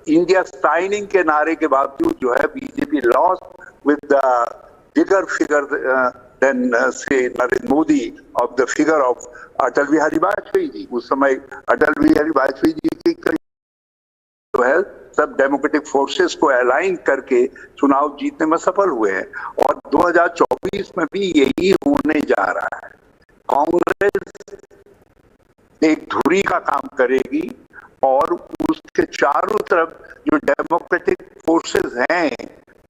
India signing के नारे के बावजूद जो है BJP lost with the bigger figure then से Narendra Modi of the figure of Atal Bihari Vajpayee ji. उस समय अटल बिहारी वाजपेयी जी की जो है सब डेमोक्रेटिक फोर्सेस को अलाइन करके चुनाव जीतने में सफल हुए हैं, और 2024 में भी यही होने जा रहा है। कांग्रेस एक धुरी का काम करेगी और उसके चारों तरफ जो डेमोक्रेटिक फोर्सेस हैं,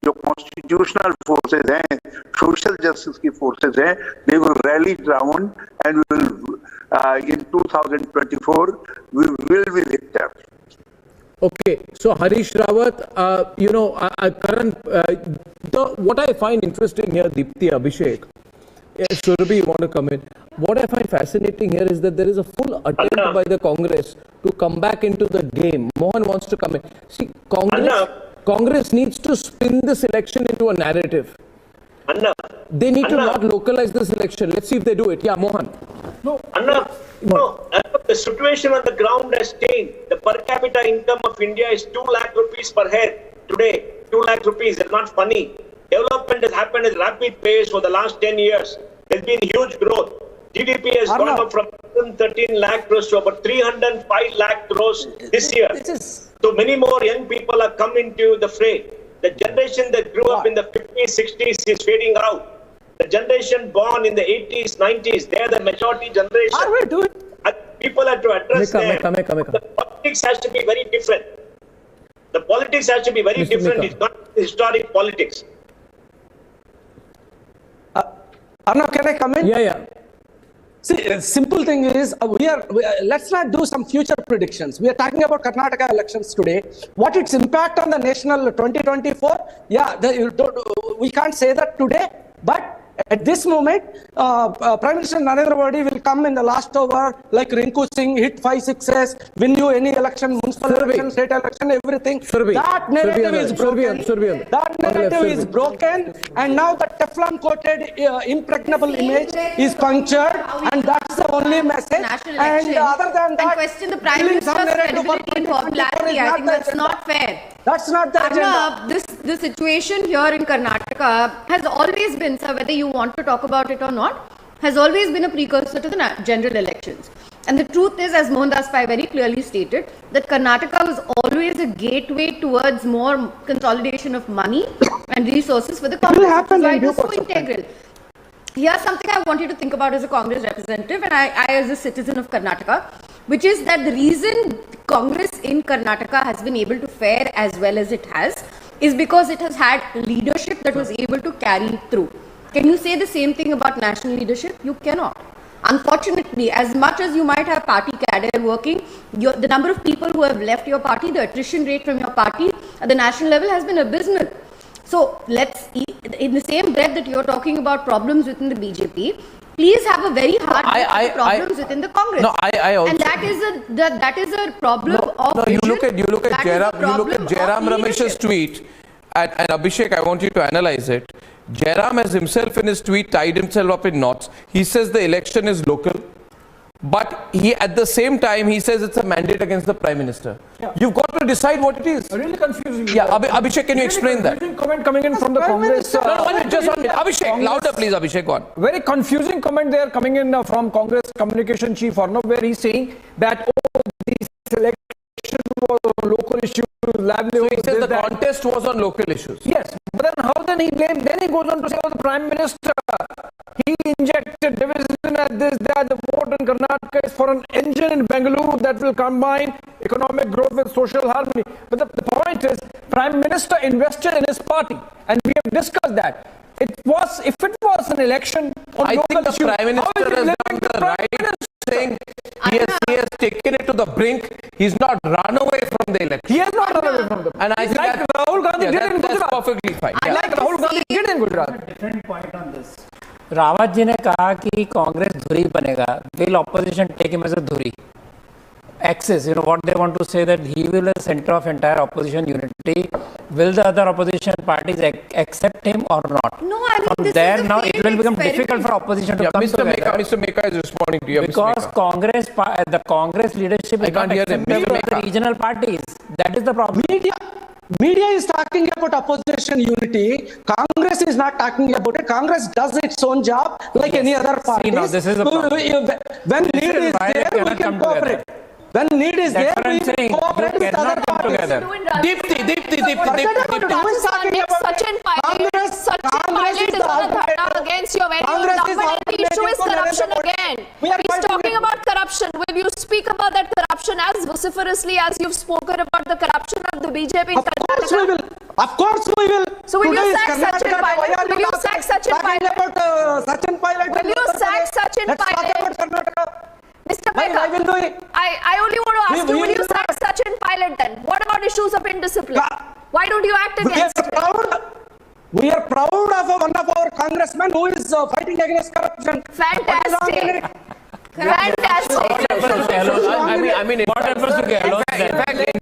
जो कॉन्स्टिट्यूशनल फोर्सेस हैं, सोशल जस्टिस की फोर्सेस हैं, they will rally round and will in 2024 we will be victors. Okay, so Harish Rawat, Karan, what I find interesting here, Deepti, Abhishek, Surabhi, you want to come in? What I find fascinating here is that there is a full attempt by the Congress to come back into the game. Mohan wants to come in. See, Congress needs to spin this election into a narrative. They need to not localize this election. Let's see if they do it. Yeah, Mohan. No, the situation on the ground has changed. The per capita income of India is 2 lakh rupees per head today. 2 lakh rupees. It's not funny. Development has happened at rapid pace for the last 10 years. There's been huge growth. GDP has gone up from 13 lakh crores to about 305 lakh crores this year. So many more young people have come into the fray. The generation that grew up in the 50s, 60s is fading out. The generation born in the 80s, 90s, they're the majority generation. People have to address them. The politics has to be very different. The politics has to be very different. It's not historic politics. Arnav, can I come in? Yeah. See, simple thing is, let's not do some future predictions. We are talking about Karnataka elections today. What its impact on the national 2024? We can't say that today, but at this moment, Prime Minister Narendra Modi will come in the last over, like Rinku Singh, hit 5 6s, win you any election, municipal election, state election, everything. That narrative is broken. That narrative is broken, and now the Teflon-coated, impregnable image is punctured, and that's the only message. And other than that, and question the Prime Minister's credibility and popularity. I think that's not fair. That's not the agenda. The situation here in Karnataka has always been, sir, whether you want to talk about it or not, has always been a precursor to the general elections. And the truth is, as Mohandas Pai very clearly stated, that Karnataka was always a gateway towards more consolidation of money and resources for the Congress. Which is why it was so integral. Here's something I want you to think about as a Congress representative and I as a citizen of Karnataka, which is that the reason Congress in Karnataka has been able to fare as well as it has is because it has had leadership that was able to carry through. Can you say the same thing about national leadership? You cannot. Unfortunately, as much as you might have party cadre working, the number of people who have left your party, the attrition rate from your party at the national level has been abysmal. So let's, in the same breath that you're talking about problems within the BJP, please have a very hard look at the problems within the Congress. No, I also, and that is a problem of you look at Jairam Ramesh's Ramesh's tweet, and Abhishek, I want you to analyze it. Jairam has himself in his tweet tied himself up in knots. He says the election is local, but he at the same time he says it's a mandate against the Prime Minister. Yeah. You've got to decide what it is. Really confusing. Yeah, Abhishek, can you explain that? Comment coming in from the Congress. Just 1 minute. Abhishek, louder please, Abhishek, go on. Very confusing comment there coming in from Congress Communication Chief Arnav, where he's saying that, this election was on local issues, livelihood. So he says the contest was on local issues. Yes, but then how then he blamed? Then he goes on to say, the Prime Minister, he injected division at this, that the vote in Karnataka is for an engine in Bengaluru that will combine economic growth with social harmony. But the point is, Prime Minister invested in his party, and we have discussed that. If it was an election on local issues, the Prime Minister has done the right thing. He has taken it to the brink. He's not run away from the election. He has not run away from the And I think like Rahul Gandhi did in Gujarat. That's perfectly fine. Like Rahul Gandhi did in Gujarat. Different point on this. Rawat ji ने कहा कि कांग्रेस धुरी बनेगा. Will opposition take him as a धुरी? Axis, what they want to say that he will be the center of entire opposition unity will the other opposition parties accept him or not? No, I mean, From this there is a now failed it will become experiment. difficult for opposition to come Mr. together. Meka, Mr. Meka is responding to you. Because the Congress leadership is can't not hear him. accepting Mr. of the Meka. regional parties. That is the problem. Media is talking about opposition unity. Congress is not talking about it. Congress does its own job like any other party. now this is the problem. When need is why they there, we cannot can come cooperate. When need is That's there, what I'm we will saying. cooperate You with other cannot come parties. together. Forget about it. Who is talking about Sachin Pilot Congress is is the on a alternative. dharna against your very own Congress is government, and the issue is alternative to corruption Narendra Modi. again. We are He's fighting talking it. about corruption. Will you speak about that corruption as vociferously as you've spoken about the corruption of the BJP in Of course we Karnataka? will. Of course we will. So will you Today is sack Sachin Karnataka. Pilot? Why are Will you talking- sack Sachin talking Pilot? about Sachin Pilot? Will you sack Sachin Let's talk Pilot? about Karnataka. Mr. Why Pekka, will do it? I only want to ask We you, will you will sack Sachin Pilot then? What about issues of indiscipline? Why don't you act We are against it? proud. We are proud of one of our congressmen who is fighting against corruption. Fantastic. Fantastic. I mean, What happens to Gehlot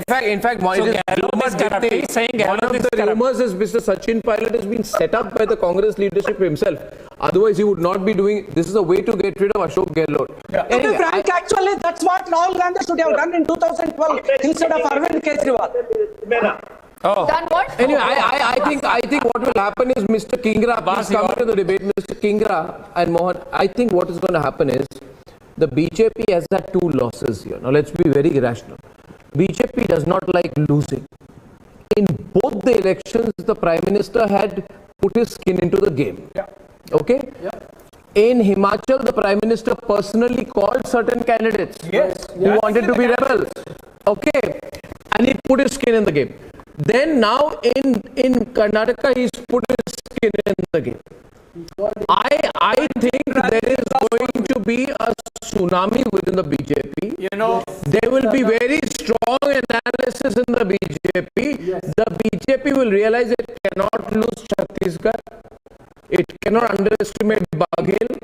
then? in fact, one So is Gehlot is corrupt. He's saying Gehlot one of is the corrupt. rumors is Mr. Sachin Pilot has been set up by the Congress leadership himself. Otherwise, he would not be doing. This is a way to get rid of Ashok Gehlot. To be frank, actually, that's what Rahul Gandhi should have done in 2012 instead of Arvind Kejriwal. Oh, Done what? Anyway, I think what will happen is Mr. Kingra, please come to the debate, Mr. Kingra and Mohan. I think what is going to happen is the BJP has had two losses here. Now let's be very rational. BJP does not like losing. In both the elections, the Prime Minister had put his skin into the game. Okay? In Himachal, the Prime Minister personally called certain candidates who wanted to be rebels. Okay? And he put his skin in the game. Then now in Karnataka, he's put his skin in the game. I think there is going to be a tsunami within the BJP. You know, There will be very strong analysis in the BJP. The BJP will realize it cannot lose Chhattisgarh. It cannot underestimate Baghel.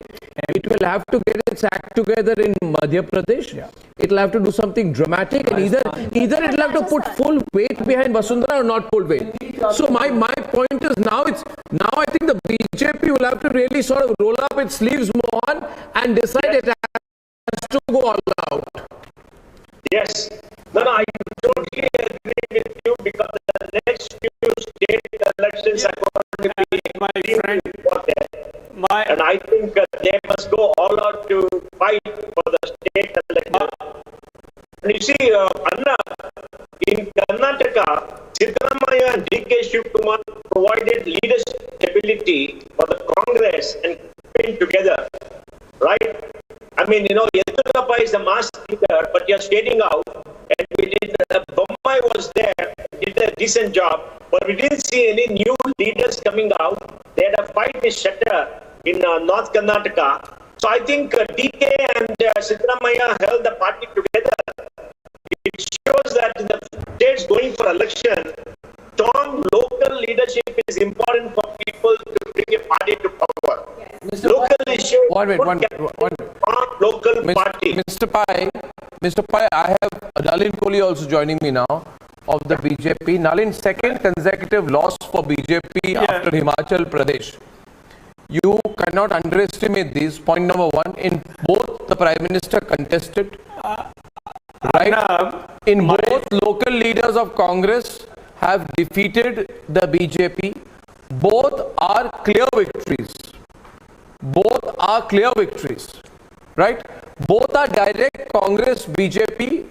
It will have to get its act together in Madhya Pradesh. It will have to do something dramatic, and either it will have to put full weight behind Vasundhara or not full weight. So my point is now I think the BJP will have to really sort of roll up its sleeves more and decide it has to go all out. Yes. No, I totally agree with you because the next few state elections are going to be extremely important. And I think they must go all out to fight for the state election. And you see, Anna, in Karnataka, Siddaramaiah and D.K. Shivkumar provided leadership stability for the Congress and keeping together, right? I mean, Yediyurappa is the mass leader, but you're stating out, and we did. Bommai was there, did a decent job, but we didn't see any new leaders coming out. They had a fight with Shettar in North Karnataka. So I think DK and Siddaramaiah held the party together. It shows that in the states going for election, strong local leadership is important for people to bring a party to power. Local issues. One. Local party. Mr. Pai, I have Nalin Kohli also joining me now of the BJP. Nalin, second consecutive loss for BJP after Himachal Pradesh. You cannot underestimate this. Point number one, in both the Prime Minister contested, right? In both local leaders of Congress have defeated the BJP. Both are clear victories. Both are clear victories, right? Both are direct Congress BJP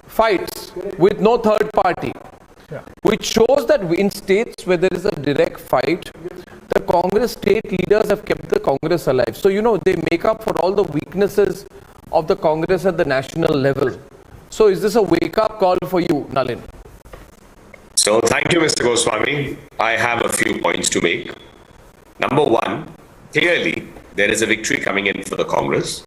fights with no third party, which shows that in states where there is a direct fight, the Congress state leaders have kept the Congress alive. So, they make up for all the weaknesses of the Congress at the national level. So, is this a wake-up call for you, Nalin? So, thank you, Mr. Goswami. I have a few points to make. Number one, clearly, there is a victory coming in for the Congress.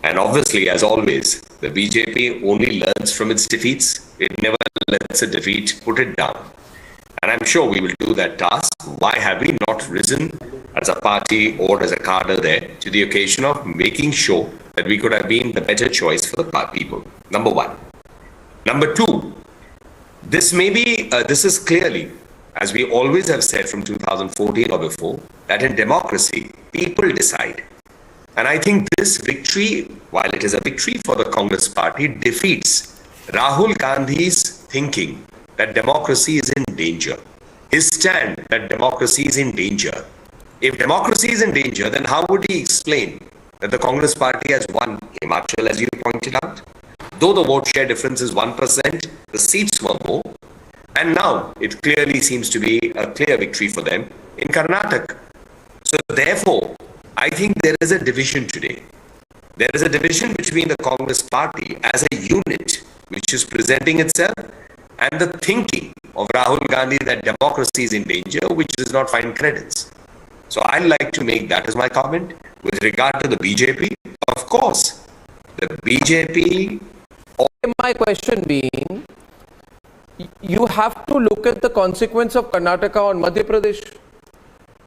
And obviously, as always, the BJP only learns from its defeats. It never lets a defeat put it down. And I'm sure we will do that task. Why have we not risen as a party or as a cadre there to the occasion of making sure that we could have been the better choice for the people? Number one. Number two, this is clearly as we always have said from 2014 or before, that in democracy, people decide. And I think this victory, while it is a victory for the Congress party, defeats Rahul Gandhi's thinking that democracy is in danger. His stand that democracy is in danger. If democracy is in danger, then how would he explain that the Congress party has won Himachal, as you pointed out? Though the vote share difference is 1%, the seats were more. And now it clearly seems to be a clear victory for them in Karnataka. So therefore, I think there is a division today. There is a division between the Congress party as a unit, which is presenting itself, and the thinking of Rahul Gandhi that democracy is in danger, which does not find credence. So I'd like to make that as my comment. With regard to the BJP, of course, the BJP... My question being, you have to look at the consequence of Karnataka on Madhya Pradesh.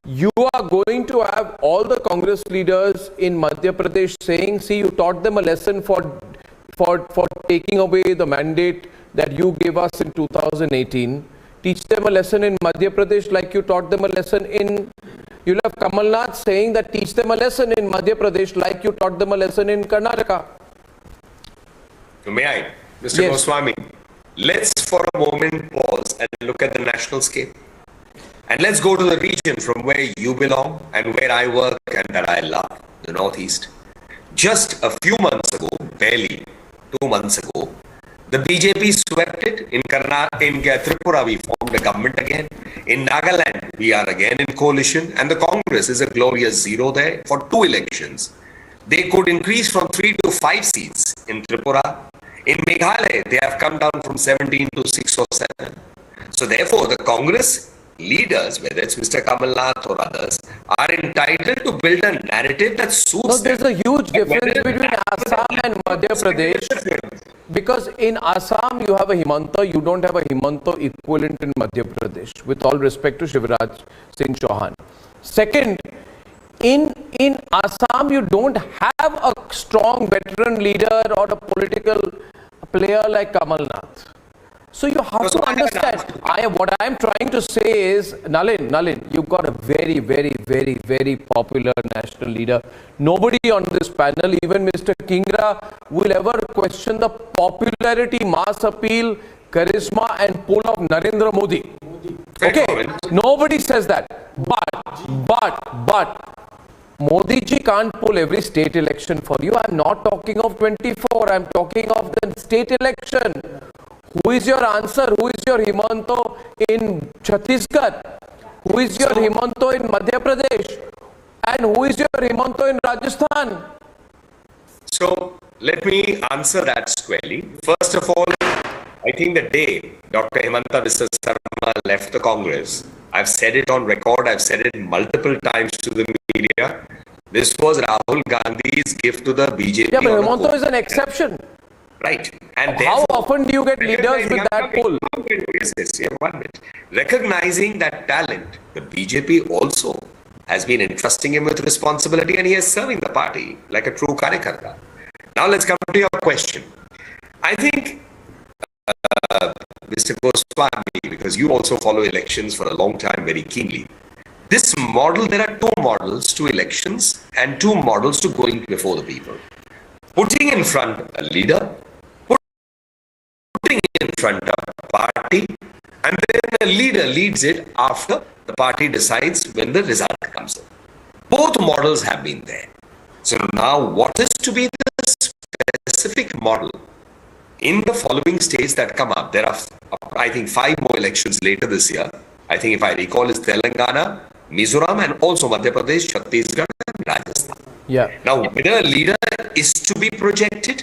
You are going to have all the Congress leaders in Madhya Pradesh saying, see, you taught them a lesson for taking away the mandate that you gave us in 2018. Teach them a lesson in Madhya Pradesh like you taught them a lesson in... You'll have Kamal Nath saying that teach them a lesson in Madhya Pradesh like you taught them a lesson in Karnataka. So may I, Mr. Yes. Goswami, let's for a moment pause and look at the national scale. And let's go to the region from where you belong and where I work and that I love, the Northeast. Just a few months ago, barely 2 months ago, the BJP swept it. In Tripura, we formed a government again. In Nagaland, we are again in coalition. And the Congress is a glorious zero there for 2 elections. They could increase from 3 to 5 seats in Tripura. In Meghalaya, they have come down from 17 to 6 or 7. So therefore, the Congress leaders, whether it's Mr. Kamal Nath or others, are entitled to build a narrative that suits them. There's a huge difference between Assam and Madhya Pradesh, because in Assam you have a Himanta, you don't have a Himanta equivalent in Madhya Pradesh, with all respect to Shivraj Singh Chauhan. Second, in Assam you don't have a strong veteran leader or a political player like Kamal Nath. So you have to understand, what I am trying to say is, Nalin, you've got a very, very, very, very popular national leader. Nobody on this panel, even Mr. Kingra, will ever question the popularity, mass appeal, charisma and pull of Narendra Modi. Okay, nobody says that. But, Modi ji can't pull every state election for you. I'm not talking of 24, I'm talking of the state election. Who is your answer? Who is your Himanto in Chhattisgarh? Who is your Himanto in Madhya Pradesh? And who is your Himanto in Rajasthan? So let me answer that squarely. First of all, I think the day Dr. Himanta Biswa Sarma left the Congress, I've said it on record, I've said it multiple times to the media, this was Rahul Gandhi's gift to the BJP. Yeah, but Himanta is an exception. Right. And how often do you get leaders with that pull? Recognizing that talent, the BJP also has been entrusting him with responsibility and he is serving the party like a true Karyakarta. Now let's come to your question. I think, Mr. Goswami, because you also follow elections for a long time very keenly, this model, there are 2 models to elections and 2 models to going before the people. Putting in front a leader, putting in front a party, and then the leader leads it after the party decides when the result comes in. Both models have been there. So now what is to be the specific model in the following states that come up? There are, I think, 5 more elections later this year. I think if I recall, it's Telangana, Mizoram, and also Madhya Pradesh, Chhattisgarh, and Rajasthan. Yeah. Now, whether a leader is to be projected,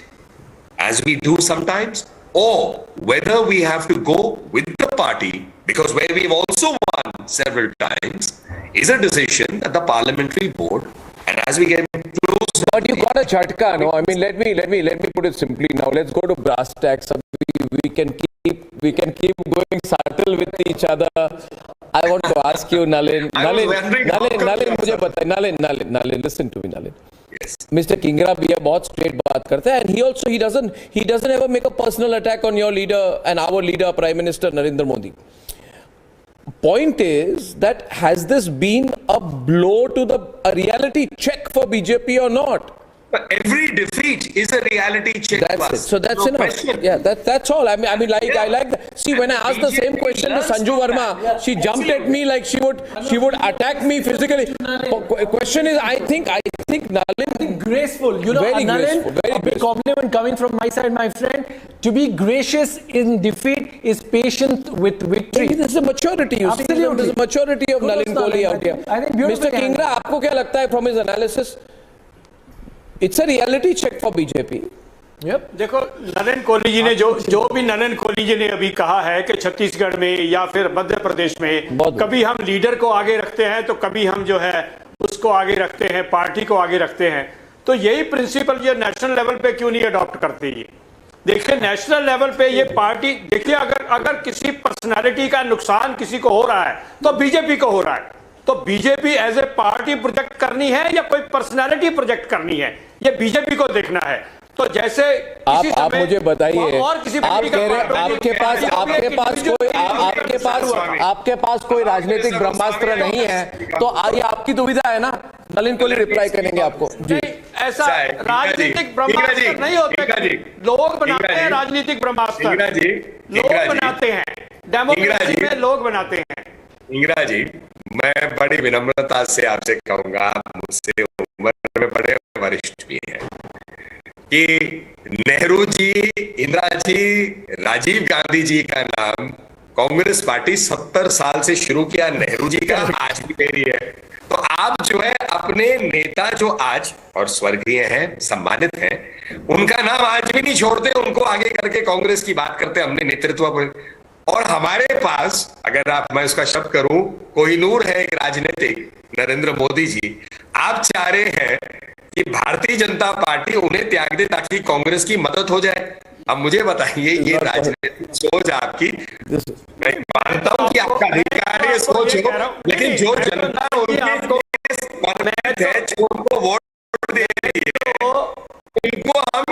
as we do sometimes, or whether we have to go with the party, because where we've also won several times, is a decision that the parliamentary board, and as we get close... But you got a chatka, no? I mean, let me put it simply now. Let's go to brass tacks. We can keep going subtle with each other. I want to ask you, Nalin, listen to me, Nalin. Yes. Mr. Kingra, we are बहुत straight बात करते हैं, and he doesn't ever make a personal attack on your leader and our leader, Prime Minister Narendra Modi. point is that has this been a blow to a reality check for BJP or not? But every defeat is a reality check. That's it. So that's enough. Question. Yeah, that's all. I mean, I like that. See, when I asked the same question to Sanju Verma, she jumped at me like she would attack me physically. Question is, I think Nalin graceful. You know, very Nalin, graceful, very a big compliment coming from my side, my friend. To be gracious in defeat is patient with victory. There's a maturity. You Absolutely. see, there's a maturity of Nalin Kohli out here. I think beautiful. Mr. Kingra, आपको क्या लगता है from his analysis? It's a reality check for BJP. Yep. देखो, नलिन कोहली जी ने जो भी नलिन कोहली जी ने अभी कहा है कि छत्तीसगढ़ में या फिर मध्य प्रदेश में कभी हम लीडर को आगे रखते हैं तो कभी हम जो है उसको आगे रखते हैं, पार्टी को आगे रखते हैं, तो यही प्रिंसिपल ये नेशनल लेवल पे क्यों नहीं अडॉप्ट करते? ये देखिए, नेशनल लेवल पे ये पार्टी, देखिए अगर किसी पर्सनालिटी का नुकसान किसी को हो रहा है तो बीजेपी को हो रहा है, तो BJP as a party project करनी है या कोई पर्सनालिटी प्रोजेक्ट करनी है, ये बीजेपी को देखना है। तो जैसे आप मुझे बताइए, और किसी आप कह रहे आपके पास कोई राजनीतिक ब्रह्मास्त्र नहीं है, तो ये आपकी दुविधा है ना? नलिन कोहली रिप्लाई करेंगे आपको जी। ऐसा राजनीतिक ब्रह्मास्त्र नहीं होते, लोग बनाते हैं राजनीतिक ब्रह्मास्त्र, लोग बनाते हैं, डेमोक्रेसी में लोग बनाते हैं। इंदिरा जी, मैं बड़ी विनम्रता से आपसे कहूंगा, आप मुझसे उम्र में बड़े वरिष्ठ भी हैं, कि नेहरू जी, इंदिरा जी, राजीव गांधी जी का नाम कांग्रेस पार्टी 70 साल से शुरू किया, नेहरू जी का आज भी ले रही है। तो आप जो है अपने नेता जो आज और स्वर्गीय हैं, सम्मानित हैं, उनका नाम आज भी नहीं छोड़ते, उनको आगे करके कांग्रेस की बात करते, हमने नेतृत्व पर। और हमारे पास, अगर मैं उसका शब्द करूं, कोहिनूर है एक राजनीतिक, नरेंद्र मोदी जी। आप चाह रहे हैं कि भारतीय जनता पार्टी उन्हें त्याग दे ताकि कांग्रेस की मदद हो जाए। अब मुझे बताइए, ये राजनीतिक सोच आपकी, मैं मानता हूं कि आपका अधिकार है सोच हो, लेकिन जो जनता उनको वोट दे रही है, उनको हम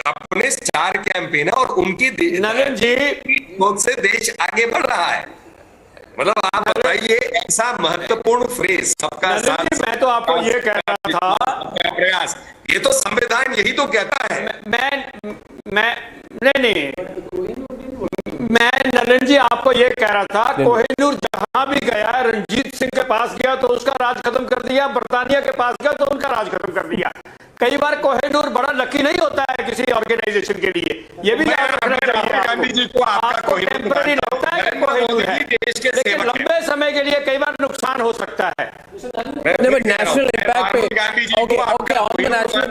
अपने स्टार कैंपेन और उनकी नलिन जी सोच से देश आगे बढ़ रहा है। मतलब आप बताइए, ऐसा महत्वपूर्ण फ्रेज सबका साथ, मैं तो आपको ये कह रहा था, प्रयास, ये तो संविधान यही तो कहता है। मैं नलिन जी आपको ये कह रहा था, कोहिनूर जहां भी गया, रंजीत सिंह के पास गया तो उसका राज खत्म कर दिया, बर्तानिया के पास गया तो उनका राज खत्म कर दिया। कई बार कोहिनूर बड़ा लकी नहीं होता है किसी ऑर्गेनाइजेशन के लिए, ये भी याद रखना चाहिए। गांधी जी को आपको टेम्पररी लगता है कि कोहिनूर है, लेकिन लंबे समय के लिए कई बार नुकसान हो सकता है। नेशनल इम्पैक्ट पे, okay, on the national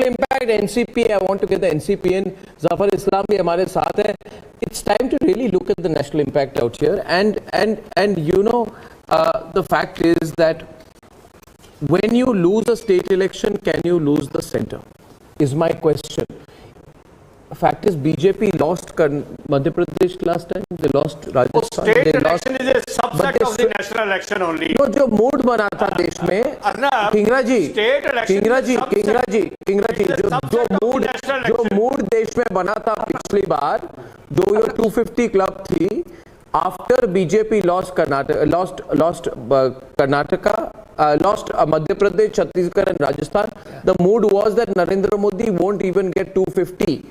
impact NCP, I want to get the NCP in. Zafar Islam भी हमारे साथ है। It's time to really look at the national impact out here, and you know, the fact is that when you lose a state election, can you lose the center? Is my question. The fact is, BJP lost Madhya Pradesh last time. They lost Rajasthan. State they election is a subset of the national election only. No, जो mood बना था देश में, किंगरा जी, जो mood देश में बना था पिछली बार, जो 250 क्लब थी, after BJP lost Karnataka, lost Madhya Pradesh, Chhattisgarh and Rajasthan, the mood was that Narendra Modi won't even get 250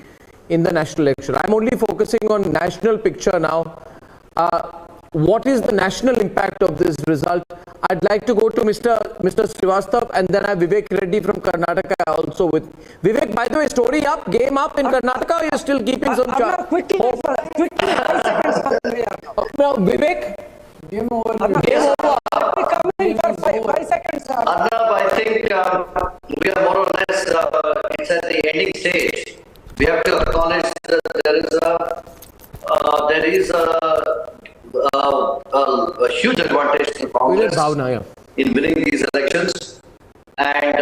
in the national election. I'm only focusing on national picture now. What is the national impact of this result? I'd like to go to Mr. Srivastav, and then I have Vivek Reddy from Karnataka also with Vivek. By the way, story up, game up in Karnataka, or you're still keeping some charge? Quickly, 5 seconds. Vivek? Game over. Game over. Come in for 5 seconds. Arnab, I think we are more or less, it's at the ending stage. We have to acknowledge that there is a huge advantage to Congress in winning these elections, and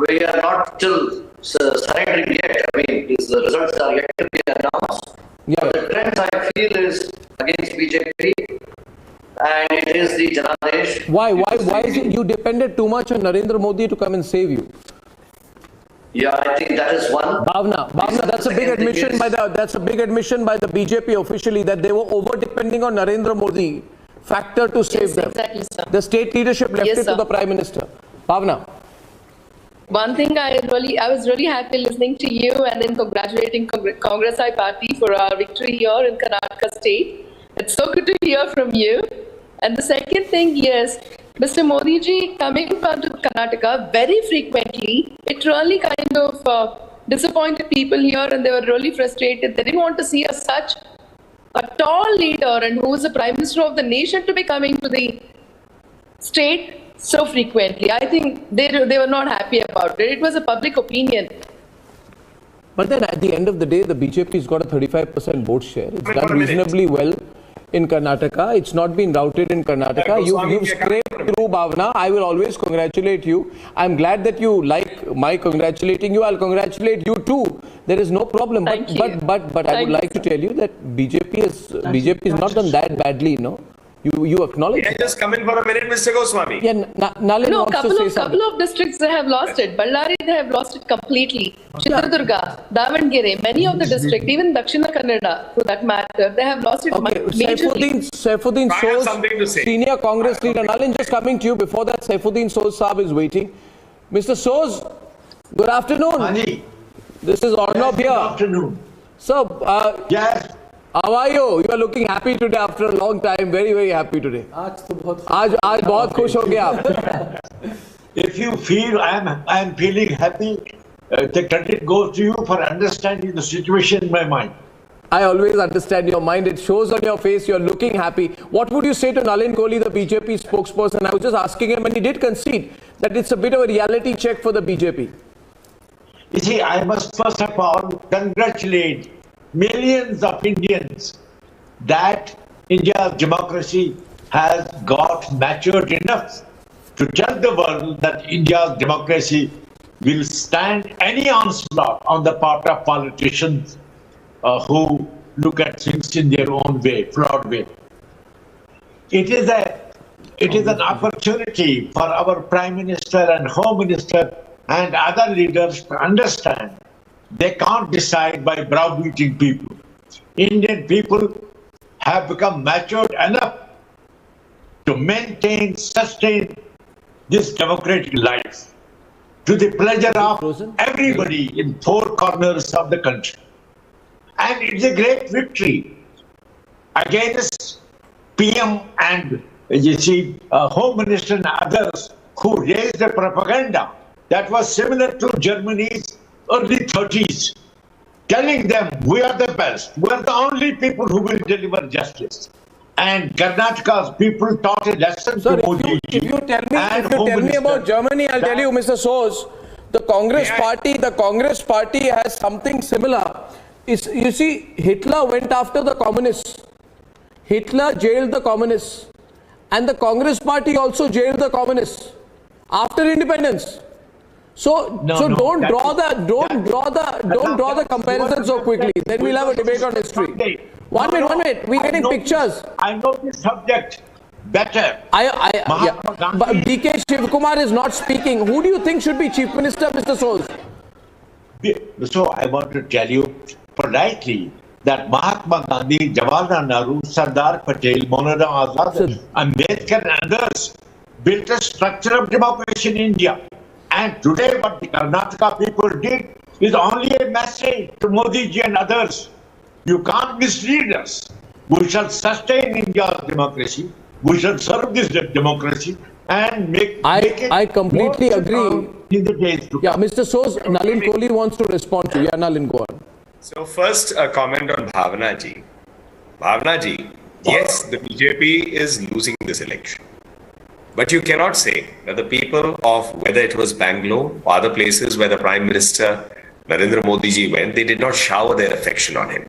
we are not still surrendering yet. I mean, the results are yet to be announced. Yeah. But the trend I feel is against BJP, and it is the Janadesh. Why is it you depended too much on Narendra Modi to come and save you? Yeah, I think that is one. Bhavna, that's a big admission by the BJP officially that they were over depending on Narendra Modi factor to save them. Exactly, sir. The state leadership left Yes, it to sir. the Prime Minister. Bhavna. One thing I was really happy listening to you and then congratulating Congress I Party for our victory here in Karnataka state. It's so good to hear from you. And the second thing, yes, Mr. Modi ji coming to Karnataka very frequently, it really kind of disappointed people here and they were really frustrated. They didn't want to see such a tall leader and who is the Prime Minister of the nation to be coming to the state so frequently. I think they were not happy about it. It was a public opinion. But then at the end of the day, the BJP's got a 35% vote share. It's done reasonably well in Karnataka. It's not been routed in Karnataka. You've scraped through, Bhavna. I will always congratulate you. I'm glad that you like my congratulating you. I'll congratulate you too. There is no problem. But I would like to tell you that BJP is not done that badly, no? You acknowledge. Can I just come in for a minute, Mr. Goswami? Yeah, Nalin No, wants to say something. couple of districts they have lost it. Ballari they have lost it completely. Chitradurga, Davangere, many of the districts, even Dakshina Kannada, for that matter, they have lost it majorly. Saifuddin I have Soz, something to say. senior Congress leader. Nalin, just coming to you. Before that, Saifuddin Soz Saab is waiting. Mr. Soz, good afternoon. Ani. This is Arnab here. Good afternoon. So, Yes. how are you? You are looking happy today after a long time. Very, very happy today. आज बहुत खुश हो गया आप. If you feel I'm feeling happy, the credit goes to you for understanding the situation in my mind. I always understand your mind. It shows on your face. You're looking happy. What would you say to Nalin Kohli, the BJP spokesperson? I was just asking him, and he did concede that it's a bit of a reality check for the BJP. You see, I must first of all congratulate millions of Indians that India's democracy has got matured enough to tell the world that India's democracy will stand any onslaught on the part of politicians who look at things in their own way, flawed way. It is an opportunity for our Prime Minister and Home Minister and other leaders to understand they can't decide by browbeating people. Indian people have become matured enough to maintain, sustain this democratic life to the pleasure of everybody in four corners of the country. And it's a great victory against PM and Home Minister and others who raised the propaganda that was similar to Germany's early 30s, telling them we are the best, we are the only people who will deliver justice. And Karnataka's people taught a lesson to Modi. If you tell me about Germany, I'll tell you, Mr. Soz, the Congress party has something similar. You see, Hitler went after the communists. Hitler jailed the communists. And the Congress party also jailed the communists after independence. So don't draw the comparison so quickly. Then we'll have a debate on history. One minute. We're getting pictures. I know this subject better. But DK Shivkumar is not speaking. Who do you think should be Chief Minister, Mr. Soz? So I want to tell you politely that Mahatma Gandhi, Jawaharlal Nehru, Sardar Patel, Maulana Azad, Ambedkar and others built a structure of democracy in India. And today what the Karnataka people did is only a message to Modi ji and others. You can't mislead us. We shall sustain India's democracy. We shall serve this democracy and make it. I completely agree. In the days to come. Mr. Soz, Nalin Kohli wants to respond to you. Yeah, Nalin, go on. So first, a comment on Bhavna ji. Bhavna ji, yes, the BJP is losing this election. But you cannot say that the people of, whether it was Bangalore or other places where the Prime Minister Narendra Modi ji went, they did not shower their affection on him.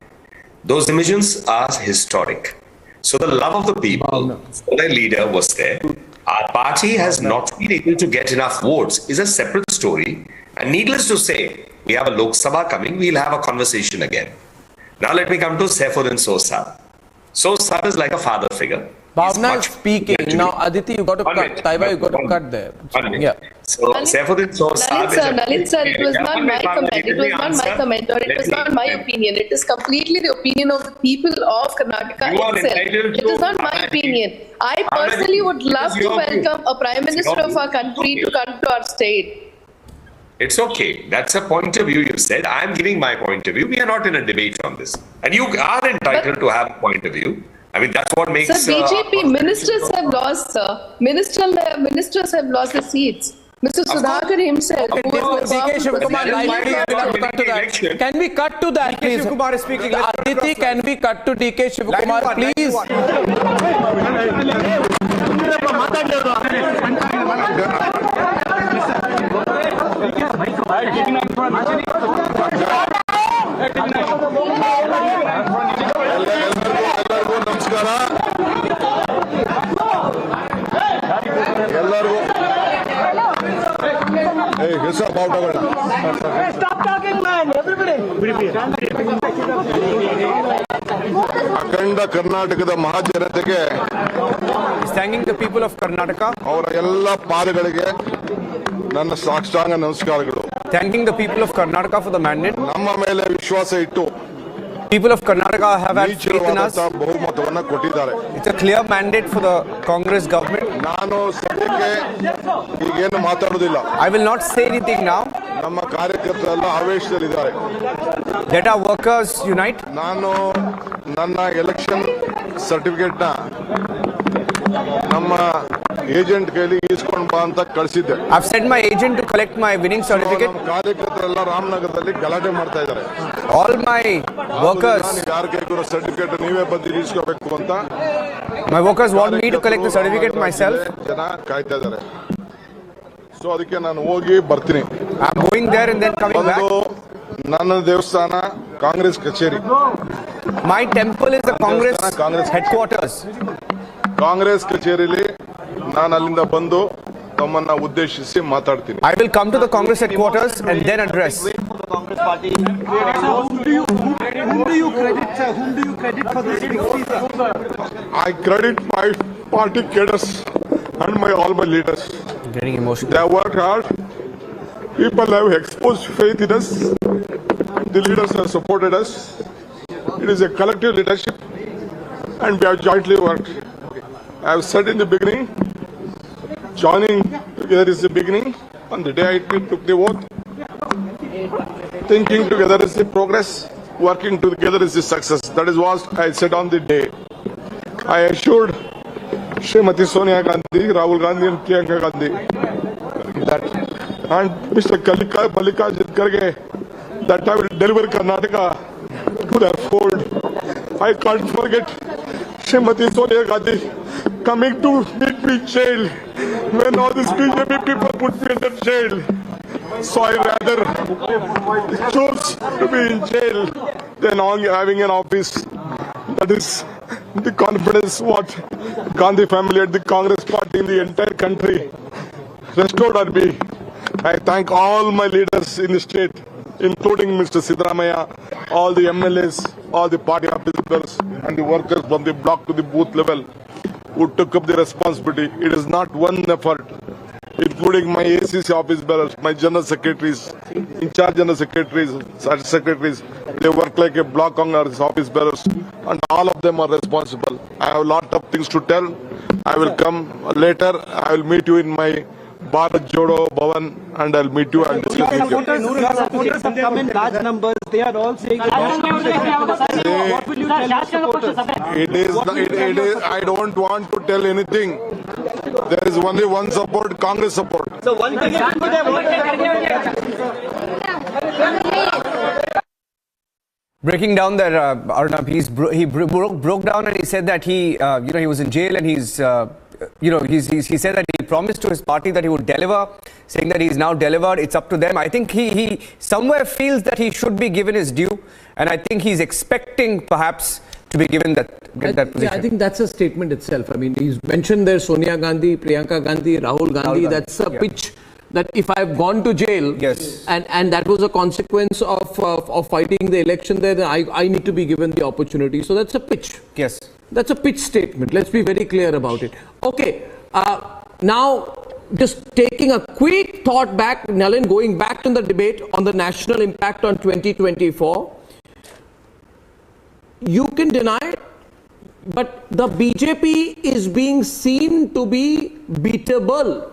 Those images are historic. So the love of the people for their leader was there. Our party has not been able to get enough votes is a separate story. And needless to say, we have a Lok Sabha coming, we'll have a conversation again. Now let me come to Saifuddin Soz Saab. Soz Saab is like a father figure. Bhavna is speaking. Now, Aditi, you got to cut. Taiba, you got to cut there. Yeah. So, Saifuddin, Nalin sir, it was not my comment. It was not my comment, or it was not my opinion. It is completely the opinion of the people of Karnataka itself. It is not my opinion. I personally would love to welcome a Prime Minister of our country to come to our state. It's okay. That's a point of view you said. I'm giving my point of view. We are not in a debate on this. And you are entitled to have a point of view. I mean, that's what makes... Sir, BJP ministers have lost, sir. Ministers have lost the seats. Mr. Sudhakar himself. DK Shivakumar, can we cut to that, please? DK Shivakumar is speaking. Aditi, can we cut to DK Shivakumar, please? ಎಲ್ಲರಿಗೂ ನಮಸ್ಕಾರ. ಎಲ್ಲರಿಗೂ ಅಖಂಡ ಕರ್ನಾಟಕದ ಮಹಾಜನತೆಗೆ thanking the people of Karnataka, ಅವರ ಎಲ್ಲ ಪಾದಗಳಿಗೆ ನನ್ನ ಸಾಷ್ಟಾಂಗ ನಮಸ್ಕಾರಗಳು. Thanking the people of Karnataka for the mandate. ನಮ್ಮ ಮೇಲೆ ವಿಶ್ವಾಸ ಇಟ್ಟು people of Karnataka have had faith in us. ಬಹುಮತವನ್ನ ಕೊಟ್ಟಿದ್ದಾರೆ. It's a clear mandate for the Congress government. ನಾನು ಸದ್ಯಕ್ಕೆ ಈಗೇನು ಮಾತಾಡೋದಿಲ್ಲ. I will not say anything now. ನಮ್ಮ ಕಾರ್ಯಕರ್ತರೆಲ್ಲ ಆವೇಶದಲ್ಲಿದ್ದಾರೆ. Let our workers unite. ನಾನು ನನ್ನ ಎಲೆಕ್ಷನ್ ಸರ್ಟಿಫಿಕೇಟ್ ನ ನಮ್ಮ ಏಜೆಂಟ್ ಕೈಲಿ ಈಸ್ಕೊಂಡು ಬಾ ಅಂತ ಕಳಿಸಿದ್ದೆ. I've sent my agent to collect my winning certificate. ಕಾರ್ಯಕರ್ತರೆಲ್ಲ ರಾಮನಗರದಲ್ಲಿ ಗಲಾಟೆ ಮಾಡ್ತಾ ಇದ್ದಾರೆ. All my workers, ಯಾರ ಕೈಗೂ ಸರ್ಟಿಫಿಕೇಟ್ ನೀವೇ ಬಂದು ಈಸ್ಕೋಬೇಕು ಅಂತ. My workers want me to collect the certificate myself. ಜನ ಕಾಯ್ತಾ ಇದ್ದಾರೆ. ಸೊ ಅದಕ್ಕೆ ನಾನು ಹೋಗಿ ಬರ್ತೀನಿ. I'm going there and then coming back. ನನ್ನ ದೇವಸ್ಥಾನ ಕಾಂಗ್ರೆಸ್ ಕಚೇರಿ. My temple is the Congress headquarters. Congress ಕಚೇರಿಲಿ ನಾನು ಅಲ್ಲಿಂದ ಬಂದು ತಮ್ಮನ್ನ ಉದ್ದೇಶಿಸಿ ಮಾತಾಡ್ತೀನಿ. I will come to the Congress headquarters and then address. Whom do you credit for this victory? I credit my party cadres and all my leaders. Getting emotional. They have worked hard. People have exposed faith in us. The leaders have supported us. It is a collective leadership and we have jointly worked. I have said in the beginning, joining together is the beginning. On the day I took the oath, thinking together is the progress, working together is the success. That is what I said on the day. I assured Srimati Sonia Gandhi, Rahul Gandhi and Priyanka Gandhi that, and Mr. Mallikarjun Kharge, that I will deliver Karnataka to their fold. I can't forget Srimati Sonia Gandhi coming to meet me in jail when all these BJP people put me in the jail. So I rather choose to be in jail than having an office. That is the confidence what Gandhi family and the Congress party in the entire country restored on me. I thank all my leaders in the state, including Mr. Siddaramaiah, all the MLAs, all the party officers and the workers from the block to the booth level who took up the responsibility. It is not one effort, including my ACC office bearers, my general secretaries, in charge general secretaries, they work like a block Congress office bearers, and all of them are responsible. I have a lot of things to tell. I will come later. I will meet you in my Bharat Jodo Bhavan and I'll meet you and discuss with you. Your supporters have come in large numbers. They are all saying that what will you tell your supporters? It is, I don't want to tell anything. There is only one support, Congress support. So one thing Breaking down there, Arnab, he broke down and he said that he was in jail and he said that he promised to his party that he would deliver, saying that he's now delivered. It's up to them. I think he somewhere feels that he should be given his due, and I think he's expecting perhaps to be given that position. Yeah, I think that's a statement itself. I mean, he's mentioned there Sonia Gandhi, Priyanka Gandhi, Rahul Gandhi. That's a pitch that if I've gone to jail, yes, and that was a consequence of fighting the election there, then I need to be given the opportunity. So that's a pitch. Yes. That's a pitch statement. Let's be very clear about it. Okay, now just taking a quick thought back, Nalin, going back to the debate on the national impact on 2024. You can deny it, but the BJP is being seen to be beatable.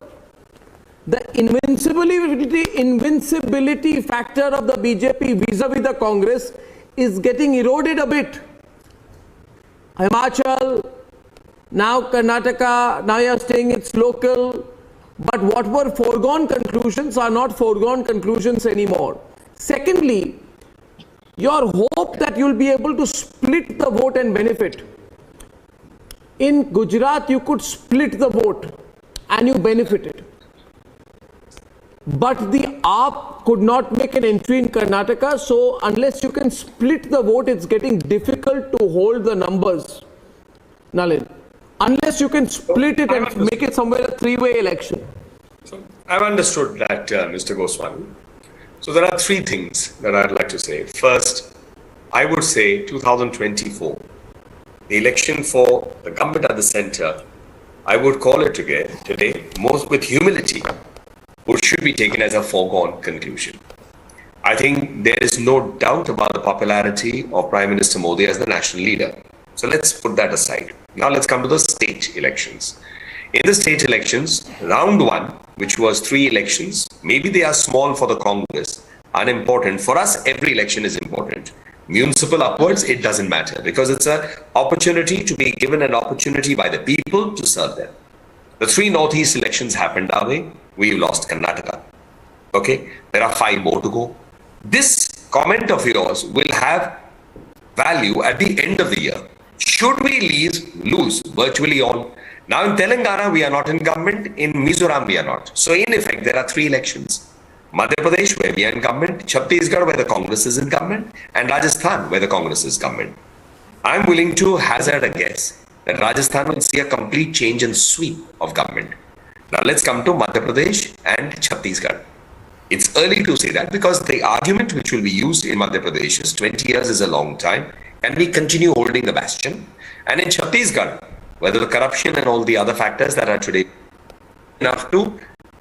The invincibility factor of the BJP vis-a-vis the Congress is getting eroded a bit. Himachal, now Karnataka, now you're saying it's local. But what were foregone conclusions are not foregone conclusions anymore. Secondly, your hope that you'll be able to split the vote and benefit. In Gujarat, you could split the vote and you benefited. But the AAP could not make an entry in Karnataka, so unless you can split the vote, it's getting difficult to hold the numbers, Nalin. Unless you can split it and make it somewhere a three-way election. So I've understood that, Mr. Goswami. So there are three things that I'd like to say. First, I would say 2024, the election for the government at the center, I would call it today most with humility, which should be taken as a foregone conclusion. I think there is no doubt about the popularity of Prime Minister Modi as the national leader. So let's put that aside. Now let's come to the state elections. In the state elections, round one, which was 3 elections, maybe they are small for the Congress, unimportant. For us, every election is important. Municipal upwards, it doesn't matter because it's an opportunity to be given an opportunity by the people to serve them. The 3 Northeast elections happened our way. We lost Karnataka. Okay, there are 5 more to go. This comment of yours will have value at the end of the year. Should we lose virtually all? Now in Telangana, we are not in government. In Mizoram, we are not. So in effect, there are 3 elections. Madhya Pradesh, where we are in government, Chhattisgarh, where the Congress is in government, and Rajasthan, where the Congress is government. I'm willing to hazard a guess that Rajasthan will see a complete change and sweep of government. Now let's come to Madhya Pradesh and Chhattisgarh. It's early to say that because the argument which will be used in Madhya Pradesh is 20 years is a long time and we continue holding the bastion. And in Chhattisgarh, whether the corruption and all the other factors that are today enough to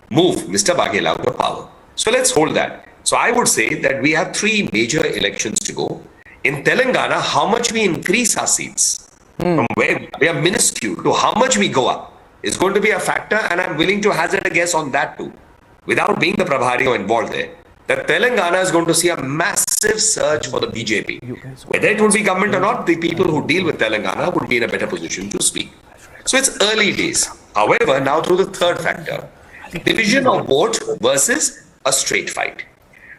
move Mr. Baghela out of power. So let's hold that. So I would say that we have 3 major elections to go. In Telangana, how much we increase our seats from where we are minuscule to how much we go up is going to be a factor, and I'm willing to hazard a guess on that too, without being the Prabhari or involved there, that Telangana is going to see a massive surge for the BJP. Whether it would be government or not, the people who deal with Telangana would be in a better position to speak. So it's early days. However, now through the third factor, division of vote versus a straight fight.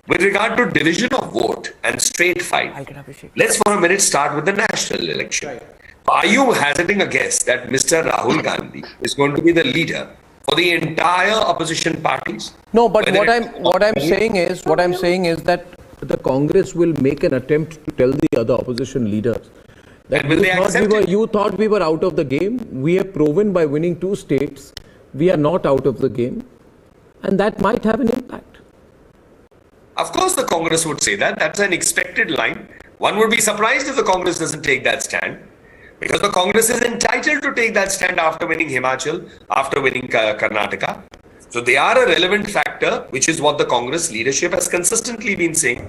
With regard to division of vote and straight fight, let's for a minute start with the national election. Are you hazarding a guess that Mr. Rahul Gandhi is going to be the leader for the entire opposition parties? No, but what I'm saying is that the Congress will make an attempt to tell the other opposition leaders that you thought we were out of the game. We have proven by winning 2 states we are not out of the game, and that might have an impact. Of course, the Congress would say that. That's an expected line. One would be surprised if the Congress doesn't take that stand, because the Congress is entitled to take that stand after winning Himachal, after winning Karnataka. So they are a relevant factor, which is what the Congress leadership has consistently been saying.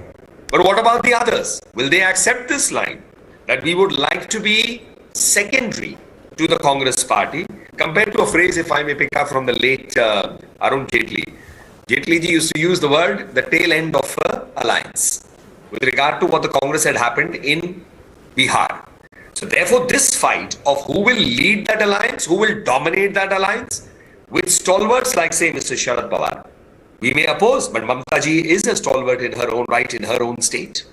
But what about the others? Will they accept this line that we would like to be secondary to the Congress party, compared to a phrase, if I may pick up from the late Arun Jaitley. Jaitley ji used to use the word, the tail end of alliance, with regard to what the Congress had happened in Bihar. So therefore, this fight of who will lead that alliance, who will dominate that alliance, with stalwarts like, say, Mr. Sharad Pawar, we may oppose, but Mamta ji is a stalwart in her own right, in her own state.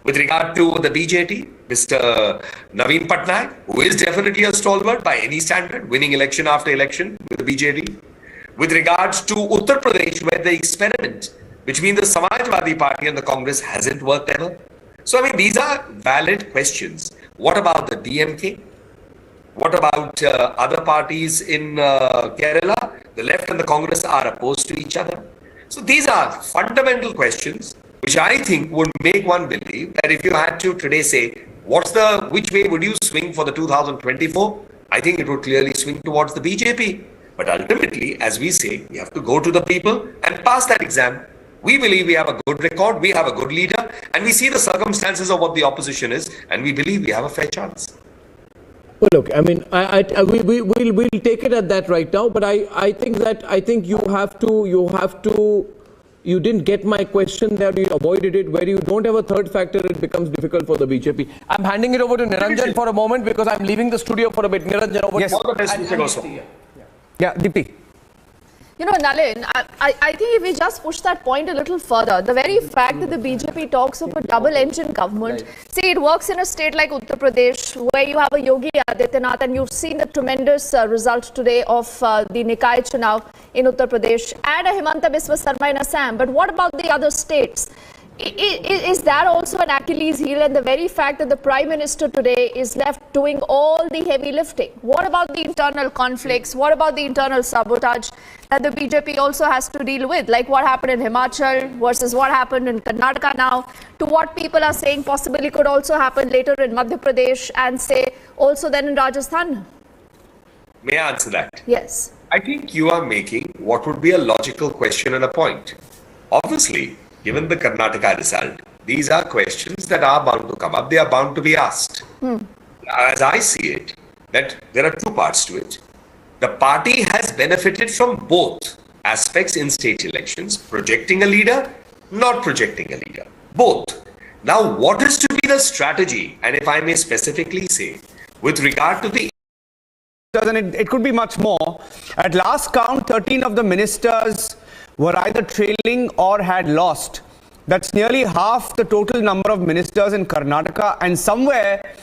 With regard to the BJP, Mr. Naveen Patnaik, who is definitely a stalwart by any standard, winning election after election with the BJP. With regards to Uttar Pradesh, where the experiment between the Samajwadi Party and the Congress hasn't worked ever. So, I mean, these are valid questions. What about the DMK? What about other parties in Kerala? The left and the Congress are opposed to each other. So, these are fundamental questions which I think would make one believe that if you had to today say which way would you swing for the 2024? I think it would clearly swing towards the BJP. But ultimately, as we say, we have to go to the people and pass that exam. We believe we have a good record, we have a good leader, and we see the circumstances of what the opposition is, and we believe we have a fair chance. Well, look, I mean, we'll take it at that right now, but I think you didn't get my question there, you avoided it. Where you don't have a third factor, it becomes difficult for the BJP. I'm handing it over to Niranjan for a moment because I'm leaving the studio for a bit. Niranjan, over to you. All the best, Mr. Goswami. Yeah, Deepti. You know, Nalin, I think if we just push that point a little further, the very fact that the BJP talks of a double-engine government, see, it works in a state like Uttar Pradesh, where you have a Yogi Adityanath, and you've seen the tremendous result today of the Nikai Chunav in Uttar Pradesh, and a Himanta Biswa Sarma in Assam. But what about the other states? Is that also an Achilles heel? And the very fact that the Prime Minister today is left doing all the heavy lifting. What about the internal conflicts? What about the internal sabotage that the BJP also has to deal with? Like what happened in Himachal versus what happened in Karnataka now, to what people are saying possibly could also happen later in Madhya Pradesh and say also then in Rajasthan? May I answer that? Yes. I think you are making what would be a logical question and a point. Obviously, given the Karnataka result, these are questions that are bound to come up. They are bound to be asked. As I see it, that there are two parts to it. The party has benefited from both aspects in state elections, projecting a leader, not projecting a leader. Both. Now, what is to be the strategy? And if I may specifically say, with regard to the... And it could be much more. At last count, 13 of the ministers were either trailing or had lost. That's nearly half the total number of ministers in Karnataka, and somewhere...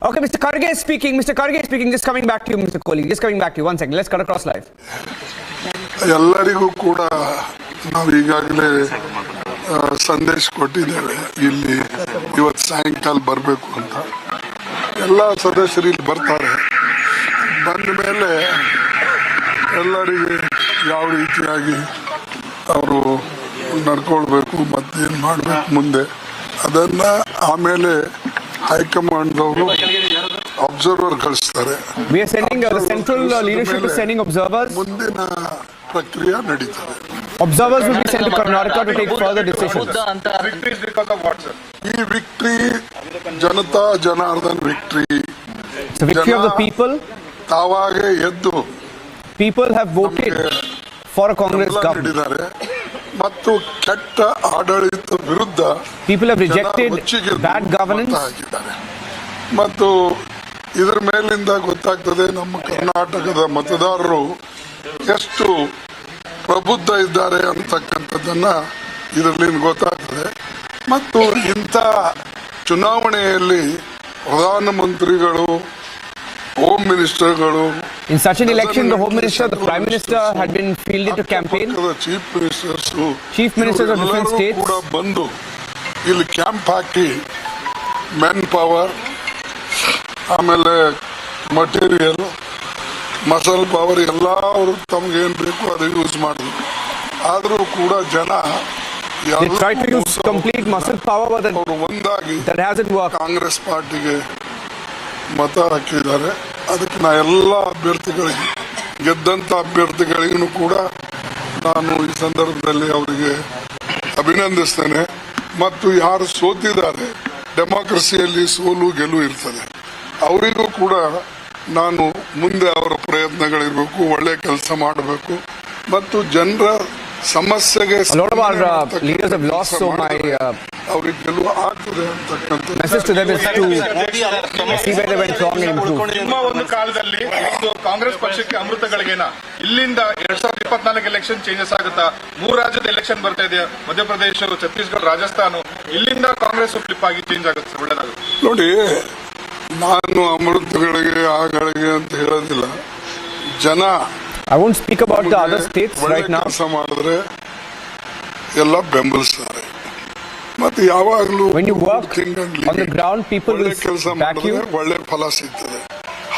Okay, Mr. Kharge is speaking. Mr. Kharge is speaking. Just coming back to you, Mr. Kohli. Just coming back to you. 1 second. Let's cut across live. ಎಲ್ಲರಿಗೂ ಕೂಡ ನಾವು ಈಗಾಗಲೇ ಸಂದೇಶ ಕೊಟ್ಟಿದ್ದೇವೆ ಇಲ್ಲಿ ಇವತ್ತು ಸಾಯಂಕಾಲ ಬರಬೇಕು ಅಂತ. ಎಲ್ಲ ಸದಸ್ಯರು ಇಲ್ಲಿ ಬರ್ತಾರೆ. ಬಂದ ಮೇಲೆ ಎಲ್ಲರಿಗೆ ಯಾವ ರೀತಿಯಾಗಿ ಅವರು ನಡ್ಕೊಳ್ಬೇಕು ಮತ್ತೇನು ಮಾಡಬೇಕು ಮುಂದೆ ಅದನ್ನ ಆಮೇಲೆ ಹೈಕಮಾಂಡ್ ಅವರು ಅಬ್ಸರ್ವರ್ ಕಳಿಸ್ತಾರೆ. ಮುಂದಿನ ಪ್ರಕ್ರಿಯೆ ನಡೀತದೆ. Observers will be sent to Karnataka to take further decisions. ಈ victory Janata Janardhan victory. It's a victory of the people. ತಾವಾಗೆ ಎದ್ದು people have voted for a Congress government. ಮತ್ತು ಕೆಟ್ಟ ಆಡಳಿತ ವಿರುದ್ಧ people have rejected bad governance. ಮತ್ತು ಇದರ ಮೇಲಿಂದ ಗೊತ್ತಾಗ್ತದೆ ನಮ್ಮ ಕರ್ನಾಟಕದ ಮತದಾರರು ಎಷ್ಟು ಪ್ರಬುದ್ಧ ಇದ್ದಾರೆ ಅಂತಕ್ಕಂಥದ್ದನ್ನ ಇದರಲ್ಲಿ ಗೊತ್ತಾಗ್ತದೆ. ಮತ್ತು ಇಂಥ ಚುನಾವಣೆಯಲ್ಲಿ ಪ್ರಧಾನಮಂತ್ರಿಗಳು Home Ministerಗಳು in such an election, the Home Minister, the Prime Minister had been fielded to campaign. Chief Ministers of different states ಕೂಡ ಬಂದು ಇಲ್ಲಿ ಕ್ಯಾಂಪ್ ಹಾಕಿ ಮೆನ್ ಪವರ್ ಆಮೇಲೆ ಮಟೀರಿಯಲ್ ಮಸಲ್ ಪವರ್ ಎಲ್ಲ ಅವರು ತಮ್ಗೇನು ಬೇಕು ಅದು ಯೂಸ್ ಮಾಡಿದ್ರು. ಆದರೂ ಕೂಡ ಜನ they tried to use complete muscle power, but ಒಂದಾಗಿ that hasn't worked. ಕಾಂಗ್ರೆಸ್ ಪಾರ್ಟಿಗೆ ಮತ ಹಾಕಿದ್ದಾರೆ. ಅದಕ್ಕೆ ನಾ ಎಲ್ಲ ಅಭ್ಯರ್ಥಿಗಳಿಗೆ ಗೆದ್ದಂತ ಅಭ್ಯರ್ಥಿಗಳಿಗೂ ಕೂಡ ನಾನು ಈ ಸಂದರ್ಭದಲ್ಲಿ ಅವರಿಗೆ ಅಭಿನಂದಿಸ್ತೇನೆ. ಮತ್ತು ಯಾರು ಸೋತಿದ್ದಾರೆ, ಡೆಮಾಕ್ರಸಿಯಲ್ಲಿ ಸೋಲು ಗೆಲುವು ಇರ್ತದೆ, ಅವರಿಗೂ ಕೂಡ ನಾನು ಮುಂದೆ ಅವರ ಪ್ರಯತ್ನಗಳಿರಬೇಕು, ಒಳ್ಳೆ ಕೆಲಸ ಮಾಡಬೇಕು ಮತ್ತು ಜನರ ಸಮಸ್ಯೆಗೆ leaders have lost, so my ಅವ್ರಿಗೆ ಗೆಲುವು ಆಗ್ತದೆ ಅಂತಕ್ಕಂಥ message to them is to see where they went wrong and improve. ನಿಮ್ಮ ಒಂದು ಕಾಲದಲ್ಲಿ ಕಾಂಗ್ರೆಸ್ ಪಕ್ಷಕ್ಕೆ ಅಮೃತಗಳಿಗೇನ ಇಲ್ಲಿಂದ 2024 ಎಲೆಕ್ಷನ್ ಚೇಂಜಸ್ ಆಗುತ್ತಾ? 3 ರಾಜ್ಯದ ಎಲೆಕ್ಷನ್ ಬರ್ತಾ ಇದೆ, ಮಧ್ಯಪ್ರದೇಶ, ಛತ್ತೀಸ್ಗಢ, ರಾಜಸ್ಥಾನ. ಇಲ್ಲಿಂದ ಕಾಂಗ್ರೆಸ್ ಫ್ಲಿಪ್ ಆಗಿ ಚೇಂಜ್ ಆಗುತ್ತೆ, ಒಳ್ಳೇದಾಗುತ್ತೆ. ನೋಡಿ, ನಾನು ಅಮೃತಗಳಿಗೆ ಆಗಳಿಗೆ ಅಂತ ಹೇಳೋದಿಲ್ಲ. ಜನ I won't speak about the other states right now. ಕೆಲಸ ಮಾಡಿದ್ರೆ ಎಲ್ಲ ಬೆಂಬಲಿಸ್ತಾರೆ. ಮತ್ತೆ ಯಾವಾಗಲೂ when you work on the ground, people will back you. ಒಳ್ಳೆ ಫಲ ಸಿಗ್ತದೆ.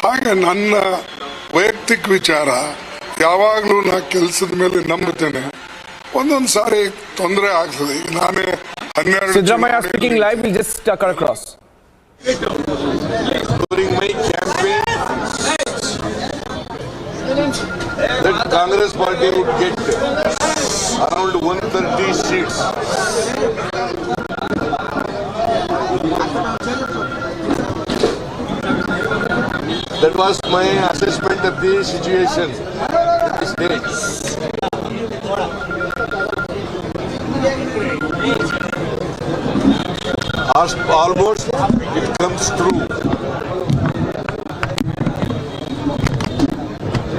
ಹಾಗೆ ನನ್ನ ವೈಯಕ್ತಿಕ ವಿಚಾರ, ಯಾವಾಗಲೂ ನಾ ಕೆಲಸದ ಮೇಲೆ ನಂಬುತ್ತೇನೆ. ಒಂದೊಂದು ಸಾರಿ ತೊಂದರೆ ಆಗ್ತದೆ. ನಾನೇ 12 Sidramaya speaking live. We'll just cut across. During my campaign, that Congress party would get around 130 seats. That was my assessment of the situation in the state. Almost it comes true.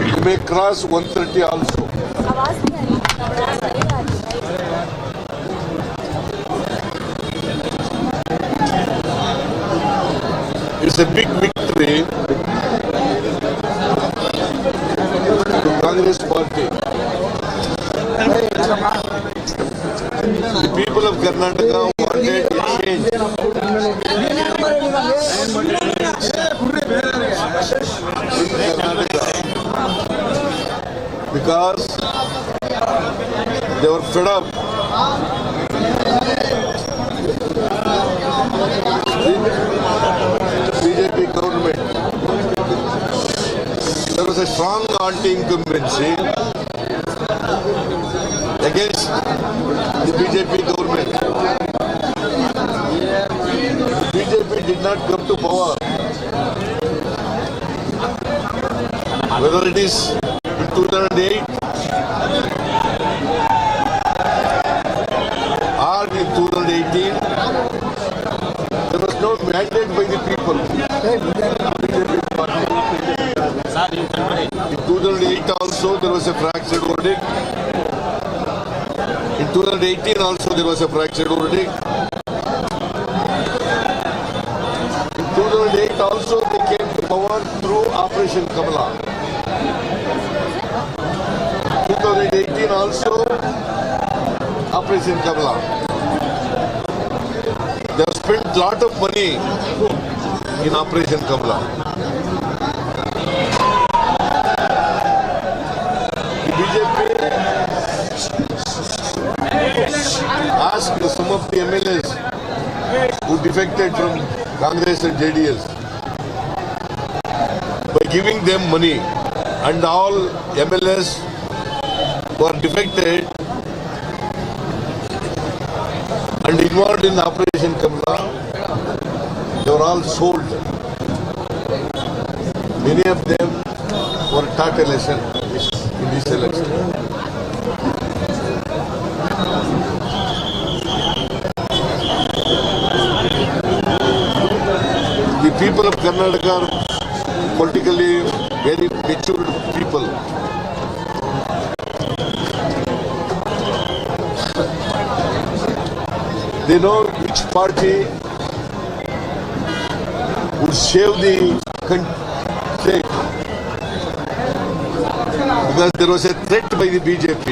You may cross 130 also. It's a big victory to Congress party. The people of Karnataka wanted a change. In Karnataka, because they were fed up with BJP government. There was a strong anti-incumbency against the BJP government. BJP did not come to power. Whether it is in 2008 or in 2018, there was no mandate by the people. BJP party. In 2008 also there was a fractured verdict. In 2018 also there was a fractured verdict. In 2008 also they came to power through Operation Kamala. 2018 also Operation Kamala. They have spent a lot of money in Operation Kamala. The BJP asked some of the MLAs who defected from Congress and JDS by giving them money, and all MLAs who are defected and involved in Operation Kamala, they were all sold. Many of them were taught a lesson in this election. The people of Karnataka are politically very mature people. They know which party would save the state. Because there was a threat by the BJP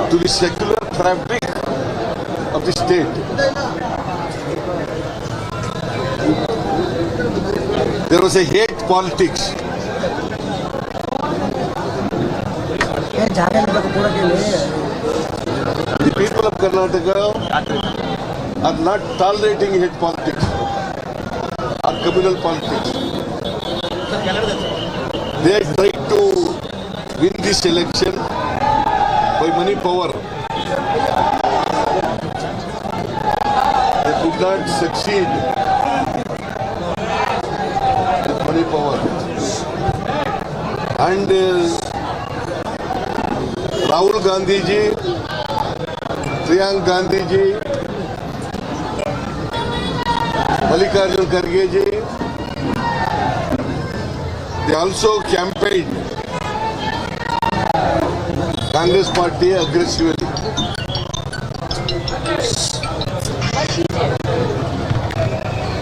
to the secular fabric of the state. There was a hate politics. The people of Karnataka are not tolerating hate politics or communal politics. They tried to win this election by money power. They could not succeed with money power. And Rahul Gandhi ji, Priyanka Gandhi ji, Mallikarjun Kharge ji, they also campaigned Congress party aggressively.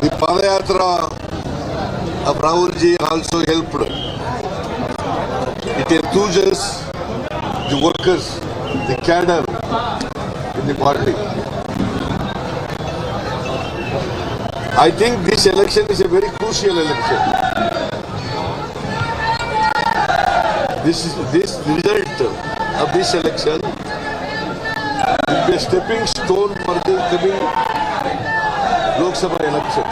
The Padayatra of Rahul ji also helped. It enthuses the workers, the cadre in the party. I think this election is a very crucial election. This result of this election will be a stepping stone for the coming Lok Sabha election.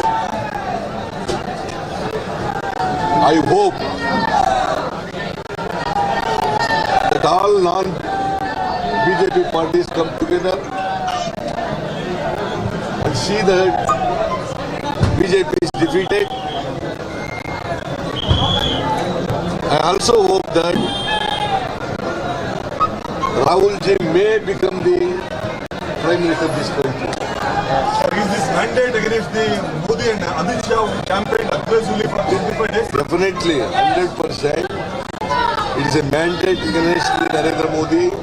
I hope that all non-BJP parties come together and see that BJP is defeated. I also hope that Rahul ji may become the Prime Minister of this country. Is this mandate against the Modi and Amit Shah campaigned aggressively for 25 days? Definitely, 100%. It is a mandate against the Narendra Modi. It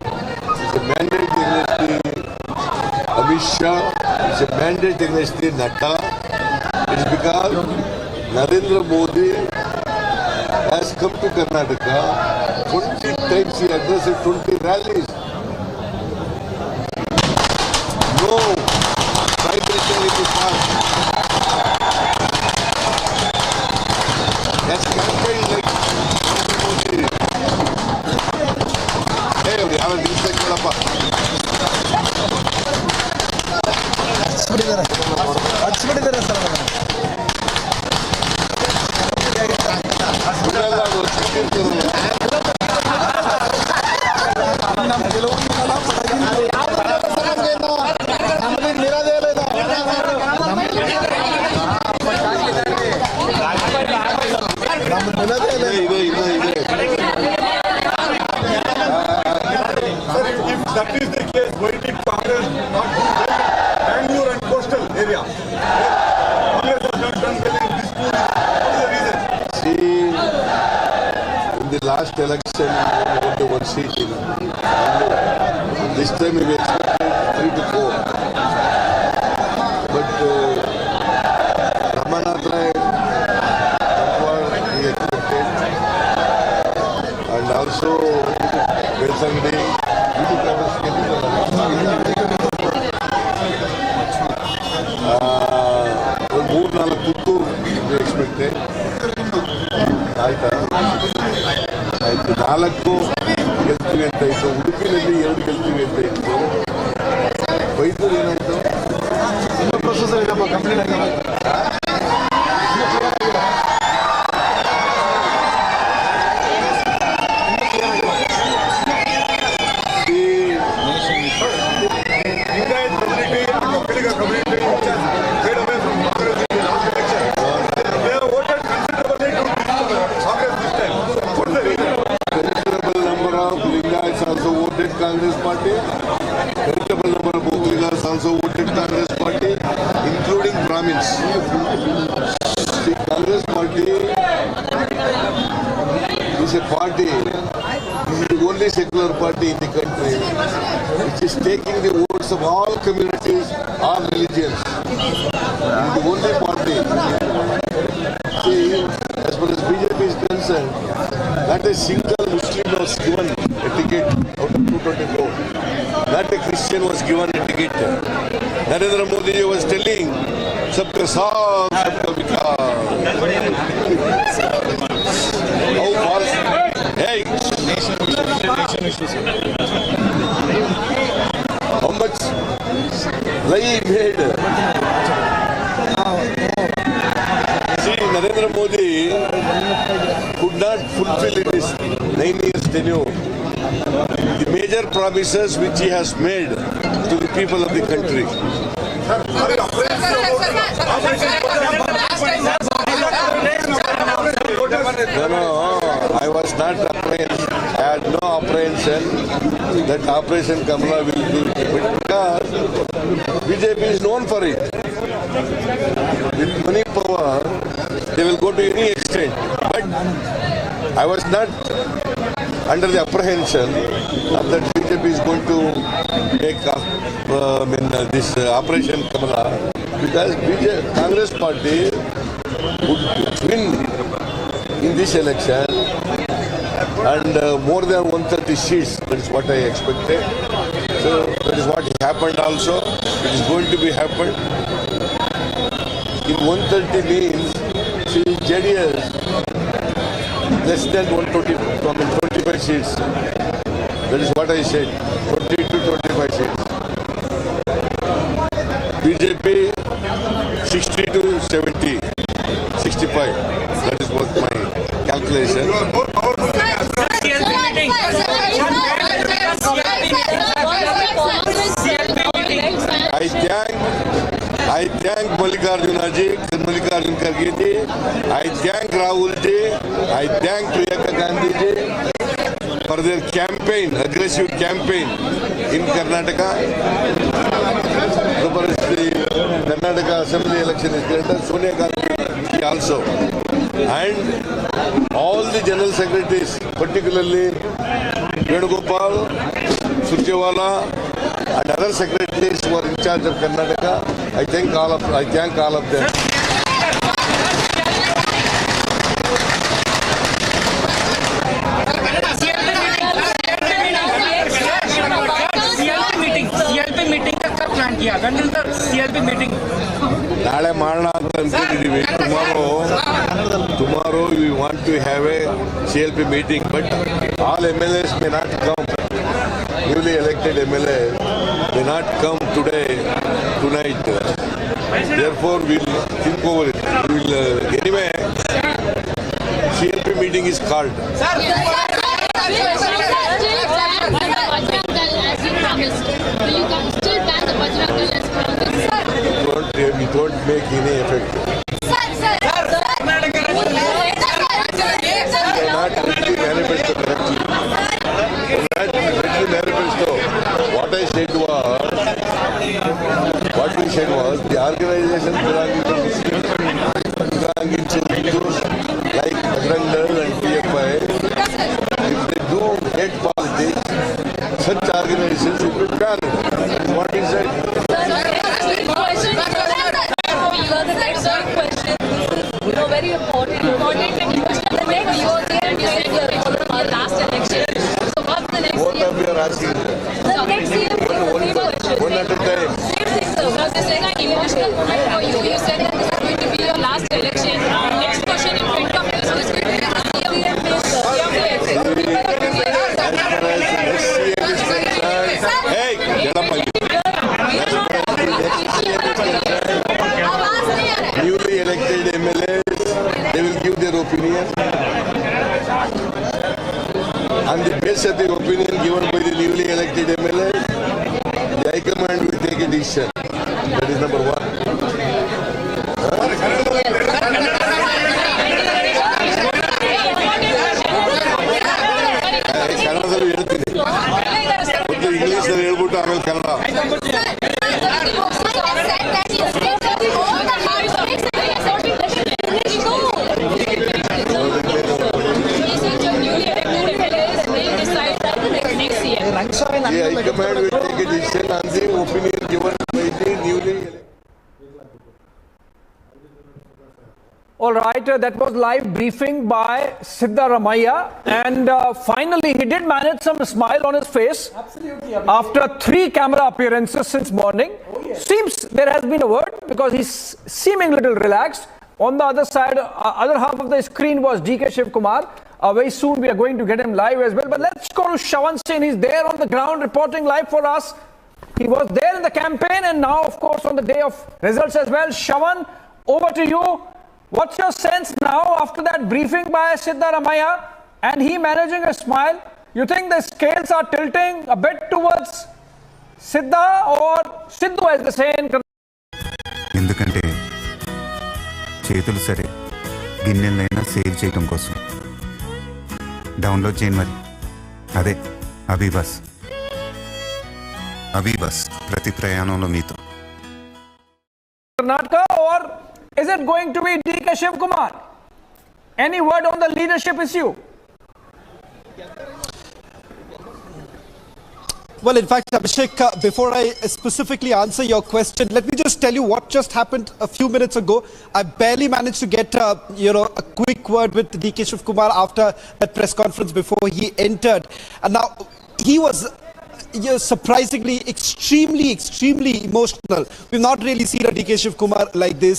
is a mandate against the Amit Shah. It is a mandate against the Nadda. It is because Narendra Modi has come to Karnataka 20 times. He addressed 20 rallies. No Prime Minister in the past has campaigned like Modi. Hey, we have a mistake. If that is the case, why did Congress not do well in Bangalore and coastal area? Congress has not done well in this school. What is the reason? See, in the last election, we won the one seat in Bangalore. This time we expected 3 to 4. But Ramanath Rai, we expected. And also, Velsangdi, ಒಂದು 3-4 Puttur expected ಆಯ್ತಾ ಆಯ್ತು 4 ಗೆಲ್ತೀವಿ ಅಂತ ಇತ್ತು. ಉಡುಪಿನಲ್ಲಿ 2 ಗೆಲ್ತೀವಿ ಅಂತ ಇತ್ತು. ಬೈದೂರು ಏನಾಯ್ತು ಪ್ರೊಸೆಸರ್ ಇದಪ್ಪ ಕಂಪ್ಲೀಟ್ ಆಗಿಲ್ಲ. Congress party, veritable number of Bhokligas also voted Congress party, including Brahmins. The Congress party is a party, this is the only secular party in the country which is taking the votes of all communities, all religions. It is the only party. See, as far as BJP is concerned, not a single Muslim was given a ticket out of 224. Not a Christian was given a ticket. Narendra Modi ji was telling, "Sabka saath, sabka vikas." How false? Hey, how much lie he made? See, Narendra Modi could not fulfill in his 9 years tenure the major promises which he has made to the people of the country. No, I was not apprehensive. I had no apprehension that Operation Kamala will be, because BJP is known for it. With money power, they will go to any extent. But I was not under the apprehension that BJP is going to make this Operation Kamala, because Congress party would win in this election and more than 130 seats. That is what I expected. So that is what happened also. It is going to be happened. In 130 means, see, JDS less than 25 seats. That is what I said. 20 to 25 seats. BJP 60 to 70, 65. That is what my calculation. I thank Mallikarjun Kharge ji. I thank Rahul ji. I thank Priyanka Gandhi ji for their campaign, aggressive campaign in Karnataka. The Karnataka Assembly election is greater. Sonia Gandhi also. And all the general secretaries, particularly Venugopal, Surjewala, and other secretaries who are in charge of Karnataka, I thank all of them. Tomorrow we want to have a CLP meeting, but all MLAs may not come. Newly elected MLAs may not come tonight. Therefore, we'll think over it. Anyway, CLP meeting is called. It won't make any effect. What we said was the organization belonging to Muslims, belonging to Hindus like Bajrang and PFI, if they do hate politics, such organizations should be banned. That's what he said. Very important. The next year, last election. So what's the next What are we asking? The next year, one at a time. This is an emotional moment for you. You said that this is going to be your last election. Next question in front of you is going to be Hey, get up, newly elected MLAs, they will give their opinion. On the basis of the opinion given by the newly elected MLAs, the High Command will take a decision. That is number one. ಕನ್ನಡದಲ್ಲಿ ಹೇಳ್ತೀನಿ ಒಂದು ಇಂಗ್ಲಿಷಲ್ಲಿ ಹೇಳ್ಬಿಟ್ಟು ಆಮೇಲೆ Kannada. The High Command will take a decision on the opinion given by the newly elected. All right, that was live briefing by Siddaramaiah, and finally he did manage some smile on his face. Absolutely. After 3 camera appearances since morning. Seems there has been a word because he's seeming a little relaxed. On the other side, other half of the screen was DK Shivkumar. Very soon we are going to get him live as well. But let's go to Shawan Singh. He's there on the ground reporting live for us. He was there in the campaign and now, of course, on the day of results as well. Shawan, over to you. What's your sense now after that briefing by Siddaramaiah and he managing a smile? You think the scales are tilting a bit towards Sidda or Siddu, as they say in ఎందుకంటే చేతులు సరే గిన్నెలైనా save చేయడం కోసం download చేయండి మరి అదే అభిబస్ ప్రతి ప్రయాణంలో మీతో. Karnataka, or is it going to be DK Shivkumar? Any word on the leadership issue? Well, in fact, Abhishek, before I specifically answer your question, let me just tell you what just happened a few minutes ago. I barely managed to get, a quick word with DK Shivkumar after that press conference before he entered. And now, he was surprisingly extremely emotional. We've not really seen a DK Shivkumar like this.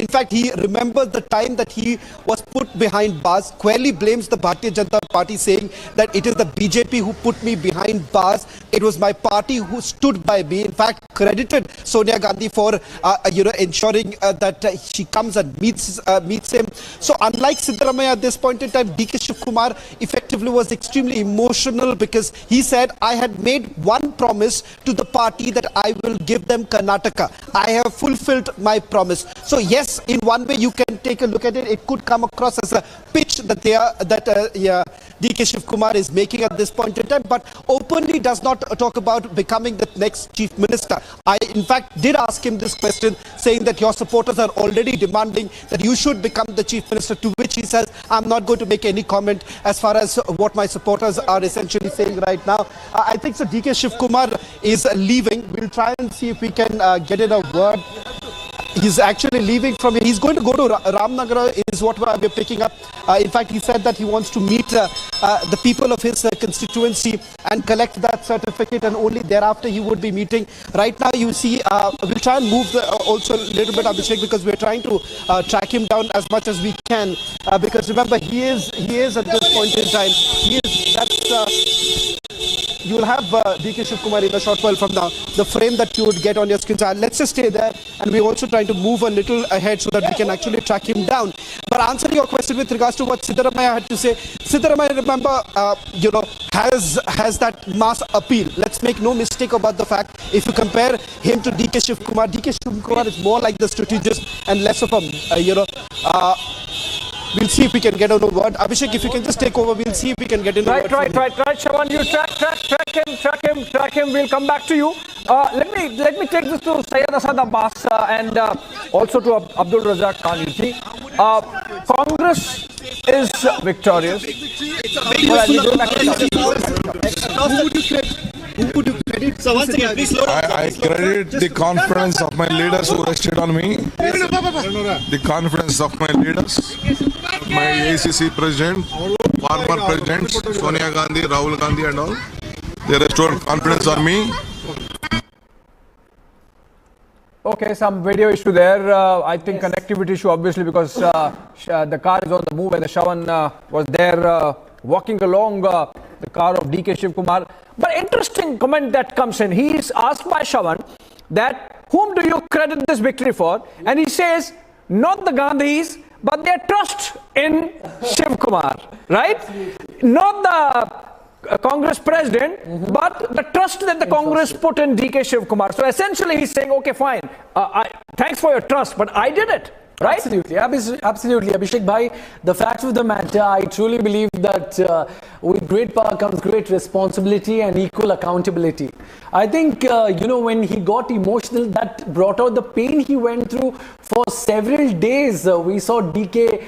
In fact, he remembers the time that he was put behind bars, squarely blames the Bharatiya Janata party, saying that it is the BJP who put me behind bars. It was my party who stood by me. In fact, credited Sonia Gandhi for ensuring that she comes and meets him. So unlike Siddaramaiah at this point in time, DK Shivkumar effectively was extremely emotional, because he said, I had made one promise to the party that I will give them Karnataka. I have fulfilled my promise. So yes, in one way you can take a look at it. It could come across as a pitch that DK Shivkumar is making at this point in time, but openly does not talk about becoming the next chief minister. I in fact did ask him this question, saying that your supporters are already demanding that you should become the chief minister, to which he says, I'm not going to make any comment as far as what my supporters are essentially saying right now. I think so DK Shivkumar is leaving. We'll try and see if we can get in a word. He's actually leaving from here. He's going to go to Ramnagar, is what we're picking up. In fact, he said that he wants to meet the people of his constituency and collect that certificate, and only thereafter he would be meeting. Right now, you see, we'll try and move also a little bit, Abhishek, because we're trying to track him down as much as we can. Because remember, he is at this point in time. You will have DK Shivkumar in a short while from now, the frame that you would get on your screen. So let's just stay there, and we're also trying to move a little ahead so that we can actually track him down. But answering your question with regards to what Siddaramaiah had to say, Siddaramaiah, remember, has that mass appeal. Let's make no mistake about the fact, if you compare him to DK Shivkumar is more like the strategist and less of a, we'll see if we can get on a word. Abhishek, if you can just take over, we'll see if we can get in a word. Right, Shravan, you track him. We'll come back to you. Let me take this to Syed Asad Abbas and also to Abdul Razak Khan. Congress is victorious. Who would you credit? So once again, please slow down. I credit the confidence of my leaders who rested on me. The confidence of my leaders, my ACC president, former presidents, Sonia Gandhi, Rahul Gandhi and all. They restored confidence on me. Okay, some video issue there. I think connectivity issue, obviously, because the car is on the move and the Shravan was there walking along the car of DK Shivkumar. But interesting comment that comes in. He is asked by Shravan that whom do you credit this victory for? And he says, not the Gandhis, but their trust in Shivkumar, right? Not the Congress president, but the trust that the Congress put in DK Shivkumar. So essentially he's saying, okay, fine, thanks for your trust, but I did it. Right? Absolutely, Abhishek Bhai, the fact of the matter, I truly believe that with great power comes great responsibility and equal accountability. I think, when he got emotional, that brought out the pain he went through for several days. We saw DK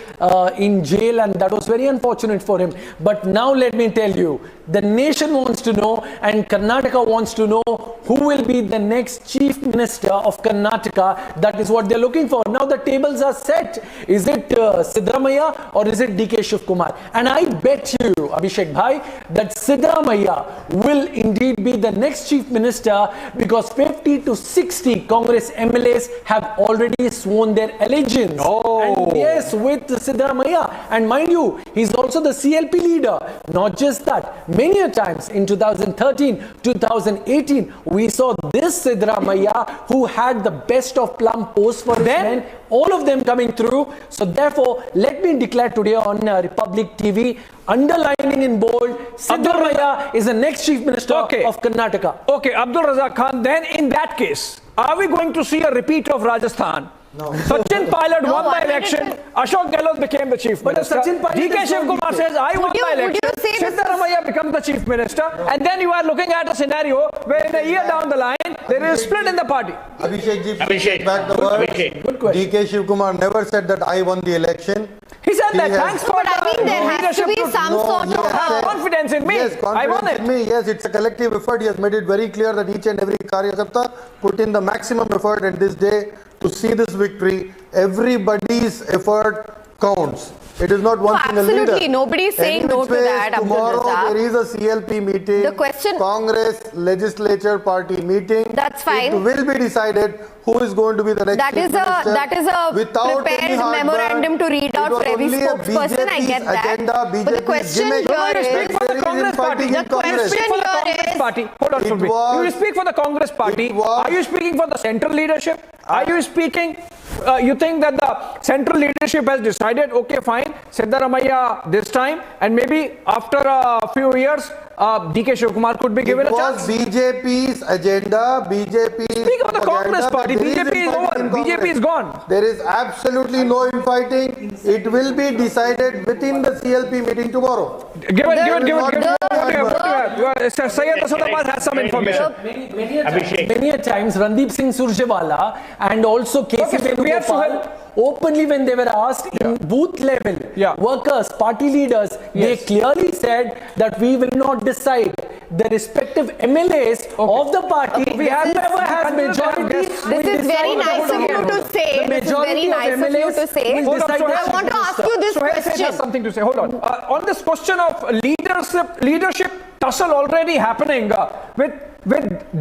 in jail, and that was very unfortunate for him. But now let me tell you, the nation wants to know, and Karnataka wants to know, who will be the next chief minister of Karnataka. That is what they're looking for. Now the tables are set. Is it Siddaramaiah or is it DK Shivkumar? And I bet you, Abhishek Bhai, that Siddaramaiah will indeed be the next chief minister, because 50 to 60 Congress MLAs have already sworn their allegiance. And yes, with Siddaramaiah. And mind you, he's also the CLP leader. Not just that, many a times in 2013, 2018, we saw this Siddaramaiah who had the best of plum posts for his men, all of them coming through. So therefore, let me declare today on Republic TV, underlining in bold, Siddaramaiah is the next chief minister of Karnataka. Okay, Abdul Razak Khan, then in that case, are we going to see a repeat of Rajasthan? No. Sachin Pilot won the election. Ashok Gehlot became the chief minister. DK Shivkumar says, I won the election. Siddaramaiah becomes the chief minister. And then you are looking at a scenario where in a year down the line, there is a split in the party. Abhishek, back the word. Good question. DK Shivkumar never said that I won the election. He said that. Thanks for but I think there has to be some sort of confidence in me. Yes, I won it. In me. Yes, it's a collective effort. He has made it very clear that each and every Karyakarta put in the maximum effort, and this day to see this victory, everybody's effort counts. It is not one single leader. Absolutely, nobody is saying no to that, Abdul Tomorrow Razak. there is a CLP meeting. The question- Congress legislature party meeting. That's fine. It will be decided who is going to be the next That is chief minister. that is a Without any prepared heartburn. memorandum to read It out was for every only a spokesperson. I get BJP's that. agenda, But the BJP's question gimmick. here You is, speak for the Congress party. the question for the here Congress is, party. Hold on, Surbhi. You speak for the Congress party. Are you speaking for the central leadership? Are you speaking? You think that the central leadership has decided, okay, fine, Siddaramaiah this time, and maybe after a few years, DK Shivkumar could be given a chance? It was BJP's agenda, BJP's Speak of the Congress party. There is BJP is infighting over. in BJP Congress. is gone. There is absolutely no infighting. It will be decided within the CLP meeting tomorrow. Give it. Sayyid Asadabad has some information. Many a times, Randeep Singh Surjewala and also KC Venugopal openly, when they were asked in booth level, workers, party leaders, they clearly said that we will not decide. The respective MLAs of the party, whoever has majority. This is very nice of you to say. This is very nice of you to say. Hold on, I want to ask you this Suhail question. has something to say. Hold on. On this question of leadership tussle already happening with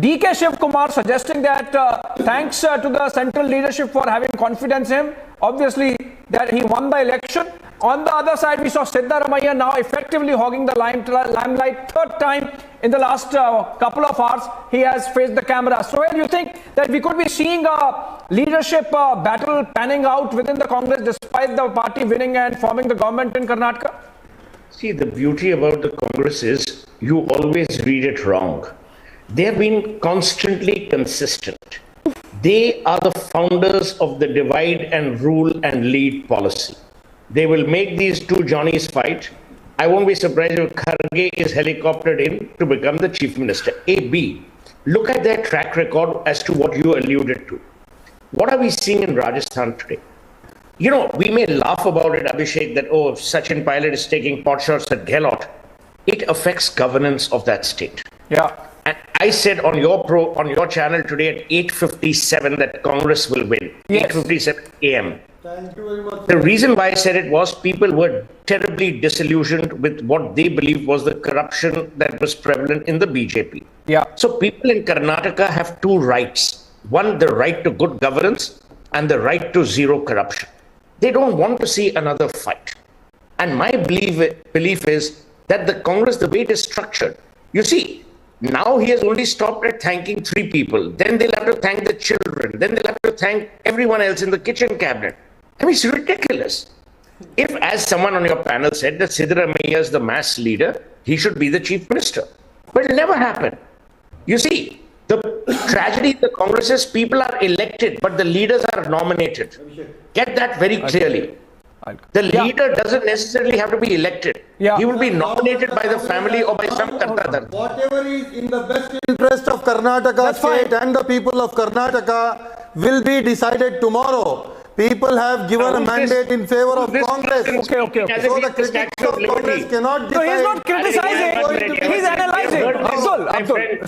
DK Shivkumar suggesting that thanks to the central leadership for having confidence in him, obviously that he won the election. On the other side, we saw Siddaramaiah now effectively hogging the limelight. Third time in the last couple of hours, he has faced the camera. So, you think that we could be seeing a leadership battle panning out within the Congress despite the party winning and forming the government in Karnataka? See, the beauty about the Congress is you always read it wrong. They have been constantly consistent. They are the founders of the divide and rule and lead policy. They will make these two Johnnies fight. I won't be surprised if Kharge is helicoptered in to become the chief minister. A, B, look at their track record as to what you alluded to. What are we seeing in Rajasthan today? You know, we may laugh about it, Abhishek, that, oh, Sachin Pilot is taking pot shots at Gehlot. It affects governance of that state. Yeah. And I said on your channel today at 8:57 that Congress will win. Yes. 8:57 a.m. Thank you very much. The reason why I said it was people were terribly disillusioned with what they believed was the corruption that was prevalent in the BJP. Yeah. So people in Karnataka have two rights. One, the right to good governance and the right to zero corruption. They don't want to see another fight. And my belief is that the Congress, the way it is structured, you see, now he has only stopped at thanking 3 people. Then they'll have to thank the children. Then they'll have to thank everyone else in the kitchen cabinet. I mean, it's ridiculous. If, as someone on your panel said, that Siddaramaiah is the mass leader, he should be the chief minister. But it'll never happen. You see, the tragedy in the Congress is people are elected, but the leaders are nominated. Get that very clearly. The leader doesn't necessarily have to be elected. He will be nominated by the family or by some Karnataka. Whatever is in the best interest of Karnataka state and the people of Karnataka will be decided tomorrow. People have given a mandate in favor of Congress. Okay. So the critics of Congress cannot decide. No, he's not criticizing. He's analyzing. Abdul.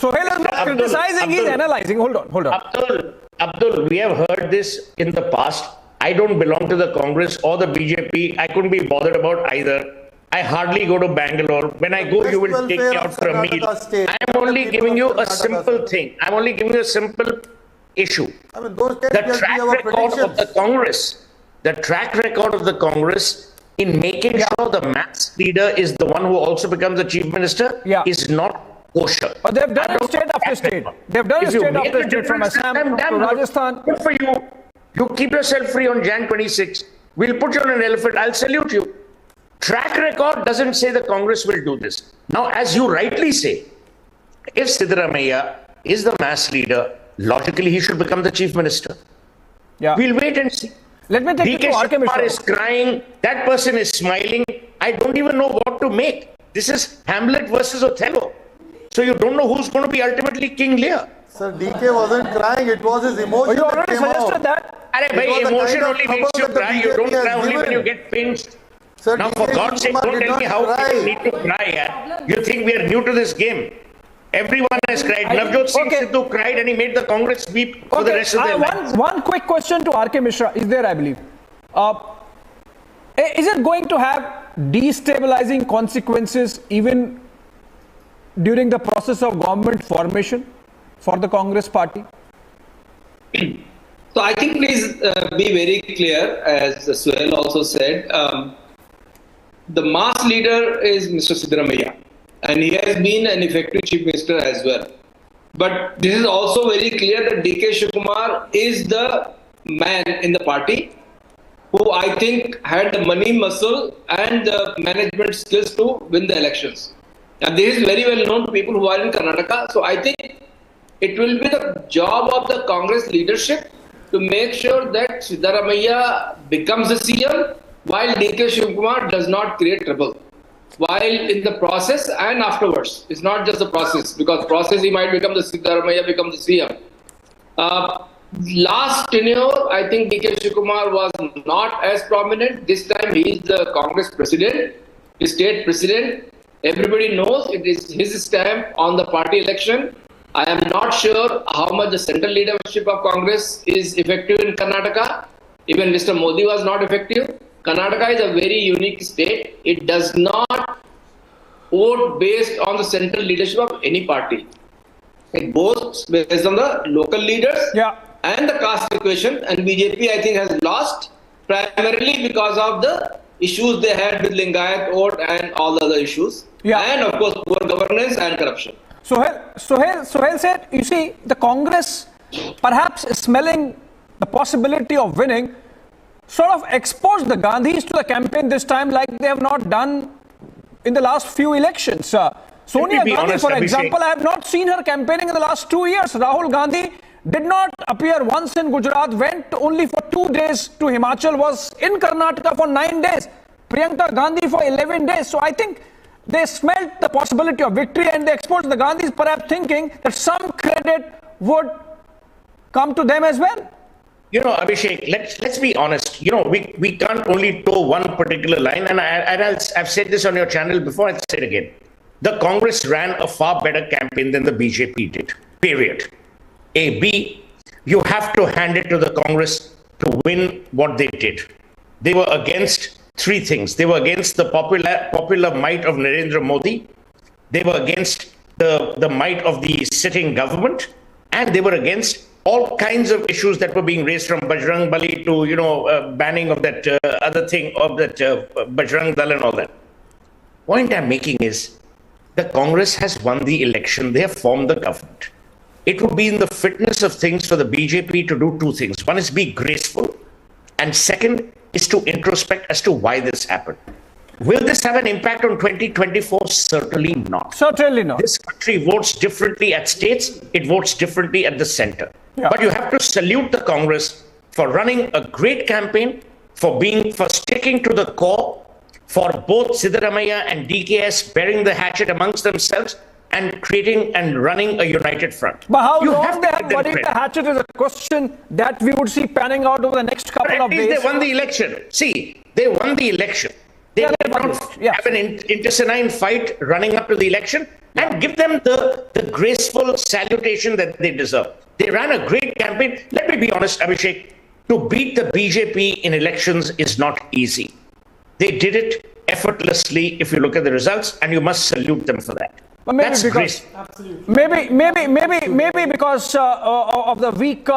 Suhail is not criticizing. He's analyzing. Hold on. Abdul, we have heard this in the past. I don't belong to the Congress or the BJP. I couldn't be bothered about either. I hardly go to Bangalore. When I go, you will take me out for a meal. I am only giving you a simple thing. I'm only giving you a simple issue. The track record of the Congress in making sure the mass leader is the one who also becomes the chief minister is not kosher. But they've done it state after state. They've done it state after state, from Assam to Rajasthan. Good for you. You keep yourself free on Jan 26. We'll put you on an elephant. I'll salute you. Track record doesn't say the Congress will do this. Now, as you rightly say, if Siddaramaiah is the mass leader, logically he should become the chief minister. Yeah. We'll wait and see. Let me take DK Shivkumar is crying. That person is smiling. I don't even know what to make. This is Hamlet versus Othello. So you don't know who's going to be ultimately King Lear. Sir, DK wasn't crying. It was his emotion. You already that came suggested out. that. Emotion only makes you cry. You don't cry only when you get pinched. Sir, now, for God's sake, don't tell me how people need to cry. Yeah? You think we are new to this game? Everyone has cried. Navjot Singh Sidhu cried and he made the Congress weep for the rest of their lives. One quick question to R.K. Mishra is there, I believe. Is it going to have destabilizing consequences even during the process of government formation for the Congress party? So I think please be very clear, as Suhail also said, the mass leader is Mr. Siddaramaiah, and he has been an effective chief minister as well. But this is also very clear that D.K. Shivakumar is the man in the party who I think had the money muscle and the management skills to win the elections. And this is very well known to people who are in Karnataka. So I think it will be the job of the Congress leadership to make sure that Siddaramaiah becomes the CM while D.K. Shivakumar does not create trouble. While in the process and afterwards, it's not just the process, because process he might become the Siddaramaiah, become the CM. Last tenure, I think D.K. Shivakumar was not as prominent. This time he is the Congress president, the state president. Everybody knows it is his stamp on the party election. I am not sure how much the central leadership of Congress is effective in Karnataka. Even Mr. Modi was not effective. Karnataka is a very unique state. It does not vote based on the central leadership of any party. It votes based on the local leaders and the caste equation. And BJP, I think, has lost primarily because of the issues they had with Lingayat vote and all the other issues. And of course, poor governance and corruption. Suhail said, you see, the Congress perhaps is smelling the possibility of winning, sort of exposed the Gandhis to the campaign this time like they have not done in the last few elections. Sonia Gandhi, for example, I have not seen her campaigning in the last 2 years. Rahul Gandhi did not appear once in Gujarat, went only for 2 days to Himachal, was in Karnataka for 9 days. Priyanka Gandhi for 11 days. So I think they smelt the possibility of victory and they exposed the Gandhis, perhaps thinking that some credit would come to them as well. You know, Abhishek, let's be honest. You know, we can't only toe one particular line. And I've said this on your channel before, I'll say it again. The Congress ran a far better campaign than the BJP did, period. A. B, you have to hand it to the Congress to win what they did. They were against three things. They were against the popular might of Narendra Modi. They were against the might of the sitting government. And they were against all kinds of issues that were being raised, from Bajrang Bali to, you know, banning of that other thing, of that Bajrang Dal and all that. Point I'm making is, the Congress has won the election. They have formed the government. It would be in the fitness of things for the BJP to do two things. One is be graceful, and second is to introspect as to why this happened. Will this have an impact on 2024? Certainly not. Certainly not. This country votes differently at states. It votes differently at the center. But you have to salute the Congress for running a great campaign, for sticking to the core, for both Siddaramaiah and DKS bearing the hatchet amongst themselves and creating and running a united front. But how long they have buried the hatchet is a question that we would see panning out over the next couple of days. They won the election. See, they won the election. They did not have an intestine fight running up to the election, and give them the graceful salutation that they deserve. They ran a great campaign. Let me be honest, Abhishek, to beat the BJP in elections is not easy. They did it effortlessly if you look at the results, and you must salute them for that. But maybe That's because, maybe because of the weak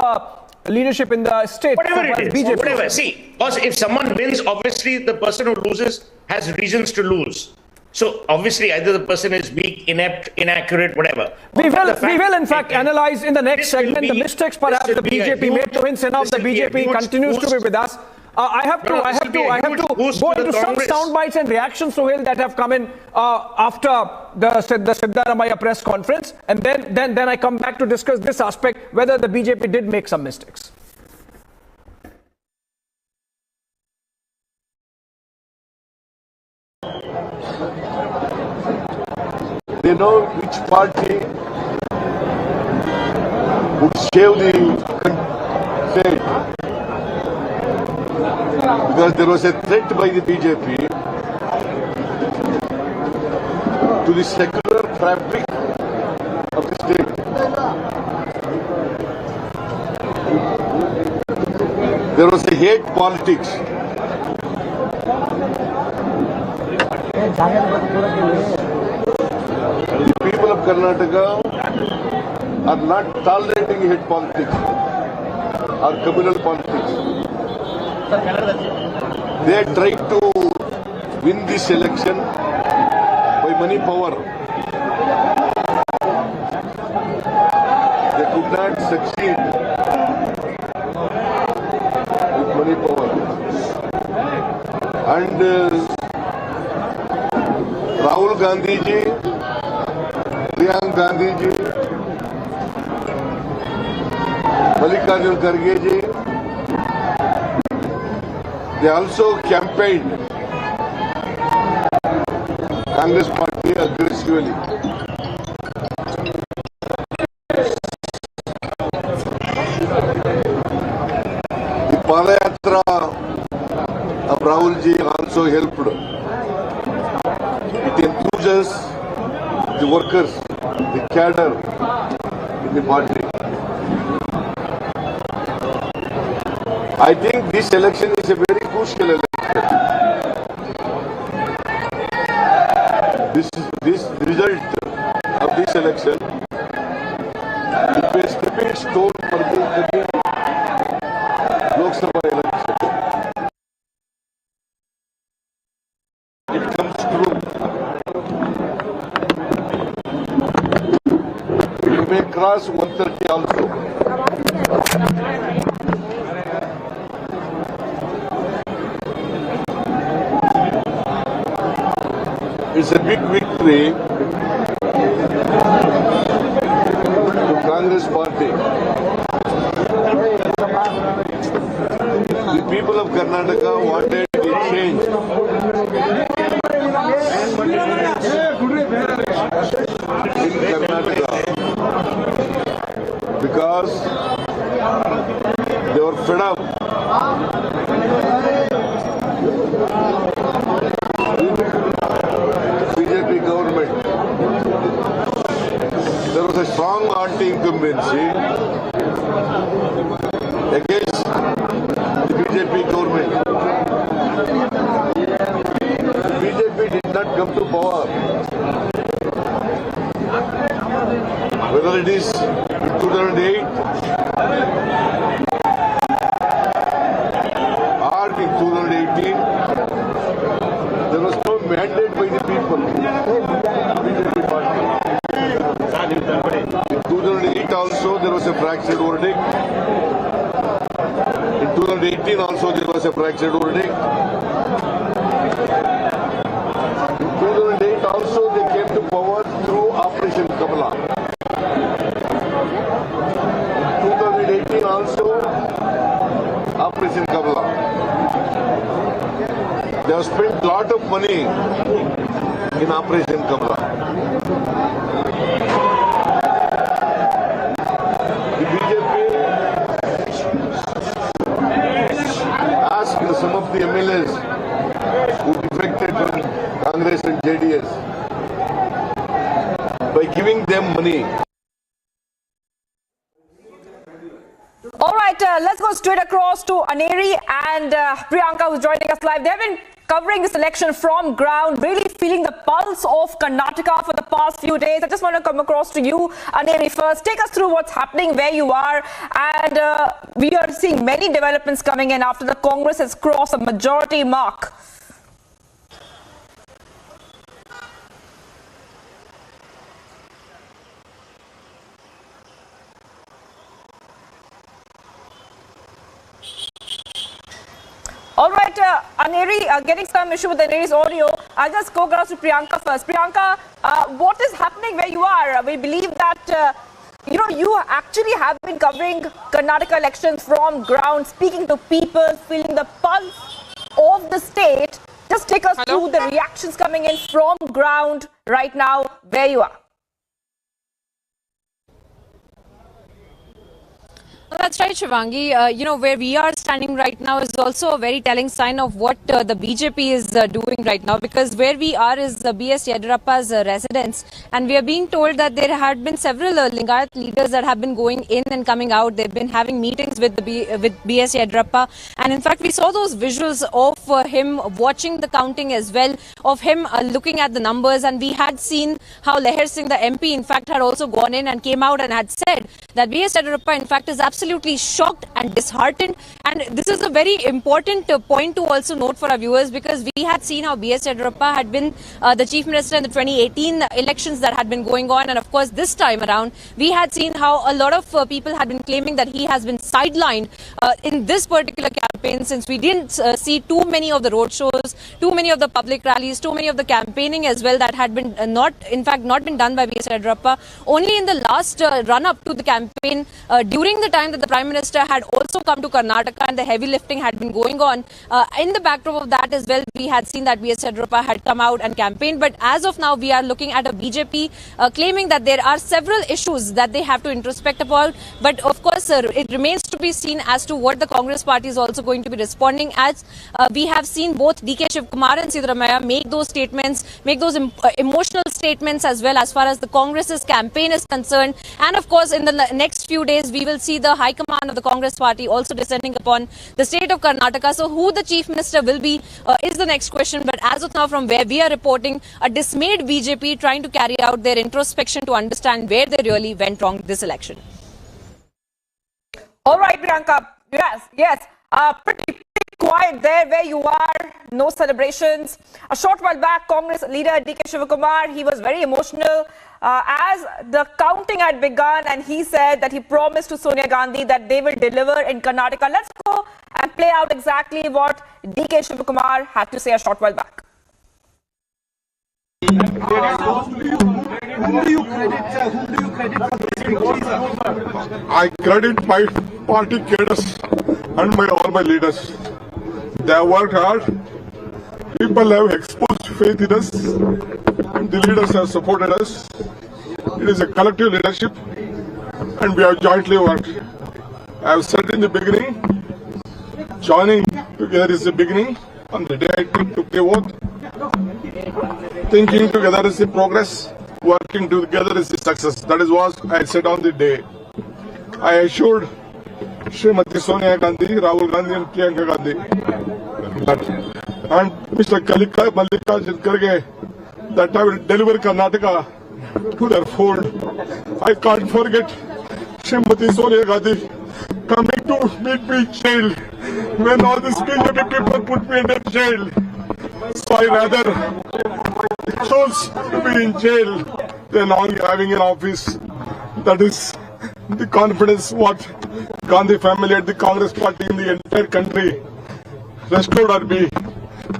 leadership in the state. Whatever it is, BJP. whatever. See, because if someone wins, obviously the person who loses has reasons to lose. So obviously either the person is weak, inept, inaccurate, whatever. We will in fact analyze in the next segment the mistakes perhaps the BJP made to win. Now the BJP continues to be with us. I have to go into some sound bites and reactions, Suhail, that have come in after the Siddaramaiah press conference, and then I come back to discuss this aspect, whether the BJP did make some mistakes. They know which party would save the state. Because there was a threat by the BJP to the secular fabric of the state. There was a hate politics The people of Karnataka are not tolerating hate politics or communal politics. They tried to win this election by money power. They could not succeed with money power. And Rahul Gandhi ji, Priyanka Gandhi ji, Mallikarjun Kharge ji, they also campaigned Congress party aggressively. The Padayatra of Rahul ji also helped. It enthuses the workers, the cadre in the party. I think this election is a very crucial election. This result of this election will be a stepping stone for the coming Lok Sabha election. It comes true. It may cross 130 also. It's a big victory to Congress party. The people of Karnataka wanted a change. In Karnataka because they were fed up BJP government. There was a strong anti-incumbency against the BJP government. The BJP did not come to power. Whether it is in 2008 or in 2018, there was no mandate by the people. BJP party. In 2008 also there was a fractured verdict. In 2018 also there was a fractured verdict. In 2008 also they came to power through Operation Kamala. In 2018 also Operation Kamala. They have spent a lot of money in Operation Kamala. The BJP asked some of the MLAs who defected from Congress and JDS by giving them money. All right, let's go straight across to Aneri and Priyanka, who's joining us live. They've been covering this election from ground, really feeling the pulse of Karnataka for the past few days. I just want to come across to you, Aneri, first. Take us through what's happening, where you are. And we are seeing many developments coming in after the Congress has crossed a majority mark. All right, Aneri, getting some issue with Aneri's audio. I'll just go across to Priyanka first. Priyanka, what is happening where you are? We believe that, you actually have been covering Karnataka elections from ground, speaking to people, feeling the pulse of the state. Just take us through the reactions coming in from ground right now, where you are. Well, that's right, Shivangi. Where we are standing right now is also a very telling sign of what the BJP is doing right now, because where we are is B.S. Yediyurappa's residence, and we are being told that there had been several Lingayat leaders that have been going in and coming out. They've been having meetings with B.S. Yediyurappa, and in fact, we saw those visuals of him watching the counting as well, of him looking at the numbers, and we had seen how Leher Singh, the MP, in fact, had also gone in and came out and had said that B.S. Yediyurappa, in fact, is absolutely shocked and disheartened. And this is a very important point to also note for our viewers, because we had seen how B.S. Yediyurappa had been the Chief Minister in the 2018 elections that had been going on. And of course, this time around, we had seen how a lot of people had been claiming that he has been sidelined in this particular campaign, since we didn't see too many of the road shows, too many of the public rallies, too many of the campaigning as well that had been not been done by B.S. Yediyurappa. Only in the last run-up to the campaign, during the time that the Prime Minister had also come to Karnataka and the heavy lifting had been going on, in the backdrop of that as well, we had seen that B.S. Yediyurappa had come out and campaigned. But as of now, we are looking at a BJP claiming that there are several issues that they have to introspect about. But of course, it remains to be seen as to what the Congress party is also going to be responding as. We have seen both D.K. Shivkumar and Siddaramaiah make those statements, make those emotional statements as well as far as the Congress's campaign is concerned. And of course, in the next few days, we will see the High Command of the Congress party also descending upon the state of Karnataka. So who the Chief Minister will be is the next question. But as of now, from where we are reporting, a dismayed BJP trying to carry out their introspection to understand where they really went wrong this election. All right, Priyanka. Yes. Pretty quiet there where you are. No celebrations. A short while back, Congress leader D.K. Shivkumar, he was very emotional as the counting had begun, and he said that he promised to Sonia Gandhi that they will deliver in Karnataka. Let's go and play out exactly what D.K. Shivkumar had to say a short while back. I credit my party cadres and all my leaders. They have worked hard. People have exposed faith in us. The leaders have supported us. It is a collective leadership, and we have jointly worked. I have said in the beginning, joining together is the beginning. On the day I took the oath, thinking together is the progress. Working together is the success. That is what I said on the day. I assured Srimati Sonia Gandhi, Rahul Gandhi and Priyanka Gandhi and Mr. Mallikarjun Kharge that I will deliver Karnataka to their fold. I can't forget Srimati Sonia Gandhi coming to meet me in jail when all these BJP people put me in their jail. So I rather chose to be in jail than having an office. That is the confidence what Gandhi family and the Congress party in the entire country restored on me.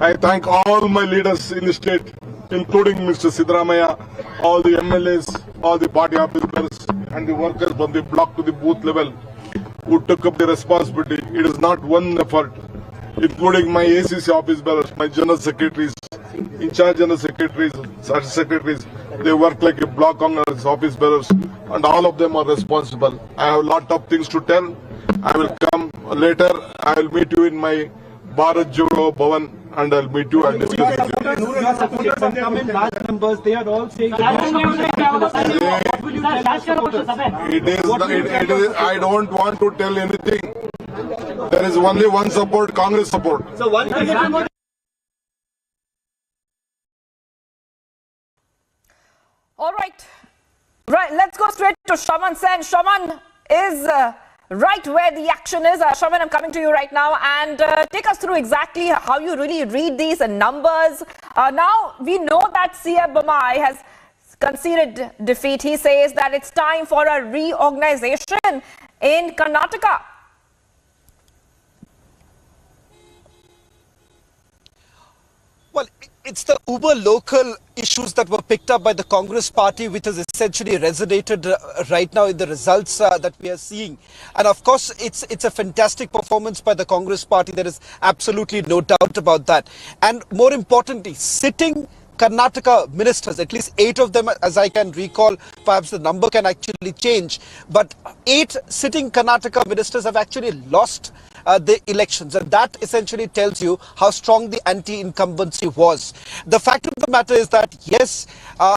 I thank all my leaders in the state, including Mr. Siddaramaiah, all the MLAs, all the party officers and the workers from the block to the booth level who took up the responsibility. It is not one effort, including my ACC office bearers, my general secretaries, in charge general secretaries, secretaries. They work like a block Congress office bearers, and all of them are responsible. I have a lot of things to tell. I will come later. I will meet you in my Bharat Jodo Bhavan, and I'll meet you and discuss with you. Come in large numbers. They are all saying. It is. I don't want to tell anything. There is only one support, Congress support. So one. All right. Right, let's go straight to Shaman Sen. Shaman is right where the action is. Shaman, I'm coming to you right now, and take us through exactly how you really read these numbers. Now, we know that CM Bomai has conceded defeat. He says that it's time for a reorganization in Karnataka. Well, it's the uber local issues that were picked up by the Congress party, which has essentially resonated right now in the results that we are seeing. And of course, it's a fantastic performance by the Congress party. There is absolutely no doubt about that. And more importantly, sitting Karnataka ministers, at least 8 of them, as I can recall, perhaps the number can actually change, but 8 sitting Karnataka ministers have actually lost the elections, and that essentially tells you how strong the anti-incumbency was. The fact of the matter is that, yes,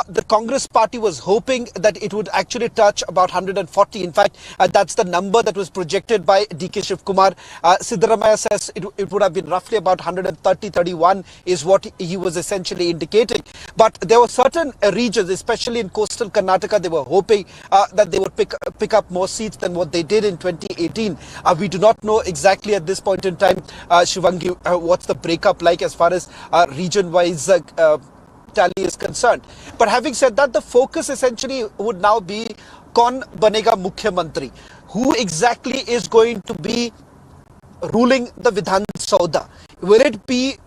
the Congress party was hoping that it would actually touch about 140. In fact, that's the number that was projected by DK Shivkumar. Siddaramaiah says it would have been roughly about 130-31 is what he was essentially indicating. But there were certain regions, especially in coastal Karnataka, they were hoping that they would pick up more seats than what they did in 2018. We do not know exactly at this point in time, Shivangi, what's the breakup like as far as region-wise tally is concerned. But having said that, the focus essentially would now be Kaun Banega Mukhyamantri. Who exactly is going to be ruling the Vidhan Sauda? Will it be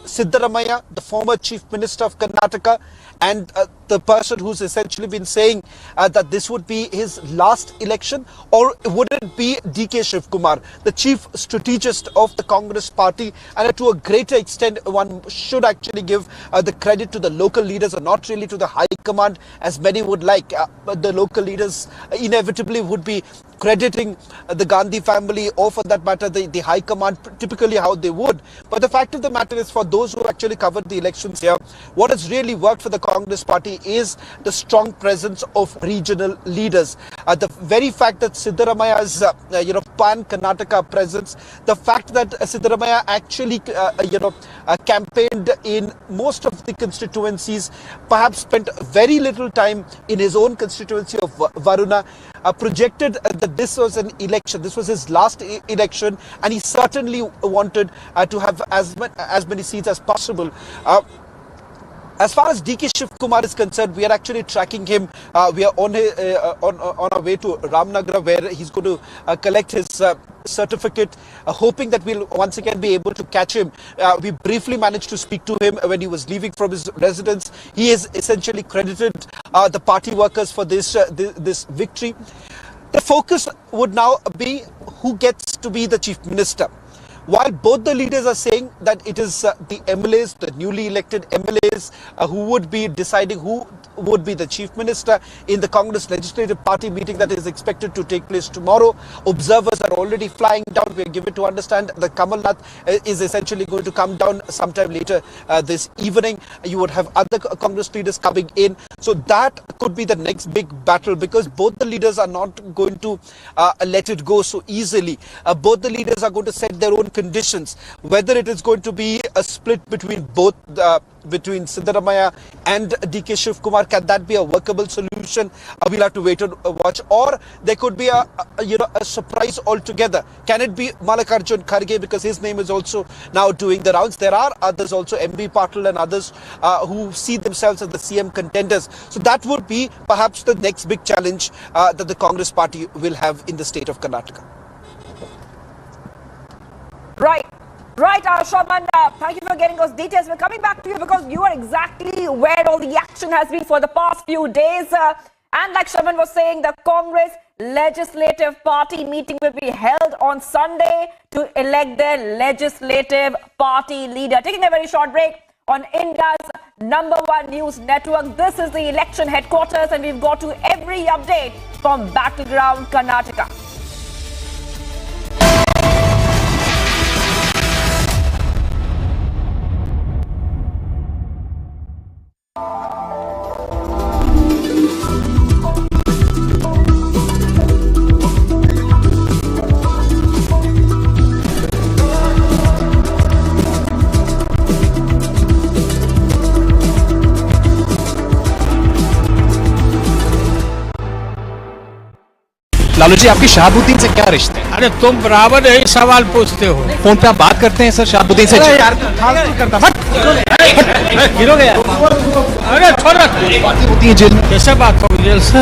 Siddaramaiah, the former Chief Minister of Karnataka, and the person who's essentially been saying that this would be his last election, or would it be DK Shivkumar, the chief strategist of the Congress party? And to a greater extent, one should actually give the credit to the local leaders and not really to the high command, as many would like. But the local leaders inevitably would be crediting the Gandhi family, or for that matter the high command, typically how they would. But the fact of the matter is, for those who actually covered the elections here, what has really worked for the Congress party is the strong presence of regional leaders. The very fact that Siddaramaiah's pan-Karnataka presence, the fact that Siddaramaiah actually campaigned in most of the constituencies, perhaps spent very little time in his own constituency of Varuna, projected that this was an election, this was his last election, and he certainly wanted to have as many seats as possible. As far as DK Shivkumar is concerned, we are actually tracking him. We are on our way to Ramnagar, where he's going to collect his certificate, hoping that we'll once again be able to catch him. We briefly managed to speak to him when he was leaving from his residence. He has essentially credited the party workers for this victory. The focus would now be who gets to be the chief minister. While both the leaders are saying that it is the MLAs, the newly elected MLAs, who would be deciding who would be the chief minister in the Congress Legislative Party meeting that is expected to take place tomorrow. Observers are already flying down. We are given to understand that Kamal Nath is essentially going to come down sometime later this evening. You would have other Congress leaders coming in. So that could be the next big battle, because both the leaders are not going to let it go so easily. Both the leaders are going to set their own conditions. Whether it is going to be a split between both, between Siddaramaiah and DK Shivkumar, can that be a workable solution? We'll have to wait and watch. Or there could be a surprise altogether. Can it be Mallikarjun Kharge, because his name is also now doing the rounds? There are others also, MB Patil and others who see themselves as the CM contenders. So that would be perhaps the next big challenge that the Congress party will have in the state of Karnataka. Right, Shaman, thank you for getting those details. We're coming back to you because you are exactly where all the action has been for the past few days. And like Shaman was saying, the Congress Legislative Party meeting will be held on Sunday to elect their Legislative Party leader. Taking a very short break on India's #1 news network. This is the election headquarters, and we've got to every update from Battleground Karnataka. Lalu ji, आपकी शहाबुद्दीन से क्या रिश्ते हैं? अरे तुम बराबर यही सवाल पूछते हो। फोन पे आप बात करते हैं सर शहाबुद्दीन से? यार करता गिरोगे यार। अरे छोड़ जेल में कैसे बात होगी जेल से?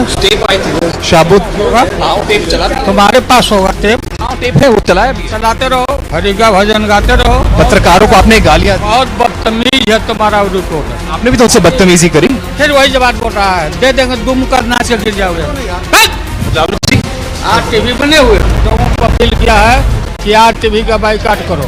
शहाबुद्दीन तुम्हारे पास होगा टेप? टेप है, वो चलाते रहो, हरि का भजन गाते रहो। पत्रकारों को आपने गालियां, बहुत बदतमीज है तुम्हारा रिपोर्टर। आपने भी तो उससे बदतमीजी करी। फिर वही जवाब बोल रहा है, दे देंगे गुम कर नाच के गिर जाओगे। लालू जी आज टीवी बने हुए लोगों को अपील किया है कि आज टीवी का बाइकाट करो।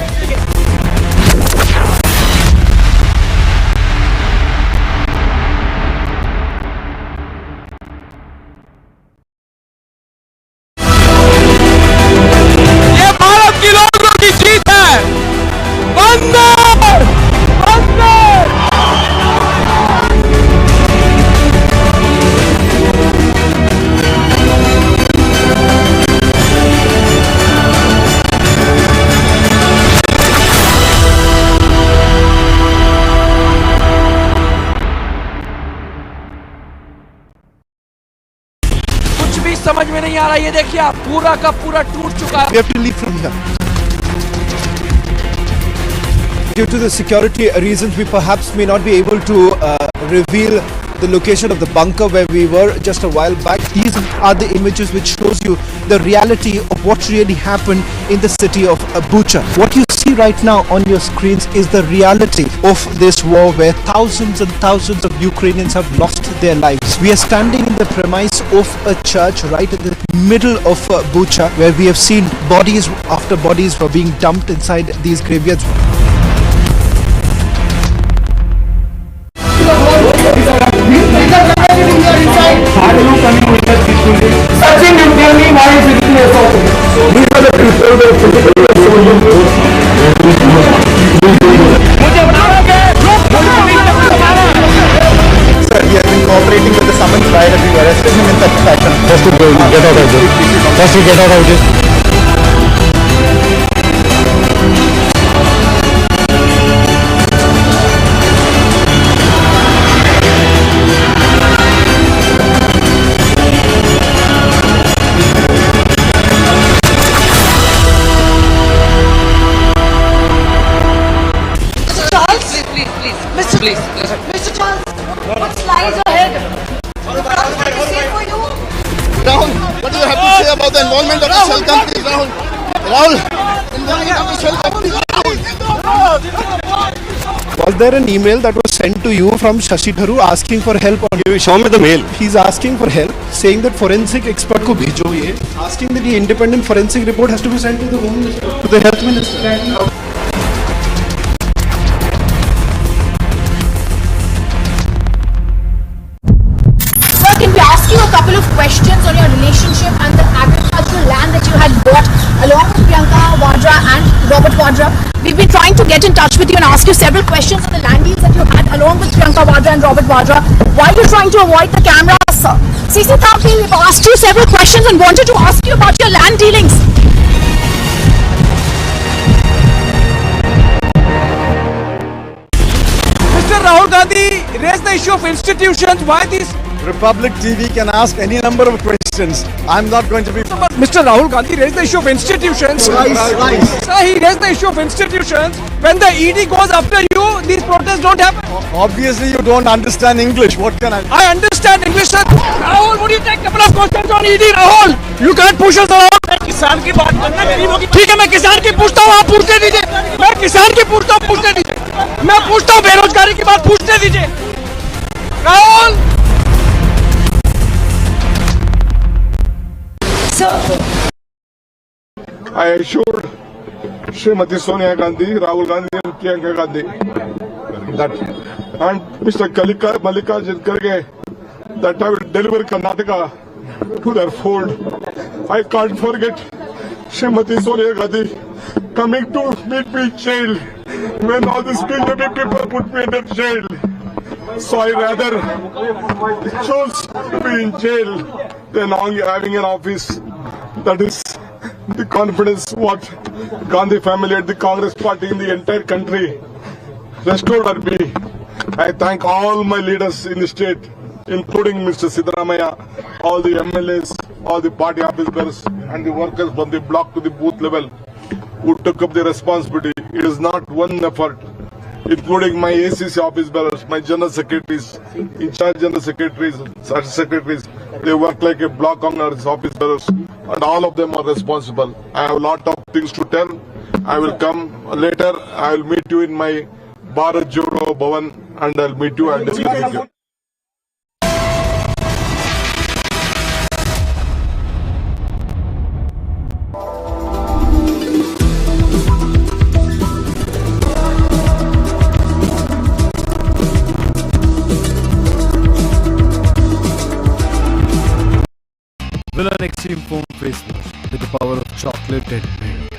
समझ में नहीं आ रहा। ये देखिए आप, पूरा का पूरा टूट चुका है। We have to leave from here. Due to the security reasons, we perhaps may not be able to reveal the location of the bunker where we were just a while back. These are the images which shows you the reality of what really happened in the city of Bucha. What you see right now on your screens is the reality of this war where thousands and thousands of Ukrainians have lost their lives. We are standing in the premise of a church right in the middle of Bucha, where we have seen bodies after bodies were being dumped inside these graveyards. Sachin, you tell me why is it assaulted? These are the people that physically assaulted. Sir, he has been cooperating with the summons right as we arrested him in such fashion. Just to get out of this. Just to get out of this. Please, Mr. Charles, what lies ahead? What is safe for you? Rahul, what do you have to say about the involvement of the shell companies, Rahul? Rahul, involvement of the shell companies, Rahul. Was there an email that was sent to you from Shashi Tharoor asking for help? Or show me the mail. He's asking for help, saying that forensic expert ko bhejo ye, asking that the independent forensic report has to be sent to the Home Minister, to the Health Minister. Can we ask you a couple of questions on your relationship and the agricultural land that you had bought along with Priyanka Vadra and Robert Vadra? We've been trying to get in touch with you and ask you several questions on the land deals that you had along with Priyanka Vadra and Robert Vadra. Why are you trying to avoid the camera, sir? CC Thampi, we've asked you several questions and wanted to ask you about your land dealings. Mr. Rahul Gandhi raised the issue of institutions. Why these? Republic TV can ask any number of questions. I'm not going to be... But Mr. Rahul Gandhi raised the issue of institutions. Right. Sir, he raised the issue of institutions. When the ED goes after you, these protests don't happen. Obviously, you don't understand English. What can I... I understand English, sir. Rahul, would you take a couple of questions on ED, Rahul? You can't push us around. किसान की बात करना गरीबों की ठीक है मैं किसान की पूछता हूँ आप पूछने दीजिए मैं किसान की पूछता हूँ पूछने दीजिए मैं पूछता हूँ बेरोजगारी की बात पूछने दीजिए Rahul I assured Srimati Sonia Gandhi, Rahul Gandhi and Priyanka Gandhi that and Mr. Mallikarjun Kharge that I will deliver Karnataka to their fold. I can't forget Srimati Sonia Gandhi coming to meet me in jail when all these BJP people put me in the jail. So I rather chose to be in jail than having an office. That is the confidence what Gandhi family and the Congress party in the entire country restored at me. I thank all my leaders in the state, including Mr. Siddaramaiah, all the MLAs, all the party officers and the workers from the block to the booth level who took up the responsibility. It is not one effort, including my ACC office bearers, my general secretaries, in charge general secretaries, secretaries. They work like a block owners, office bearers, and all of them are responsible. I have a lot of things to tell. I will come later. I will meet you in my Bharat Jodo Bhavan and I'll meet you and discuss with you. Villain Extreme Foam Face Wash with the power of chocolate and milk.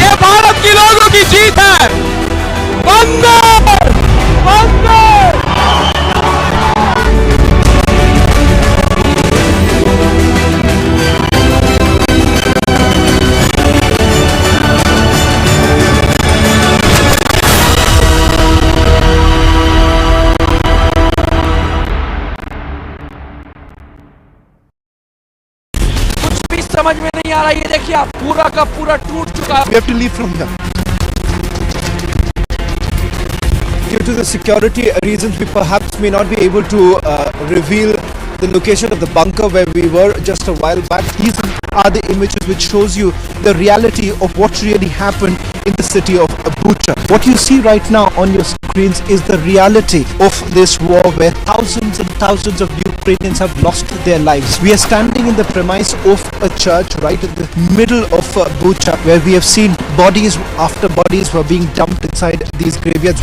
ये भारत के लोगों की जीत है वंदे वंदे समझ में नहीं आ रहा। ये देखिए आप पूरा का पूरा टूट चुका है। We have to leave from here. Due to the security reasons, we perhaps may not be able to reveal the location of the bunker where we were just a while back. These are the images which shows you the reality of what really happened in the city of Bucha. What you see right now on your screens is the reality of this war where thousands and thousands of Ukrainians have lost their lives. We are standing in the premise of a church right in the middle of Bucha, where we have seen bodies after bodies were being dumped inside these graveyards.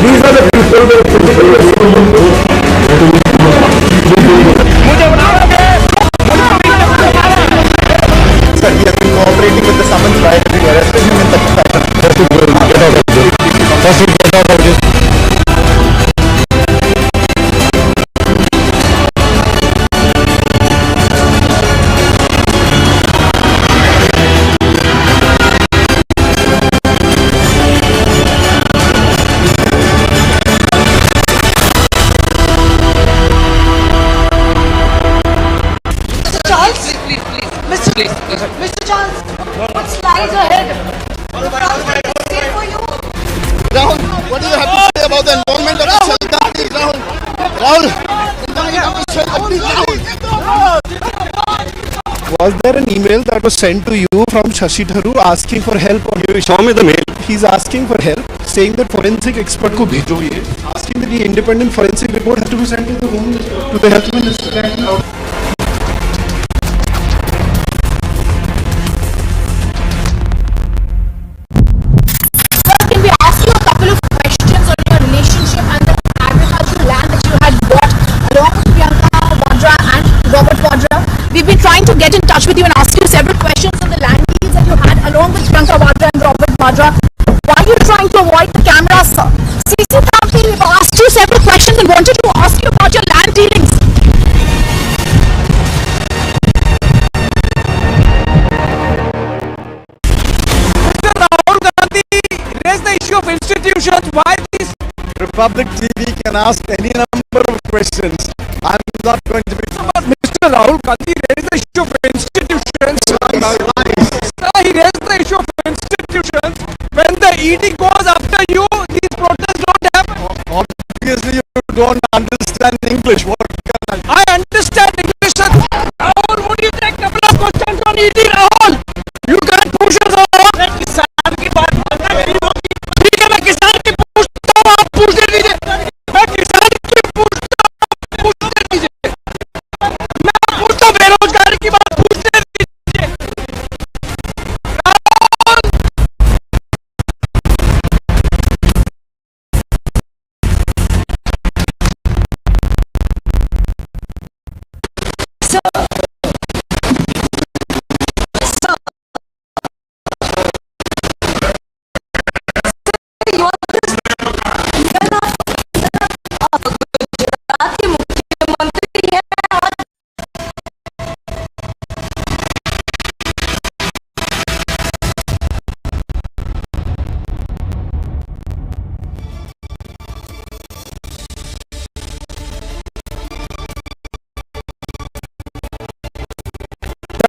These are the people Sir, he has been cooperating with the summons right away. Arrested him in such fashion. Get out of this. Get out of this. Mr. Charles, what lies ahead? Safe for you? Rahul, what do you have to say about the involvement of the shell companies, Rahul? Rahul, involvement of the shell companies, Rahul. Was there an email that was sent to you from Shashi Tharoor asking for help? Or you show me the mail. He's asking for help, saying that forensic expert ko bhejo ye, asking that the independent forensic report has to be sent to the Home Minister, to the Health Minister. We've been trying to get in touch with you and ask you several questions on the land deals that you had along with Priyanka Vadra and Robert Vadra. Why are you trying to avoid the cameras, sir? CC Thampi, we've asked you several questions and wanted to ask you about your land dealings. Mr. Rahul Gandhi raised the issue of institutions. Why this? Republic TV can ask any number of questions. I'm not going to be. Mr. Rahul Gandhi raised the issue of institutions. He raised the issue of institutions. When the ED goes after you, these protests don't happen. Obviously, you don't understand English. What can I understand English. Rahul, would you take a couple of questions on ED, Rahul? You can't push us all. किसान की बात ठीक है, मैं किसान की पूछता हूँ, आप पूछने दीजिए. मैं किसान की पूछता हूँ, पूछने दीजिए. मैं पूछता हूँ, बेरोजगारी की बात पूछने दीजिए.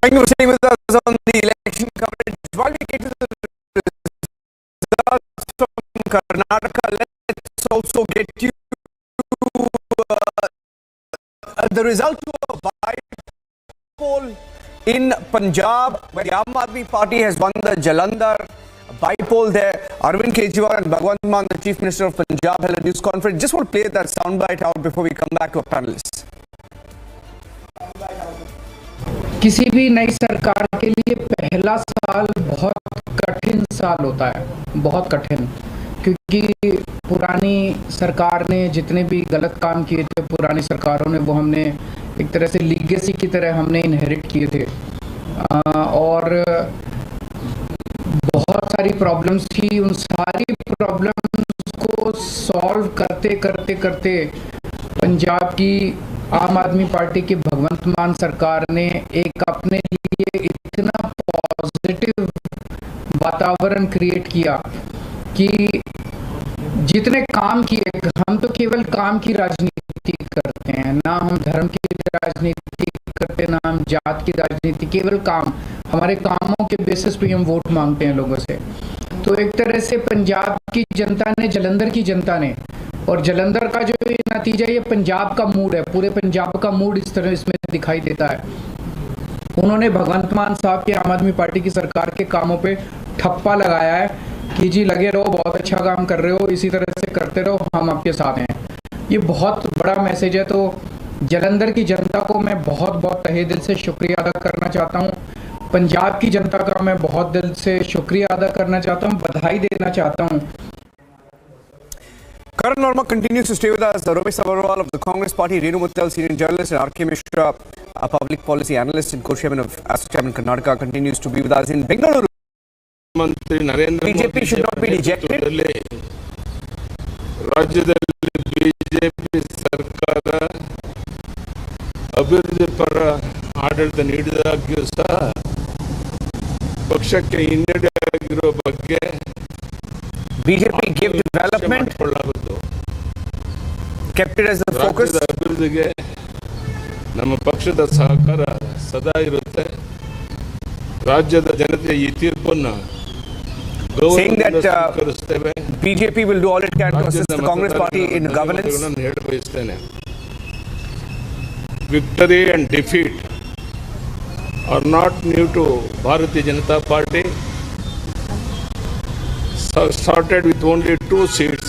Thank you for staying with us on the election coverage. While we get to the results from Karnataka, let's also get you the result of a by-poll in Punjab, where the Aam Aadmi Party has won the Jalandhar by-poll there. Arvind Kejriwal and Bhagwant Mann, the Chief Minister of Punjab, held a news conference. Just want to play that soundbite out before we come back to our panelists. किसी भी नई सरकार के लिए पहला साल बहुत कठिन साल होता है, बहुत कठिन, क्योंकि पुरानी सरकार ने जितने भी गलत काम किए थे, पुरानी सरकारों ने, वो हमने एक तरह से लीगेसी की तरह हमने इनहेरिट किए थे, और बहुत सारी प्रॉब्लम्स थी. उन सारी प्रॉब्लम्स को सॉल्व करते करते करते पंजाब की आम आदमी पार्टी की भगवंत मान सरकार ने एक अपने लिए इतना पॉजिटिव वातावरण क्रिएट किया कि जितने काम किए, हम तो केवल काम की राजनीति करते हैं, ना हम धर्म की राजनीति करते, ना हम जात की राजनीति, केवल काम, हमारे कामों के बेसिस पे हम वोट मांगते हैं लोगों से। तो एक तरह से पंजाब की जनता ने, जलंधर की जनता ने, और जलंधर का जो ये नतीजा, ये पंजाब का मूड है, पूरे पंजाब का मूड इस तरह इसमें दिखाई देता है। उन्होंने भगवंत मान साहब की आम आदमी पार्टी की सरकार के कामों पे ठप्पा लगाया है कि जी लगे रहो, बहुत अच्छा काम कर रहे हो, इसी तरह से करते रहो, हम आपके साथ हैं। ये बहुत बड़ा मैसेज है। तो जलंधर की जनता को मैं बहुत बहुत तहे दिल से शुक्रिया अदा करना चाहता हूँ। पंजाब की जनता का मैं बहुत दिल से शुक्रिया अदा करना चाहता हूँ, बधाई देना चाहता हूँ। Karan Verma continues to stay with us. Romesh Savarwal of the Congress Party, Renu Mittal, senior journalist, and R.K. Mishra, a public policy analyst and co-chairman of Association Karnataka, continues to be with us in Bengaluru. BJP should not be rejected. ರಾಜ್ಯದಲ್ಲಿ BJP ಸರ್ಕಾರ ಅಭಿವೃದ್ಧಿ ಪರ ಆಡಳಿತ ನೀಡಿದಾಗ್ಯೂ ಸಹ ಪಕ್ಷಕ್ಕೆ ಹಿನ್ನಡೆ ಆಗಿರುವ ಬಗ್ಗೆ BJP give development kept it as the focus. ಅಭಿವೃದ್ಧಿಗೆ ನಮ್ಮ ಪಕ್ಷದ ಸಹಕಾರ ಸದಾ ಇರುತ್ತೆ. ರಾಜ್ಯದ ಜನತೆಯ ಈ ತೀರ್ಪನ್ನು saying that BJP will do all it can to assist the Congress party in governance. Victory and defeat are not new to Bharatiya Janata Party. Started with only 2 seats.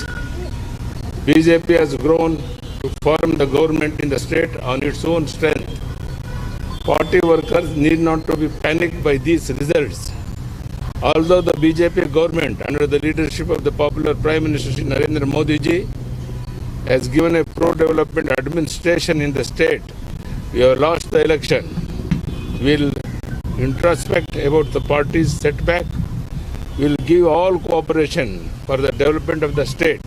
BJP has grown to form the government in the state on its own strength. Party workers need not to be panicked by these results. Although the BJP government, under the leadership of the popular Prime Minister Shri Narendra Modi ji, has given a pro-development administration in the state, we have lost the election. We will introspect about the party's setback. We will give all cooperation for the development of the state.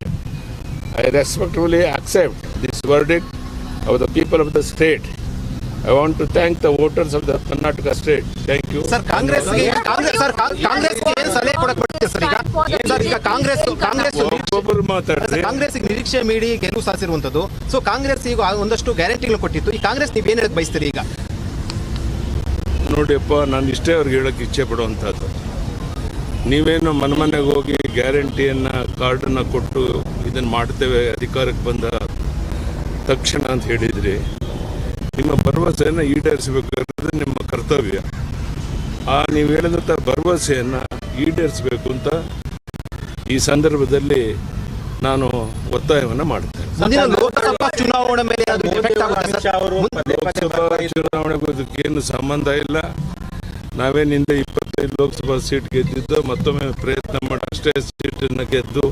I respectfully accept this verdict of the people of the state. I want to thank the voters of the Karnataka state. Thank you. Sir, Congress ಸಲಹೆ ಕೊಡಕ್ಕೆ ಬಿಡ್ತೀವಿ sir. ಈಗ ಕಾಂಗ್ರೆಸ್ ನಿರೀಕ್ಷೆ ಮೀರಿ ಗೆಲುವು ಸಾಧಿಸಿರುವಂತದ್ದು. So Congress ಈಗ ಒಂದಷ್ಟು ಗ್ಯಾರಂಟಿಗಳು ಕೊಟ್ಟಿತ್ತು. ಈ ಕಾಂಗ್ರೆಸ್ ನೀವು ಏನು ಹೇಳಕ್ ಬಯಸ್ತೀರಿ ಈಗ? ನೋಡಿಯಪ್ಪ, ನಾನು ಇಷ್ಟೇ ಅವ್ರಿಗೆ ಹೇಳಕ್ಕೆ ಇಚ್ಛೆ ಪಡುವಂಥದ್ದು. ನೀವೇನು ಮನೆಗೆ ಹೋಗಿ ಗ್ಯಾರಂಟಿಯನ್ನು ಕಾರ್ಡನ್ನು ಕೊಟ್ಟು ಇದನ್ನು ಮಾಡ್ತೇವೆ ಅಧಿಕಾರಕ್ಕೆ ಬಂದ ತಕ್ಷಣ ಅಂತ ಹೇಳಿದ್ರಿ. ನಿಮ್ಮ ಭರವಸೆಯನ್ನು ಈಡೇರಿಸಬೇಕಾದ್ರೆ ನಿಮ್ಮ ಕರ್ತವ್ಯ. ನೀವು ಹೇಳಿದಂಥ ಭರವಸೆಯನ್ನು ಈಡೇರಿಸಬೇಕು ಅಂತ ಈ ಸಂದರ್ಭದಲ್ಲಿ ನಾನು ಒತ್ತಾಯವನ್ನು ಮಾಡ್ತೇನೆ. ಲೋಕಸಭಾ ಚುನಾವಣೆ ಮೇಲೆ ಲೋಕಸಭಾ ಚುನಾವಣೆಗೂ ಇದಕ್ಕೇನು ಸಂಬಂಧ ಇಲ್ಲ. ನಾವೇನಿಂದ 25 ಲೋಕಸಭಾ ಸೀಟ್ ಗೆದ್ದಿದ್ದು, ಮತ್ತೊಮ್ಮೆ ಪ್ರಯತ್ನ ಮಾಡಿ ಅಷ್ಟೇ ಸೀಟನ್ನು ಗೆದ್ದು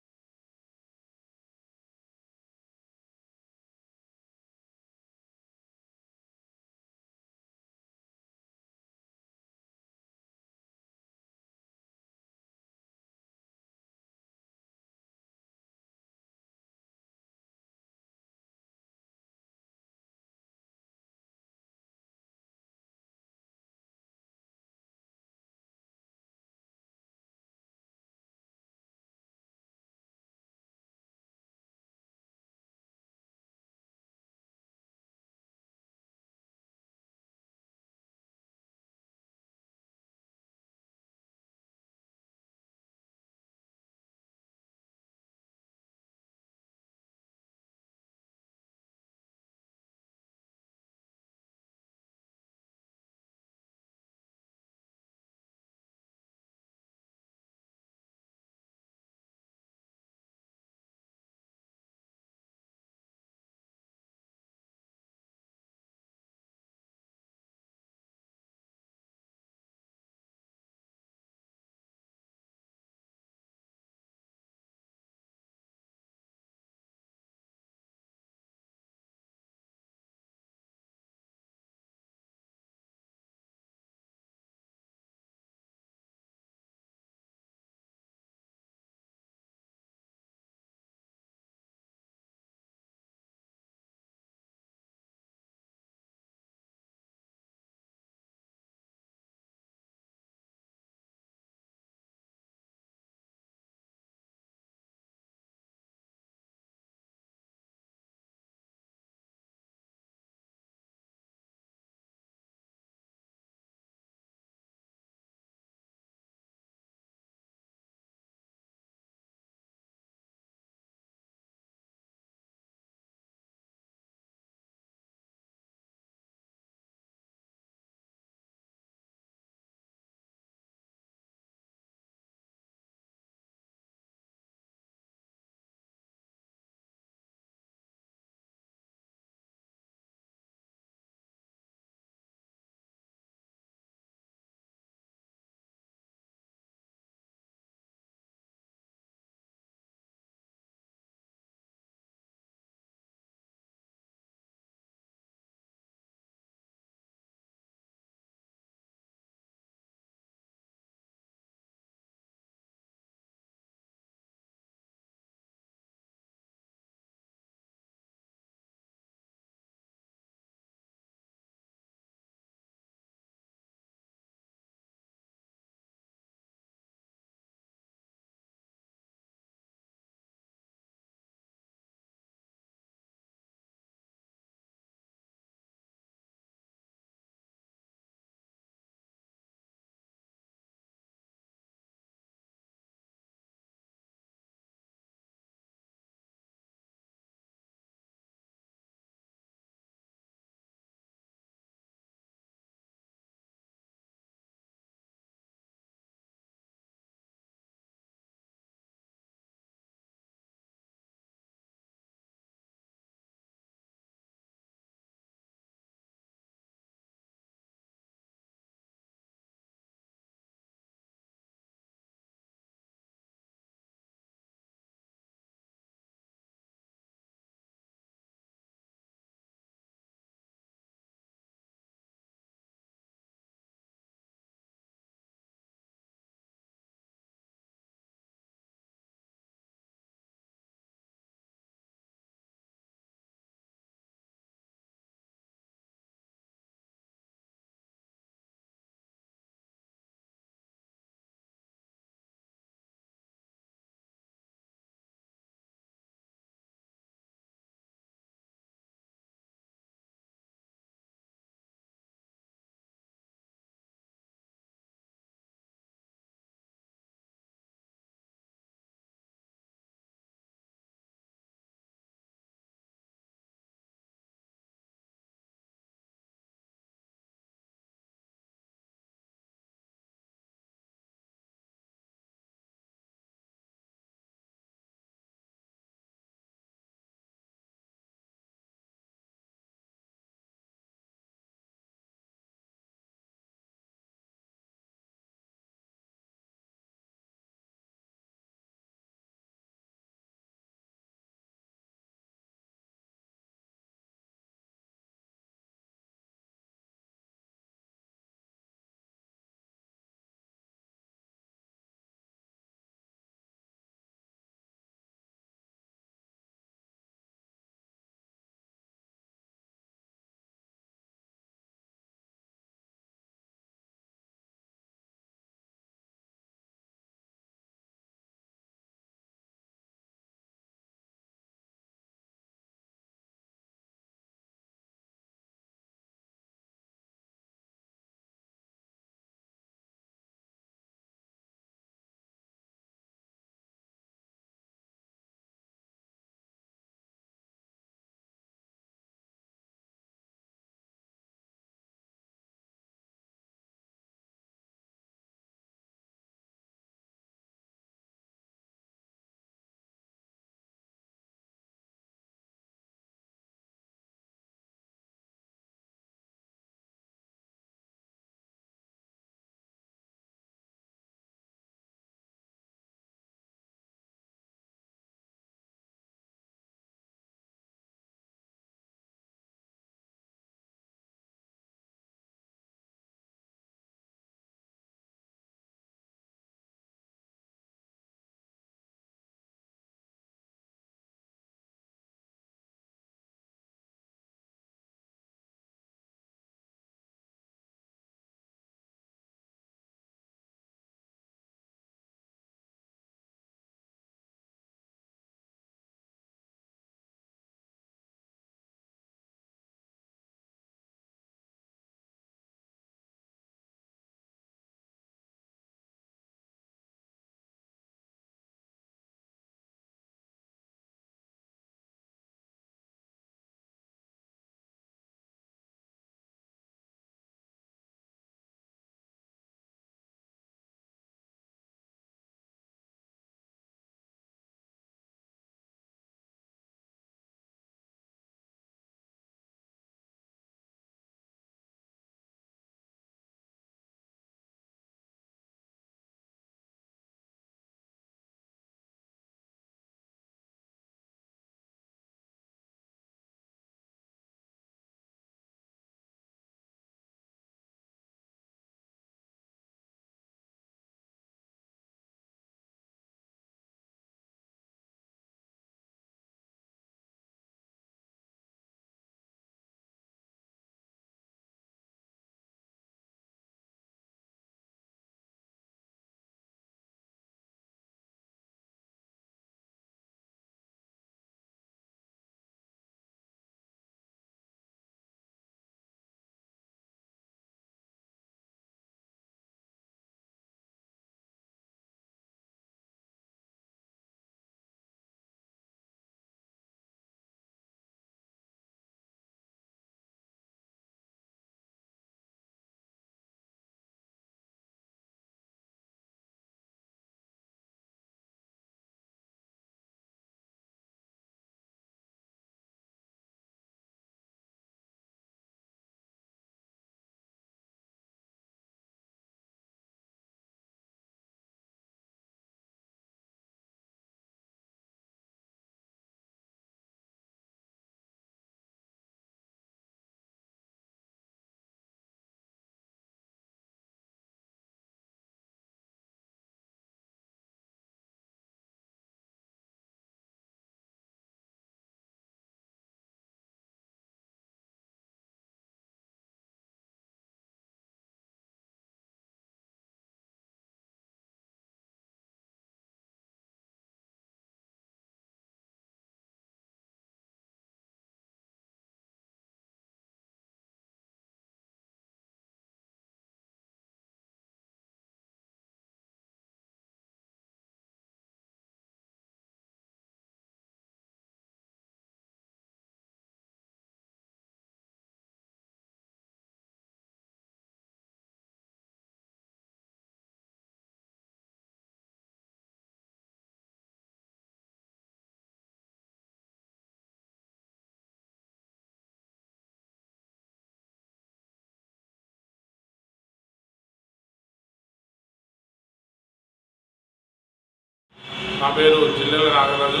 నా పేరు జిల్లెల నాగరాజు.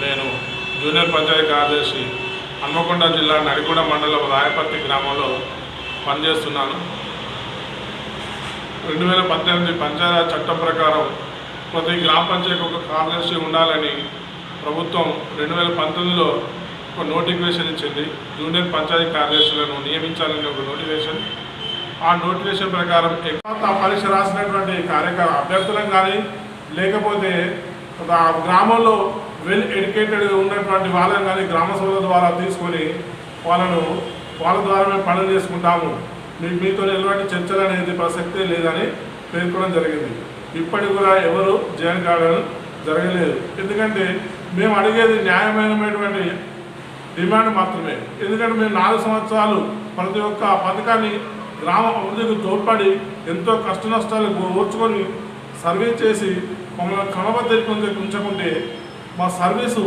నేను జూనియర్ పంచాయతీ కార్యదర్శి హన్మకొండ జిల్లా నడిగూడ మండలం రాయపర్తి గ్రామంలో పనిచేస్తున్నాను. 2018 పంచాయతీ చట్టం ప్రకారం ప్రతి గ్రామ పంచాయతీకి ఒక కార్యదర్శి ఉండాలని ప్రభుత్వం 2019లో ఒక నోటిఫికేషన్ ఇచ్చింది. జూనియర్ పంచాయతీ కార్యదర్శులను నియమించాలని ఒక నోటిఫికేషన్. ఆ నోటిఫికేషన్ ప్రకారం ఎక్కువ పరీక్ష రాసినటువంటి అభ్యర్థులను కానీ లేకపోతే గ్రామంలో వెల్ ఎడ్యుకేటెడ్ ఉన్నటువంటి వాళ్ళని కానీ గ్రామ సభల ద్వారా తీసుకొని వాళ్ళ ద్వారా మేము పనులు చేసుకుంటాము, మీతో ఎలాంటి చర్చలు అనేది ప్రసక్తే లేదని పేర్కొనడం జరిగింది. ఇప్పటికి కూడా ఎవరు జాయిన్ కావడం జరగలేదు. ఎందుకంటే మేము అడిగేది న్యాయమైనటువంటి డిమాండ్ మాత్రమే. ఎందుకంటే మేము 4 సంవత్సరాలు ప్రతి ఒక్క పథకాన్ని గ్రామ అభివృద్ధికి తోడ్పడి ఎంతో కష్ట నష్టాలు ఓర్చుకొని సర్వే చేసి మమ్మల్ని క్రమబద్ధీకరించి ఉంచకుంటే మా సర్వీసు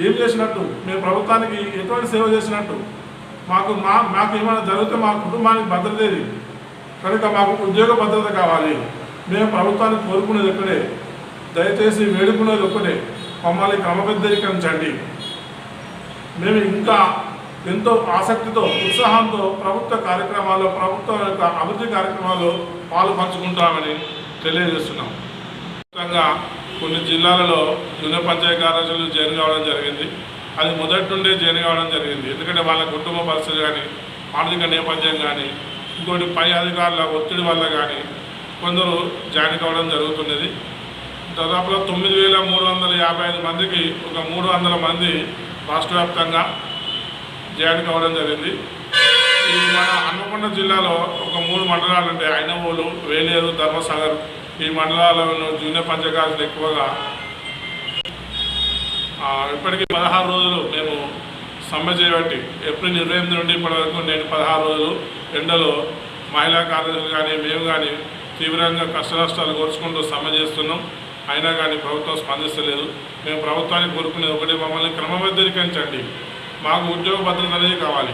ఏం చేసినట్టు, మేము ప్రభుత్వానికి ఎటువంటి సేవ చేసినట్టు, మాకు ఏమైనా జరిగితే మా కుటుంబానికి భద్రత ఏది? కనుక మాకు ఉద్యోగ భద్రత కావాలి. మేము ప్రభుత్వానికి కోరుకునేది ఒక్కడే, దయచేసి వేడుకునేది ఒక్కడే, మమ్మల్ని క్రమబద్ధీకరించండి. మేము ఇంకా ఎంతో ఆసక్తితో ఉత్సాహంతో ప్రభుత్వ కార్యక్రమాల్లో ప్రభుత్వం యొక్క అభివృద్ధి కార్యక్రమాల్లో పాలు పంచుకుంటామని తెలియజేస్తున్నాం. మొత్తంగా కొన్ని జిల్లాలలో జూనియర్ పంచాయతీ కార్యదర్శులు జాయిన్ కావడం జరిగింది. అది మొదటి నుండే జాయిన్ కావడం జరిగింది. ఎందుకంటే వాళ్ళ కుటుంబ పరిస్థితి కానీ ఆర్థిక నేపథ్యం కానీ ఇంకోటి పై అధికారుల ఒత్తిడి వల్ల కానీ కొందరు జాయిన్ కావడం జరుగుతున్నది. దాదాపులో 9,355 మందికి ఒక 300 మంది రాష్ట్ర వ్యాప్తంగా జాయిన్ కావడం జరిగింది. ఈ మన హన్మకొండ జిల్లాలో ఒక 3 మండలాలు ఉంటాయి, ఐనవోలు, వేలేరు, ధర్మసాగర్. ఈ మండలాలలో జూనియర్ పంచాయతీలు ఎక్కువగా ఇప్పటికీ 16 రోజులు మేము సమ్మె చేయబట్టి ఏప్రిల్ 28 నుండి ఇప్పటి వరకు నేను 16 రోజులు ఎండలో మహిళా కార్యదర్శులు కానీ మేము కానీ తీవ్రంగా కష్ట నష్టాలు కోర్చుకుంటూ సమ్మె చేస్తున్నాం. అయినా కానీ ప్రభుత్వం స్పందిస్తలేదు. మేము ప్రభుత్వానికి కోరుకునేది ఒకటి, మమ్మల్ని క్రమబద్ధీకరించండి, మాకు ఉద్యోగ భద్రత అనేది కావాలి.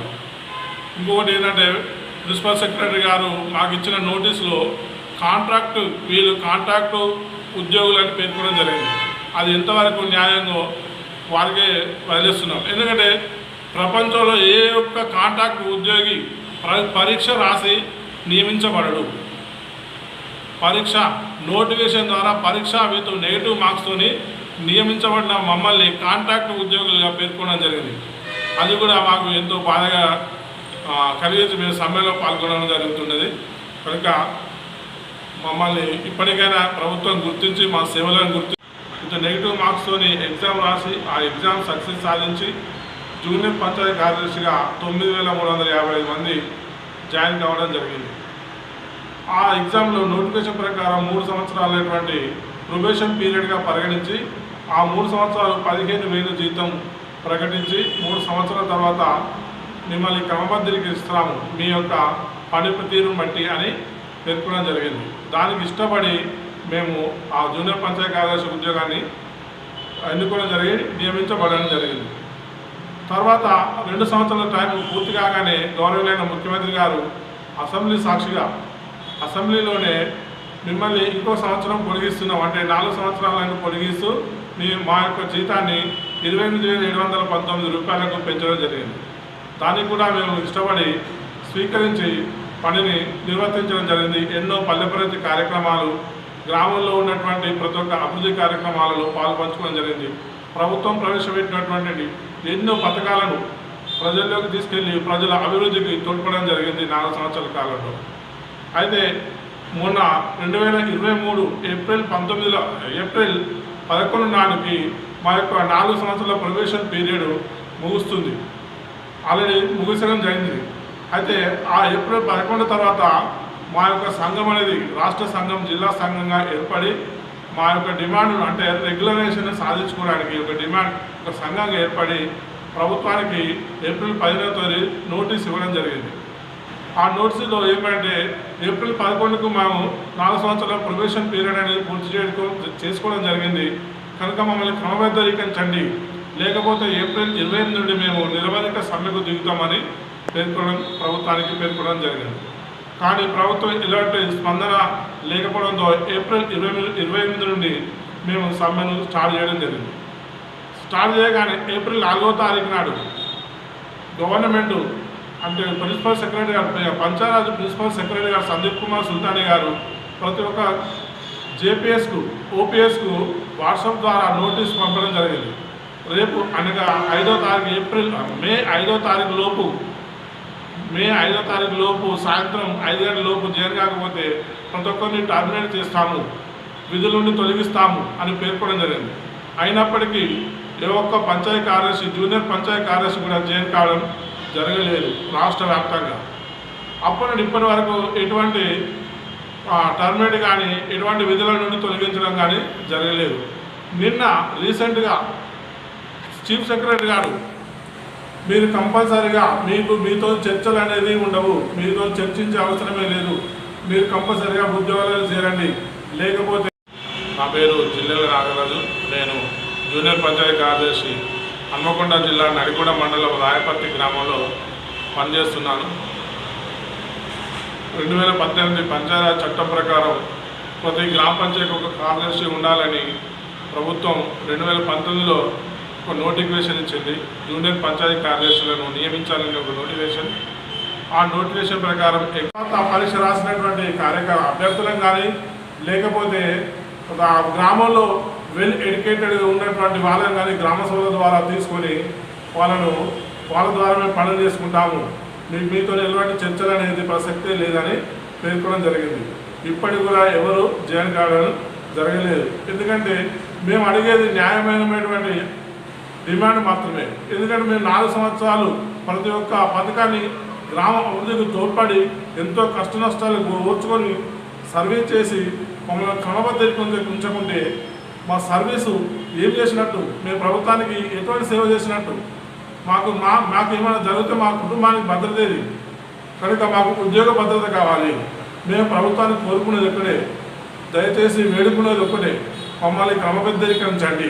ఇంకొకటి ఏంటంటే ప్రిన్సిపల్ సెక్రటరీ గారు మాకు ఇచ్చిన నోటీసులో కాంట్రాక్టు ఉద్యోగులని పేర్కొనడం జరిగింది. అది ఎంతవరకు న్యాయంగా వారికే వదిలేస్తున్నాం. ఎందుకంటే ప్రపంచంలో ఏ ఒక్క కాంట్రాక్ట్ ఉద్యోగి పరీక్ష రాసి నియమించబడడు. నోటిఫికేషన్ ద్వారా పరీక్ష విత్ నెగిటివ్ మార్క్స్తోని నియమించబడిన మమ్మల్ని కాంట్రాక్ట్ ఉద్యోగులుగా పేర్కొనడం జరిగింది. అది కూడా మాకు ఎంతో బాధగా కలిగించి మేము సమ్మెలో పాల్గొనడం జరుగుతున్నది. కనుక మమ్మల్ని ఇప్పటికైనా ప్రభుత్వం గుర్తించి మా సేవలను ఇంత నెగిటివ్ మార్క్స్తోని ఎగ్జామ్ రాసి ఆ ఎగ్జామ్ సక్సెస్ సాధించి జూనియర్ పంచాయతీ కార్యదర్శిగా 9,355 మంది జాయిన్ కావడం జరిగింది. ఆ ఎగ్జామ్లో నోటిఫికేషన్ ప్రకారం 3 సంవత్సరాలైనటువంటి ప్రొబేషన్ పీరియడ్గా పరిగణించి ఆ 3 సంవత్సరాలు 15,000 జీతం ప్రకటించి 3 సంవత్సరాల తర్వాత మిమ్మల్ని క్రమబద్ధీకరిస్తాము మీ యొక్క పనితీరును బట్టి అని పేర్కొనడం జరిగింది. దానికి ఇష్టపడి మేము ఆ జూనియర్ పంచాయతీ కార్యదర్శి ఉద్యోగాన్ని ఎన్నుకోవడం నియమించబడడం జరిగింది. తర్వాత 2 సంవత్సరాల టైం పూర్తి కాగానే గౌరవనీయులైన ముఖ్యమంత్రి గారు అసెంబ్లీ సాక్షిగా అసెంబ్లీలోనే మిమ్మల్ని ఇంకో సంవత్సరం పొడిగిస్తున్నాం, అంటే 4 సంవత్సరాలను పొడిగిస్తూ మా యొక్క జీతాన్ని 28,719 రూపాయలకు పెంచడం జరిగింది. దానికి కూడా మేము ఇష్టపడి స్వీకరించి పనిని నిర్వర్తించడం జరిగింది. ఎన్నో పల్లె ప్రగతి కార్యక్రమాలు, గ్రామంలో ఉన్నటువంటి ప్రతి ఒక్క అభివృద్ధి కార్యక్రమాలలో పాల్పంచుకోవడం జరిగింది. ప్రభుత్వం ప్రవేశపెట్టినటువంటి ఎన్నో పథకాలను ప్రజల్లోకి తీసుకెళ్లి ప్రజల అభివృద్ధికి తోడ్పడడం జరిగింది 4 సంవత్సరాల కాలంలో. అయితే మొన్న 2023 ఏప్రిల్ 11 నాటికి మా యొక్క 4 సంవత్సరాల ప్రొబేషన్ పీరియడ్ ముగుస్తుంది. ఆల్రెడీ ముగిసడం జరిగింది. అయితే ఆ ఏప్రిల్ 11 తర్వాత మా యొక్క సంఘం అనేది రాష్ట్ర సంఘం, జిల్లా సంఘంగా ఏర్పడి మా యొక్క డిమాండ్ అంటే రెగ్యులరైజేషన్ సాధించుకోవడానికి ఒక సంఘంగా ఏర్పడి ప్రభుత్వానికి ఏప్రిల్ 15వ తేదీ నోటీస్ ఇవ్వడం జరిగింది. ఆ నోటీసులో ఏమంటే ఏప్రిల్ 11కు మేము 4 సంవత్సరాల ప్రొబేషన్ పీరియడ్ అనేది పూర్తి చేసుకోవడం జరిగింది. కనుక మమ్మల్ని క్రమబద్ధీకరించండి, లేకపోతే ఏప్రిల్ 28 నుండి మేము నిరవధిక సమ్మెకు దిగుతామని ప్రభుత్వానికి పేర్కొనడం జరిగింది. కానీ ప్రభుత్వం ఇలాంటి స్పందన లేకపోవడంతో ఏప్రిల్ 28 నుండి మేము సమ్మెను స్టార్ట్ చేయడం జరిగింది. స్టార్ట్ చేయగానే ఏప్రిల్ 4వ తారీఖు నాడు గవర్నమెంట్ అంటే ప్రిన్సిపల్ సెక్రటరీ గారు పంచాయతీ ప్రిన్సిపల్ సెక్రటరీ గారు సందీప్ కుమార్ సుల్తానీ గారు ప్రతి ఒక్క జేపీఎస్కు ఓపీఎస్కు వాట్సాప్ ద్వారా నోటీస్ పంపడం జరిగింది. రేపు అనగా 5వ తారీఖు మే 5వ తారీఖు లోపు సాయంత్రం 5 గంటల లోపు జాయిన్ కాకపోతే ప్రతి ఒక్కరిని టర్మినేట్ చేస్తాము, విధుల నుండి తొలగిస్తాము అని పేర్కొనడం జరిగింది. అయినప్పటికీ ఏ ఒక్క పంచాయతీ కార్యదర్శి జూనియర్ పంచాయతీ కార్యదర్శి కూడా జాయిన్ కావడం జరగలేదు రాష్ట్ర వ్యాప్తంగా. అప్పటి నుండి ఇప్పటి వరకు ఎటువంటి టర్మినేట్ కానీ ఎటువంటి విధుల నుండి తొలగించడం కానీ జరగలేదు. నిన్న రీసెంట్గా చీఫ్ సెక్రటరీ గారు మీరు కంపల్సరీగా మీతో చర్చలు అనేది ఉండవు, మీతో చర్చించే అవసరమే లేదు, మీరు కంపల్సరీగా ఉద్యోగాలు చేరండి, లేకపోతే. నా పేరు జిల్లెల నాగరాజు, నేను జూనియర్ పంచాయతీ కార్యదర్శి హన్మకొండ జిల్లా నడిగూడ మండలం రాయపర్తి గ్రామంలో పనిచేస్తున్నాను. 2018 పంచాయతీ చట్టం ప్రకారం ప్రతి గ్రామ పంచాయతీకి ఒక కార్యదర్శి ఉండాలని ప్రభుత్వం 2019లో ఒక నోటిఫికేషన్ ఇచ్చింది. జూనియర్ పంచాయతీ కార్యదర్శులను నియమించాలని ఒక నోటిఫికేషన్. ఆ నోటిఫికేషన్ ప్రకారం పరీక్ష రాసినటువంటి అభ్యర్థులను కానీ లేకపోతే గ్రామంలో వెల్ ఎడ్యుకేటెడ్గా ఉన్నటువంటి వాళ్ళని కానీ గ్రామ సభల ద్వారా తీసుకొని వాళ్ళ ద్వారా మేము పనులు చేసుకుంటాము, మీతో ఎలాంటి చర్చలు అనేది ప్రసక్తే లేదని పేర్కొనడం జరిగింది. ఇప్పటికి కూడా ఎవరు జాయిన్ కావడం జరగలేదు. ఎందుకంటే మేము అడిగేది న్యాయమైనటువంటి డిమాండ్ మాత్రమే. ఎందుకంటే మేము 4 సంవత్సరాలు ప్రతి ఒక్క పథకాన్ని గ్రామ అభివృద్ధికి తోడ్పడి ఎంతో కష్ట నష్టాలు ఓర్చుకొని సర్వీస్ చేసి మమ్మల్ని క్రమబద్ధీకరణ ఉంచకుంటే మా సర్వీసు ఏం చేసినట్టు, మేము ప్రభుత్వానికి ఎటువంటి సేవ చేసినట్టు, మాకు ఏమైనా జరిగితే మా కుటుంబానికి భద్రత ఏది? కనుక మాకు ఉద్యోగ భద్రత కావాలి. మేము ప్రభుత్వానికి కోరుకునేది ఒక్కడే, దయచేసి వేడుకునేది ఒక్కడే, మమ్మల్ని క్రమబద్ధీకరించండి.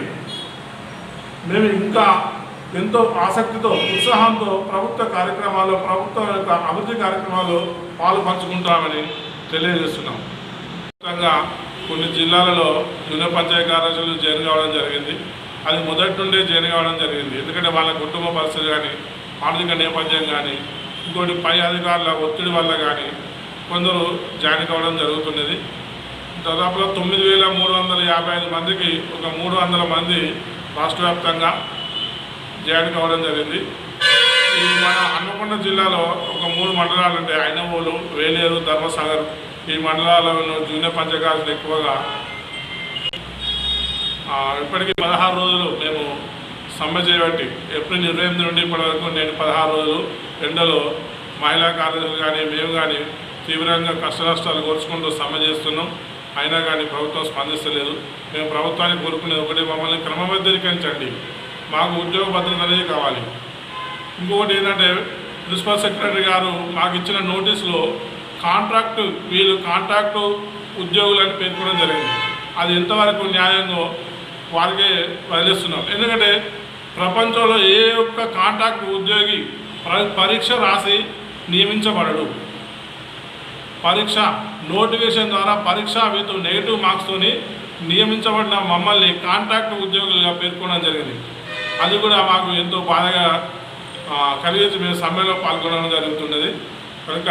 మేము ఇంకా ఎంతో ఆసక్తితో ఉత్సాహంతో ప్రభుత్వ కార్యక్రమాల్లో ప్రభుత్వం యొక్క అభివృద్ధి కార్యక్రమాల్లో పాలు పంచుకుంటామని తెలియజేస్తున్నాం. మొత్తంగా కొన్ని జిల్లాలలో జూనియర్ పంచాయతీ కార్యదర్శులు జాయిన్ కావడం జరిగింది. అది మొదటి నుండే జాయిన్ కావడం జరిగింది. ఎందుకంటే వాళ్ళ కుటుంబ పరిస్థితి కానీ ఆర్థిక నేపథ్యం కానీ ఇంకోటి పై అధికారుల ఒత్తిడి వల్ల కానీ కొందరు జాయిన్ కావడం జరుగుతున్నది. దాదాపుగా 9,355 మందికి ఒక 300 మంది రాష్ట్ర వ్యాప్తంగా జాయిన్ కావడం జరిగింది. ఈ మన హన్మకొండ జిల్లాలో ఒక 3 మండలాలు ఉంటాయి, ఐనవోలు, వేలేరు, ధర్మసాగర్. ఈ మండలాలలో జూనియర్ పంచాయతీలు ఎక్కువగా ఇప్పటికీ 16 రోజులు మేము సమ్మె చేయబట్టి ఏప్రిల్ 28 నుండి ఇప్పటి వరకు నేను 16 రోజులు ఎండలో మహిళా కార్యదర్శులు కానీ మేము కానీ తీవ్రంగా కష్ట నష్టాలు కోర్చుకుంటూ సమ్మె చేస్తున్నాం. అయినా కానీ ప్రభుత్వం స్పందిస్తలేదు. మేము ప్రభుత్వానికి కోరుకునేది ఒకటి, మమ్మల్ని క్రమబద్ధీకరించండి, మాకు ఉద్యోగ భద్రత అనేది కావాలి. ఇంకొకటి ఏంటంటే ప్రిన్సిపల్ సెక్రటరీ గారు మాకు ఇచ్చిన నోటీసులో కాంట్రాక్టు ఉద్యోగులని పేర్కొనడం జరిగింది. అది ఎంతవరకు న్యాయంగా వారికే వదిలేస్తున్నాం. ఎందుకంటే ప్రపంచంలో ఏ ఒక్క కాంట్రాక్ట్ ఉద్యోగి పరీక్ష రాసి నియమించబడడు. పరీక్ష నోటిఫికేషన్ ద్వారా పరీక్ష విత్ నెగిటివ్ మార్క్స్తోని నియమించబడిన మమ్మల్ని కాంట్రాక్ట్ ఉద్యోగులుగా పేర్కొనడం జరిగింది. అది కూడా మాకు ఎంతో బాధగా కలిగించి మేము సమ్మెలో పాల్గొనడం జరుగుతున్నది. కనుక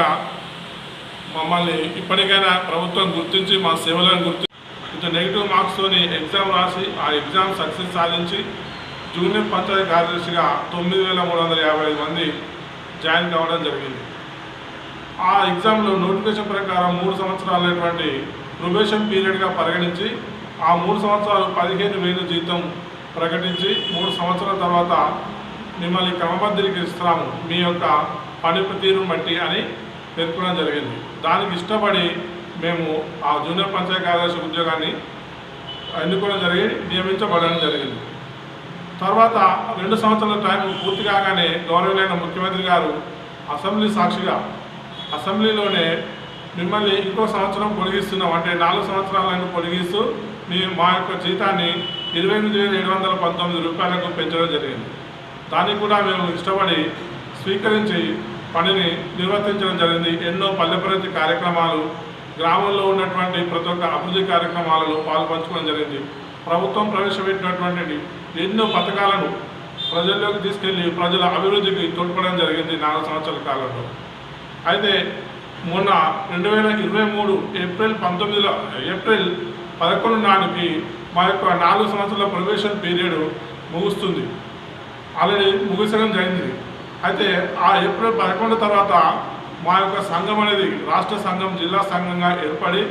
మమ్మల్ని ఇప్పటికైనా ప్రభుత్వం గుర్తించి మా సేవలను ఇంత నెగిటివ్ మార్క్స్తోని ఎగ్జామ్ రాసి ఆ ఎగ్జామ్ సక్సెస్ సాధించి జూనియర్ పంచాయతీ కార్యదర్శిగా 9,355 మంది జాయిన్ కావడం జరిగింది. ఆ ఎగ్జామ్లో నోటిఫికేషన్ ప్రకారం 3 సంవత్సరాలైనటువంటి ప్రొబేషన్ పీరియడ్గా పరిగణించి ఆ 3 సంవత్సరాలు 15,000 జీతం ప్రకటించి 3 సంవత్సరాల తర్వాత మిమ్మల్ని క్రమబద్ధీకరిస్తాము మీ యొక్క పనితీరును బట్టి అని పేర్కొనడం జరిగింది. దానికి ఇష్టపడి మేము ఆ జూనియర్ పంచాయతీ కార్యదర్శి ఉద్యోగాన్ని ఎన్నుకోవడం నియమించబడడం జరిగింది. తర్వాత 2 సంవత్సరాల టైం పూర్తి కాగానే గౌరవనీయ ముఖ్యమంత్రి గారు అసెంబ్లీ సాక్షిగా అసెంబ్లీలోనే మిమ్మల్ని ఇంకో సంవత్సరం పొడిగిస్తున్నాం, అంటే 4 సంవత్సరాలను పొడిగిస్తూ మా యొక్క జీతాన్ని 28,719 రూపాయలకు పెంచడం జరిగింది. దానికి కూడా మేము ఇష్టపడి స్వీకరించి పనిని నిర్వర్తించడం జరిగింది. ఎన్నో పల్లె ప్రగతి కార్యక్రమాలు, గ్రామంలో ఉన్నటువంటి ప్రతి ఒక్క అభివృద్ధి కార్యక్రమాలలో పాల్పంచుకోవడం జరిగింది. ప్రభుత్వం ప్రవేశపెట్టినటువంటి ఎన్నో పథకాలను ప్రజల్లోకి తీసుకెళ్లి ప్రజల అభివృద్ధికి తోడ్పడడం జరిగింది 4 సంవత్సరాల కాలంలో. అయితే మొన్న 2023 ఏప్రిల్ 11 నాటికి మా యొక్క 4 సంవత్సరాల ప్రొబేషన్ పీరియడ్ ముగుస్తుంది. ఆల్రెడీ ముగిసడం జరిగింది. అయితే ఆ ఏప్రిల్ 11 తర్వాత మా యొక్క సంఘం అనేది రాష్ట్ర సంఘం, జిల్లా సంఘంగా ఏర్పడి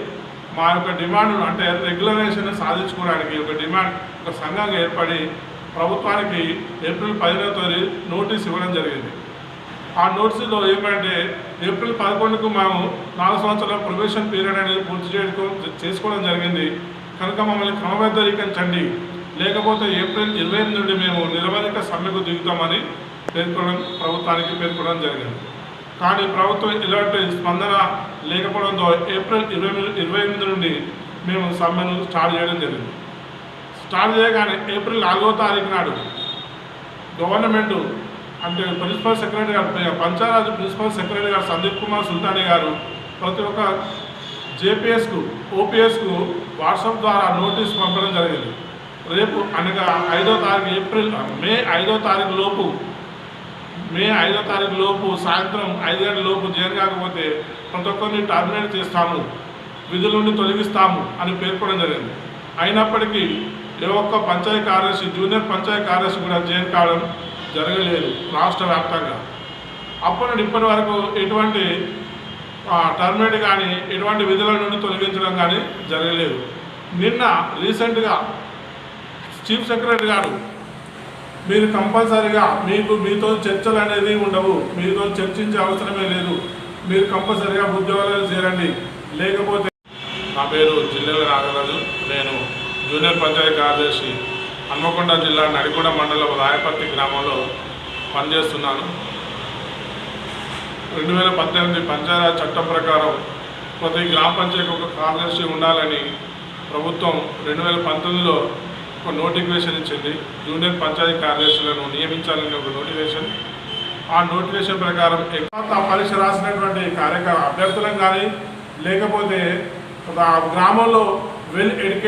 మా యొక్క డిమాండ్ అంటే రెగ్యులరైజేషన్ సాధించుకోవడానికి ఒక సంఘంగా ఏర్పడి ప్రభుత్వానికి ఏప్రిల్ 15వ తేదీ నోటీస్ ఇవ్వడం జరిగింది. ఆ నోటీసులో ఏమంటే ఏప్రిల్ 11కు మేము 4 సంవత్సరాల ప్రొబేషన్ పీరియడ్ అనేది పూర్తి చేసుకోవడం జరిగింది కనుక మమ్మల్ని క్రమబద్ధీకరించండి, లేకపోతే ఏప్రిల్ 28 నుండి మేము నిరవధిక సమ్మెకు దిగుతామని ప్రభుత్వానికి పేర్కొనడం జరిగింది. కానీ ప్రభుత్వం ఇలాంటి స్పందన లేకపోవడంతో ఏప్రిల్ 28 నుండి మేము సమ్మెను స్టార్ట్ చేయడం జరిగింది. స్టార్ట్ చేయగానే ఏప్రిల్ 4వ తారీఖు నాడు గవర్నమెంట్ అంటే ప్రిన్సిపల్ సెక్రటరీ గారు, పంచాయతీ ప్రిన్సిపల్ సెక్రటరీ గారు సందీప్ కుమార్ సుల్తానీ గారు ప్రతి ఒక్క జేపీఎస్కు, ఓపీఎస్కు వాట్సాప్ ద్వారా నోటీస్ పంపడం జరిగింది. రేపు అనగా 5వ తారీఖు మే 5వ తారీఖు లోపు సాయంత్రం 5 గంటల లోపు జైలు కాకపోతే ప్రతి ఒక్కరిని టర్మినేట్ చేస్తాము, విధుల నుండి తొలగిస్తాము అని పేర్కొనడం జరిగింది. అయినప్పటికీ ఏ ఒక్క పంచాయతీ కార్యదర్శి, జూనియర్ పంచాయతీ కార్యదర్శి కూడా జైలు కావడం జరగలేదు రాష్ట్ర వ్యాప్తంగా. అప్పటి నుండి ఇప్పటి వరకు ఎటువంటి టర్మినేట్ కానీ ఎటువంటి విధుల నుండి తొలగించడం కానీ జరగలేదు. నిన్న రీసెంట్గా చీఫ్ సెక్రటరీ గారు మీరు కంపల్సరీగా మీతో చర్చలు అనేది ఉండవు, మీతో చర్చించే అవసరమే లేదు, మీరు కంపల్సరీగా ఉద్యోగాలు చేరండి, లేకపోతే. నా పేరు జిల్లేల నాగరాజు, నేను జూనియర్ పంచాయతీ కార్యదర్శి, హన్మకొండ జిల్లా నడిగూడ మండలం రాయపర్తి గ్రామంలో పనిచేస్తున్నాను. 2018 పంచాయతీ చట్టం ప్రకారం ప్రతి గ్రామ పంచాయతీకి ఒక కార్యదర్శి ఉండాలని ప్రభుత్వం 2019లో ఒక నోటిఫికేషన్ ఇచ్చింది. జూనియర్ పంచాయతీ కార్యదర్శులను నియమించాలని ఒక నోటిఫికేషన్. ఆ నోటిఫికేషన్ ప్రకారం పరీక్ష రాసినటువంటి అభ్యర్థులను కానీ లేకపోతే గ్రామంలో వెల్ ఎడ్యుకేటెడ్